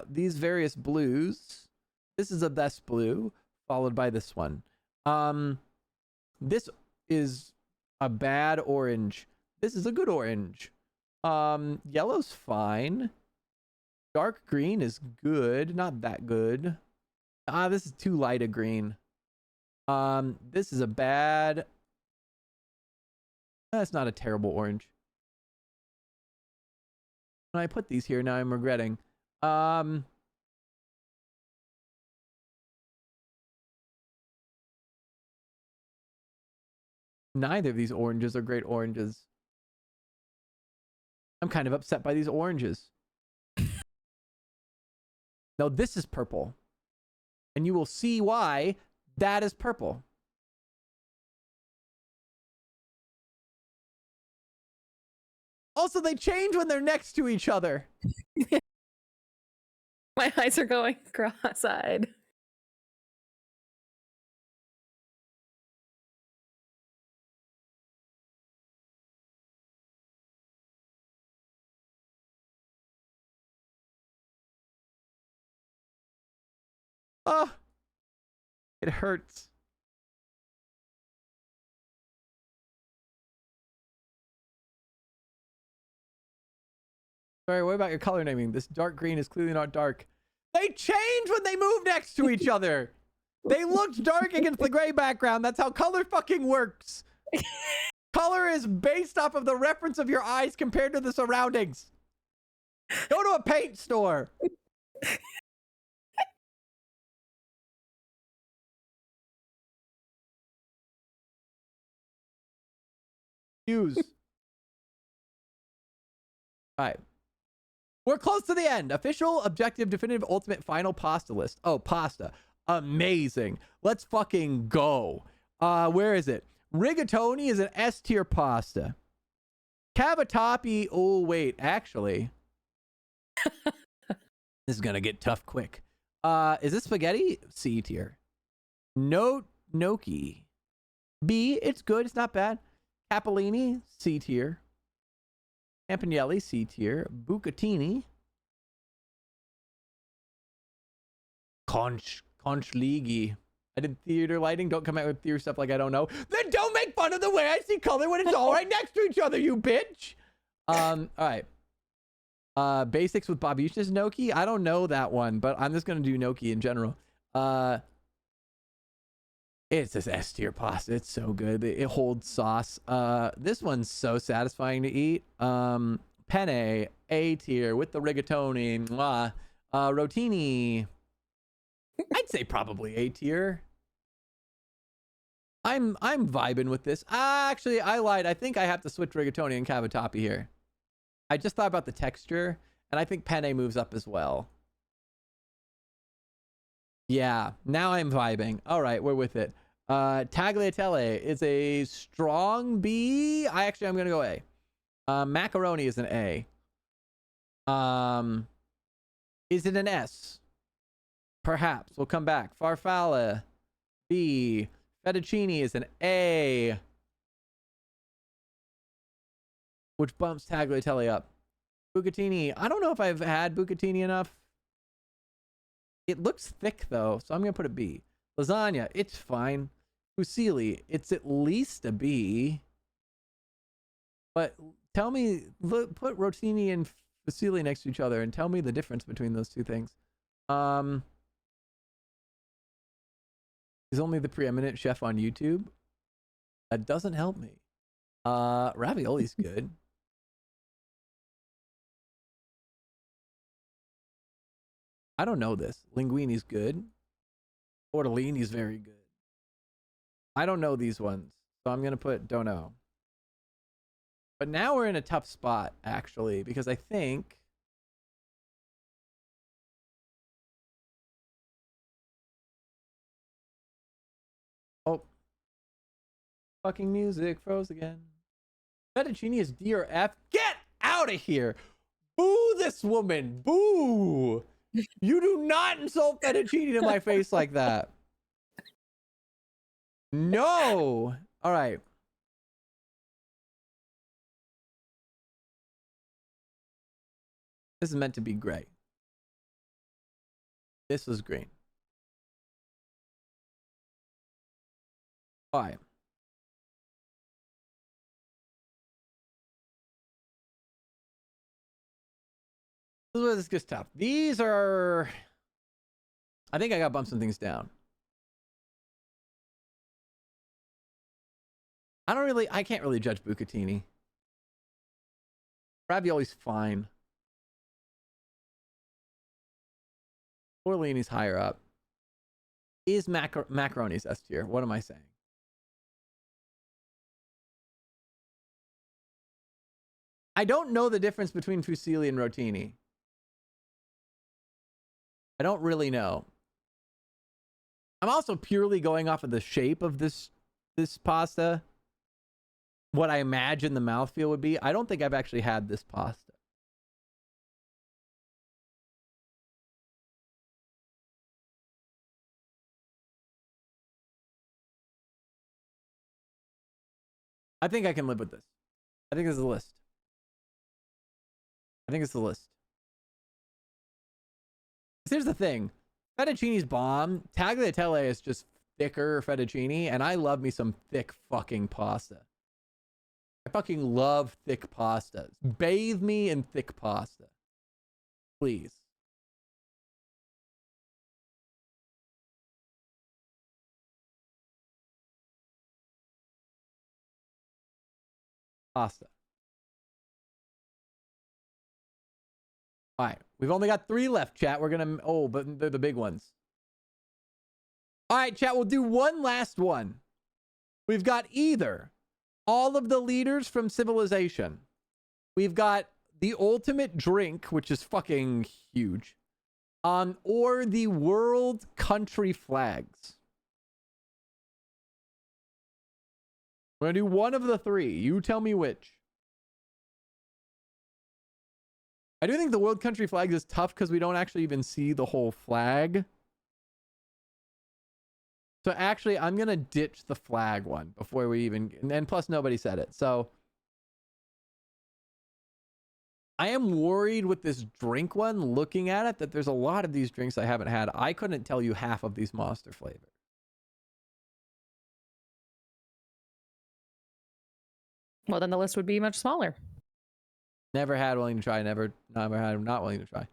These various blues. This is a best blue, followed by this one. This is a bad orange. This is a good orange. Yellow's fine. Dark green is good, not that good. This is too light a green. This is a bad. That's not a terrible orange. When I put these here, now I'm regretting. Neither of these oranges are great oranges. I'm kind of upset by these oranges. No, this is purple. And you will see why that is purple. Also, they change when they're next to each other. My eyes are going cross-eyed. Oh, it hurts. Sorry, what about your color naming? This dark green is clearly not dark. They change when they move next to each other. They looked dark against the gray background. That's how color fucking works. Color is based off of the reference of your eyes compared to the surroundings. Go to a paint store. Use. All right. We're close to the end. Official, objective, definitive, ultimate, final pasta list. Oh, pasta. Amazing. Let's fucking go. Where is it? Rigatoni is an S tier pasta. Cavatappi. Oh, wait. Actually, this is going to get tough quick. Is this spaghetti? C tier. No, gnocchi. B. It's good. It's not bad. Capellini. C tier. Campanelli, C tier. Bucatini. Conchlighi. I did theater lighting. Don't come out with theater stuff like I don't know. Then don't make fun of the way I see color when it's all right next to each other, you bitch. All right. Basics with Babushka's gnocchi. I don't know that one, but I'm just gonna do gnocchi in general. It's this S tier pasta. It's so good. It holds sauce. This one's so satisfying to eat. Penne, A tier with the rigatoni. Rotini. I'd say probably A tier. I'm vibing with this. Actually, I lied. I think I have to switch rigatoni and cavatappi here. I just thought about the texture, and I think penne moves up as well. Yeah, now I'm vibing. All right, we're with it. Tagliatelle is a strong B. I'm gonna go A. Macaroni is an A. Is it an S? Perhaps. We'll come back. Farfalle, B. Fettuccine is an A. Which bumps Tagliatelle up. Bucatini. I don't know if I've had Bucatini enough. It looks thick though, so I'm gonna put a B. Lasagna, it's fine. Fusilli, it's at least a B. But tell me, put Rotini and Fusilli next to each other and tell me the difference between those two things. He's only the preeminent chef on YouTube. That doesn't help me. Ravioli's good. I don't know this. Linguini's good. Tortellini's very good. I don't know these ones, so I'm gonna put don't know. But now we're in a tough spot, actually, because I think fucking music froze again. Fettuccine is D or F. Get out of here! Boo this woman! Boo! You do not insult fettuccine to my face like that. No! All right. This is meant to be gray. This was green. All right. This is where this gets tough. These are... I think I got to bump some things down. I can't really judge Bucatini. Ravioli's fine. Tortellini's higher up. Is macaroni's S tier? What am I saying? I don't know the difference between fusilli and rotini. I don't really know. I'm also purely going off of the shape of this pasta. What I imagine the mouthfeel would be. I don't think I've actually had this pasta. I think I can live with this. I think this is the list. I think it's the list. Here's the thing. Fettuccine's bomb. Tagliatelle is just thicker fettuccine, and I love me some thick fucking pasta. I fucking love thick pastas. Bathe me in thick pasta. Please. Pasta. All right. We've only got 3 left, chat. We're going to... Oh, but they're the big ones. All right, chat. We'll do one last one. We've got either all of the leaders from Civilization. We've got the ultimate drink, which is fucking huge. Or the world country flags. We're going to do one of the 3. You tell me which. I do think the world country flags is tough because we don't actually even see the whole flag. So actually, I'm going to ditch the flag one before we even... And plus, nobody said it. So I am worried with this drink one, looking at it, that there's a lot of these drinks I haven't had. I couldn't tell you half of these monster flavors. Well, then the list would be much smaller. Never had, willing to try. Never had, not willing to try.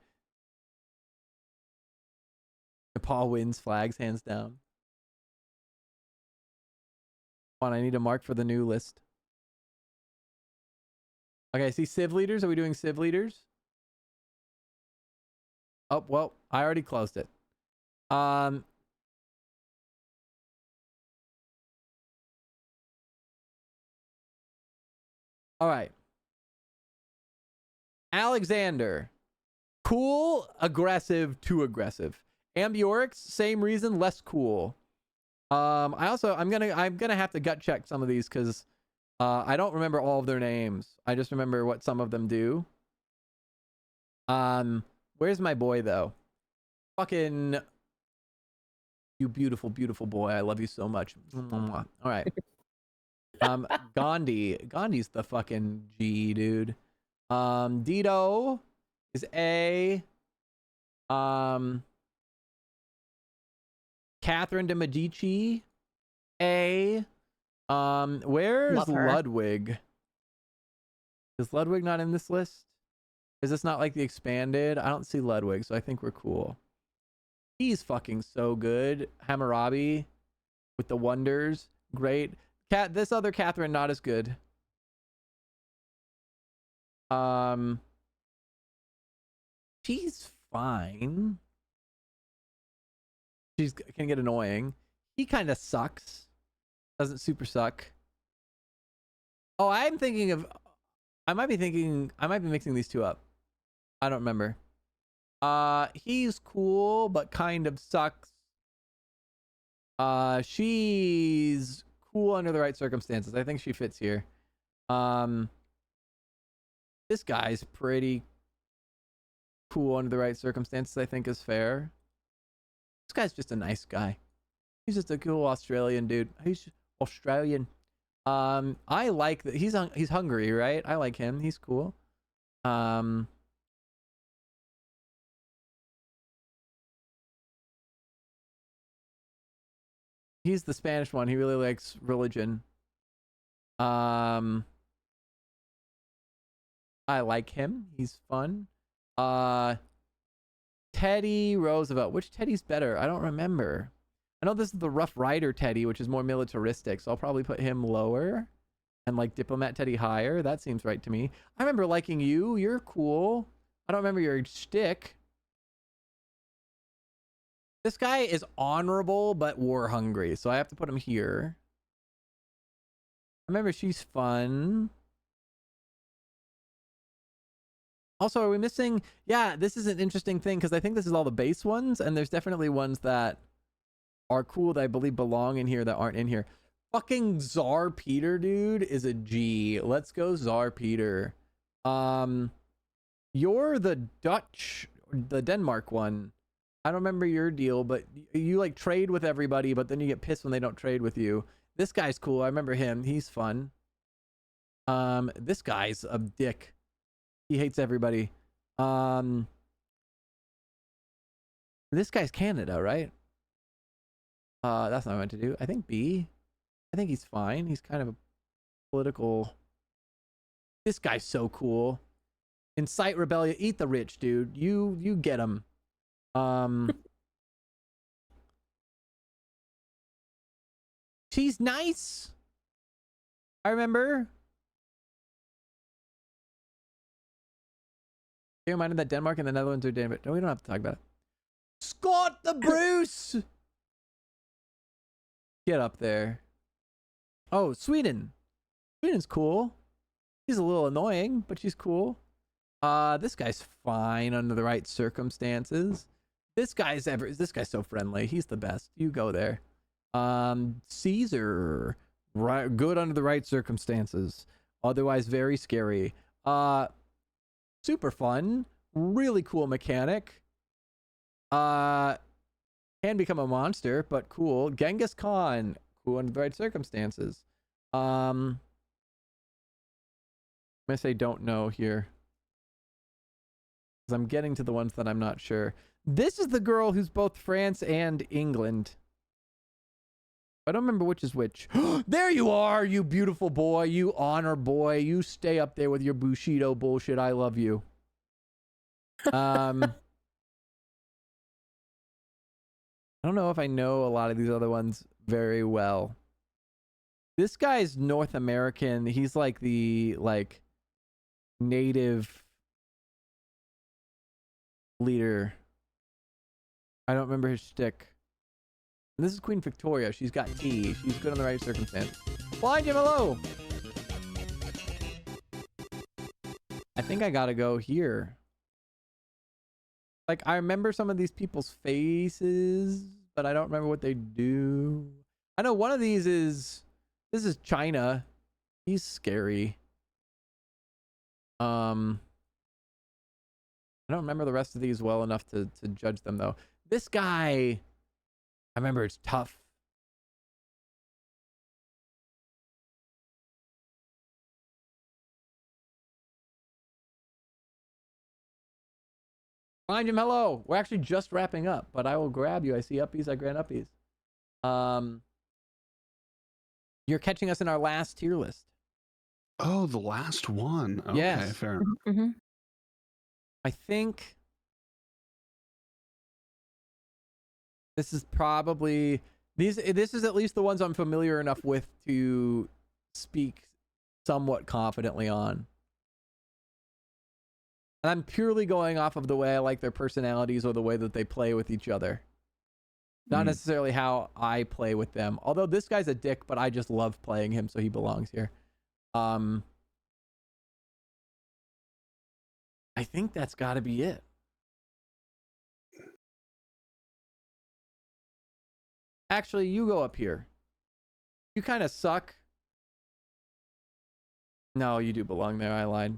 Paul wins flags, hands down. Come on, I need a mark for the new list. Okay, I see Civ leaders. Are we doing Civ leaders? Oh, well, I already closed it. All right. Alexander. Cool, aggressive, too aggressive. Ambiorix, same reason, less cool. I'm gonna have to gut check some of these because I don't remember all of their names. I just remember what some of them do. Where's my boy though? Fucking you beautiful, beautiful boy. I love you so much. All right. Gandhi. Gandhi's the fucking G, dude. Dido is A. Catherine de Medici, A. Where's Love her. Ludwig? Is Ludwig not in this list? Is this not like the expanded? I don't see Ludwig, so I think we're cool. He's fucking so good. Hammurabi with the wonders. Great. This other Catherine, not as good. She's fine. She's can get annoying. He kind of sucks. Doesn't super suck. Oh, I'm thinking of I might be mixing these two up. I don't remember. He's cool, but kind of sucks. She's cool under the right circumstances. I think she fits here. This guy's pretty cool under the right circumstances, I think is fair. This guy's just a nice guy. He's just a cool Australian dude. He's Australian. I like that he's hungry, right? I like him. He's cool. He's the Spanish one. He really likes religion. I like him. He's fun. Teddy Roosevelt. Which Teddy's better? I don't remember. I know this is the Rough Rider Teddy, which is more militaristic, so I'll probably put him lower and like Diplomat Teddy higher. That seems right to me. I remember liking you. You're cool. I don't remember your shtick. This guy is honorable but war hungry, so I have to put him here. I remember she's fun. Also, are we missing? Yeah, this is an interesting thing because I think this is all the base ones, and there's definitely ones that are cool that I believe belong in here that aren't in here. Fucking Tsar Peter, dude, is a G. Let's go Tsar Peter. You're the Denmark one. I don't remember your deal, but you like trade with everybody, but then you get pissed when they don't trade with you. This guy's cool. I remember him. He's fun. This guy's a dick. He hates everybody. This guy's Canada, right? That's not what I meant to do. I think B. I think he's fine. He's kind of a political. This guy's so cool. Incite rebellion. Eat the rich, dude. You get him. She's nice. I remember. Bear in mind that Denmark and the Netherlands are Denmark. No, we don't have to talk about it. Scott the Bruce. Get up there. Oh, Sweden. Sweden's cool. She's a little annoying, but she's cool. This guy's fine under the right circumstances. This guy's so friendly. He's the best. You go there. Caesar. Right, good under the right circumstances. Otherwise very scary. Super fun. Really cool mechanic. Can become a monster, but cool. Genghis Khan, cool under the right circumstances. I'm gonna say don't know here, because I'm getting to the ones that I'm not sure. This is the girl who's both France and England. I don't remember which is which. There you are, you beautiful boy, you honor boy. You stay up there with your Bushido bullshit. I love you. I don't know if I know a lot of these other ones very well. This guy's North American. He's like the native leader. I don't remember his shtick. And this is Queen Victoria. She's got tea. She's good on the right circumstance. Blind him hello. I think I gotta go here. Like, I remember some of these people's faces, but I don't remember what they do. I know one of these is... This is China. He's scary. I don't remember the rest of these well enough to judge them, though. This guy... I remember it's tough. Find him. Hello. We're actually just wrapping up, but I will grab you. I see uppies. I grant uppies. You're catching us in our last tier list. Oh, the last one. Okay, Yes. fair enough. Mm-hmm. I think this is probably this is at least the ones I'm familiar enough with to speak somewhat confidently on. And I'm purely going off of the way I like their personalities or the way that they play with each other. Not necessarily how I play with them. Although this guy's a dick, but I just love playing him, so he belongs here. I think that's got to be it. Actually, you go up here. You kind of suck. No, you do belong there. I lied.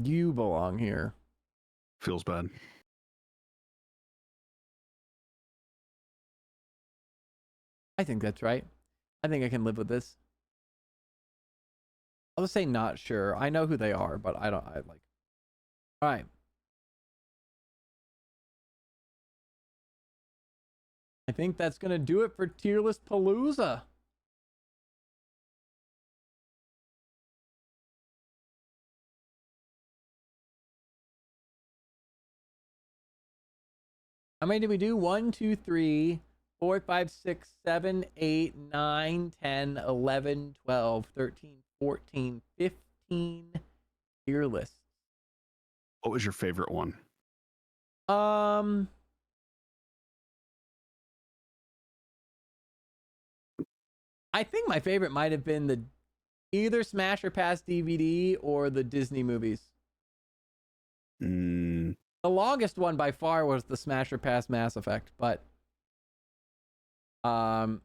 You belong here. Feels bad. I think that's right. I think I can live with this. I'll just say not sure. I know who they are, but I like. All right. I think that's going to do it for Tier List Palooza. How many did we do? 1, 2, 3, 4, 5, 6, 7, 8, 9, 10, 11, 12, 13, 14, 15 tier lists. What was your favorite one? I think my favorite might have been the either Smash or Pass DVD or the Disney movies. The longest one by far was the Smash or Pass Mass Effect, but well,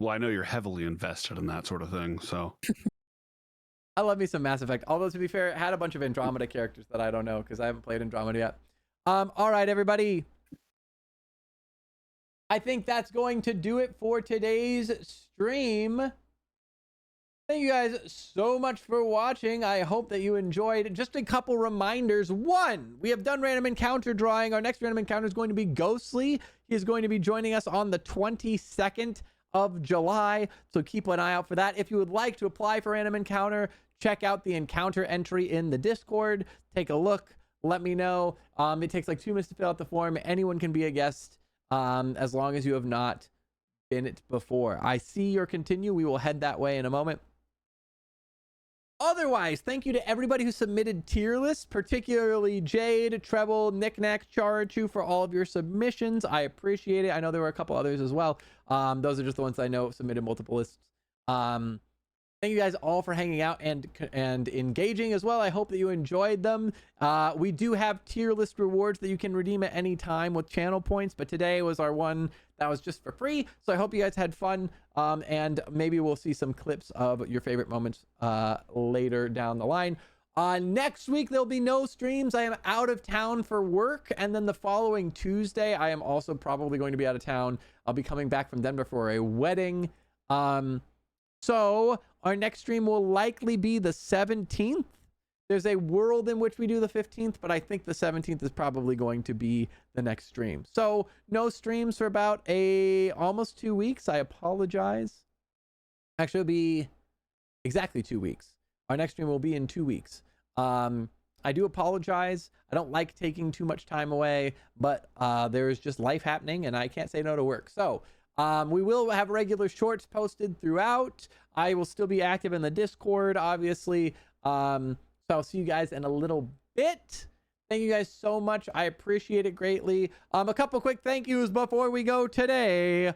I know you're heavily invested in that sort of thing, so I love me some Mass Effect. Although to be fair, it had a bunch of Andromeda characters that I don't know because I haven't played Andromeda yet. All right, everybody. I think that's going to do it for today's stream. Thank you guys so much for watching. I hope that you enjoyed. Just a couple reminders. One, we have done random encounter drawing. Our next random encounter is going to be Ghostly. He is going to be joining us on the 22nd of July. So keep an eye out for that. If you would like to apply for random encounter, check out the encounter entry in the Discord. Take a look. Let me know. It takes like 2 minutes to fill out the form. Anyone can be a guest as long as you have not been it before. I see your continue. We will head that way in a moment. Otherwise, thank you to everybody who submitted tier lists, particularly Jade, Treble, Knickknack, Charachu for all of your submissions. I appreciate it. I know there were a couple others as well. Those are just the ones I know submitted multiple lists. Thank you guys all for hanging out and engaging as well. I hope that you enjoyed them. We do have tier list rewards that you can redeem at any time with channel points, but today was our one that was just for free. So I hope you guys had fun, and maybe we'll see some clips of your favorite moments later down the line. Next week, there'll be no streams. I am out of town for work, and then the following Tuesday, I am also probably going to be out of town. I'll be coming back from Denver for a wedding. So our next stream will likely be the 17th. There's a world in which we do the 15th, but I think the 17th is probably going to be the next stream. So no streams for about almost 2 weeks. I apologize. Actually, it'll be exactly 2 weeks. Our next stream will be in 2 weeks. I do apologize. I don't like taking too much time away, but there's just life happening and I can't say no to work. So we will have regular shorts posted throughout. I will still be active in the Discord, obviously. So I'll see you guys in a little bit. Thank you guys so much. I appreciate it greatly. A couple quick thank yous before we go today.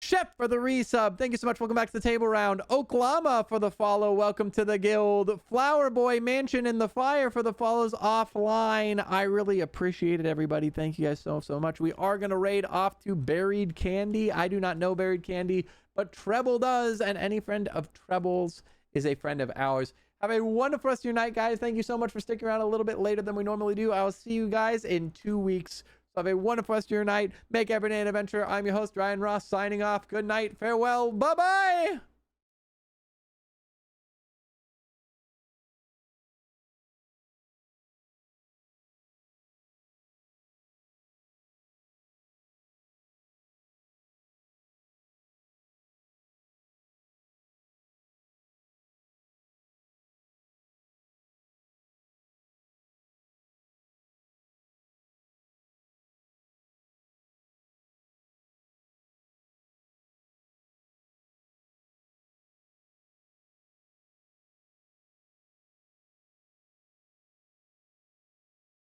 Shep for the resub. Thank you so much. Welcome back to the table round. Oklama for the follow. Welcome to the guild. Flower Boy Mansion in the Fire for the follows offline. I really appreciate it, everybody. Thank you guys so much. We are going to raid off to Buried Candy. I do not know Buried Candy, but Treble does, and any friend of Treble's is a friend of ours. Have a wonderful rest of your night, guys. Thank you so much for sticking around a little bit later than we normally do. I will see you guys in 2 weeks. So have a wonderful rest of your night. Make every day an adventure. I'm your host, Ryan Ross, signing off. Good night. Farewell. Bye-bye.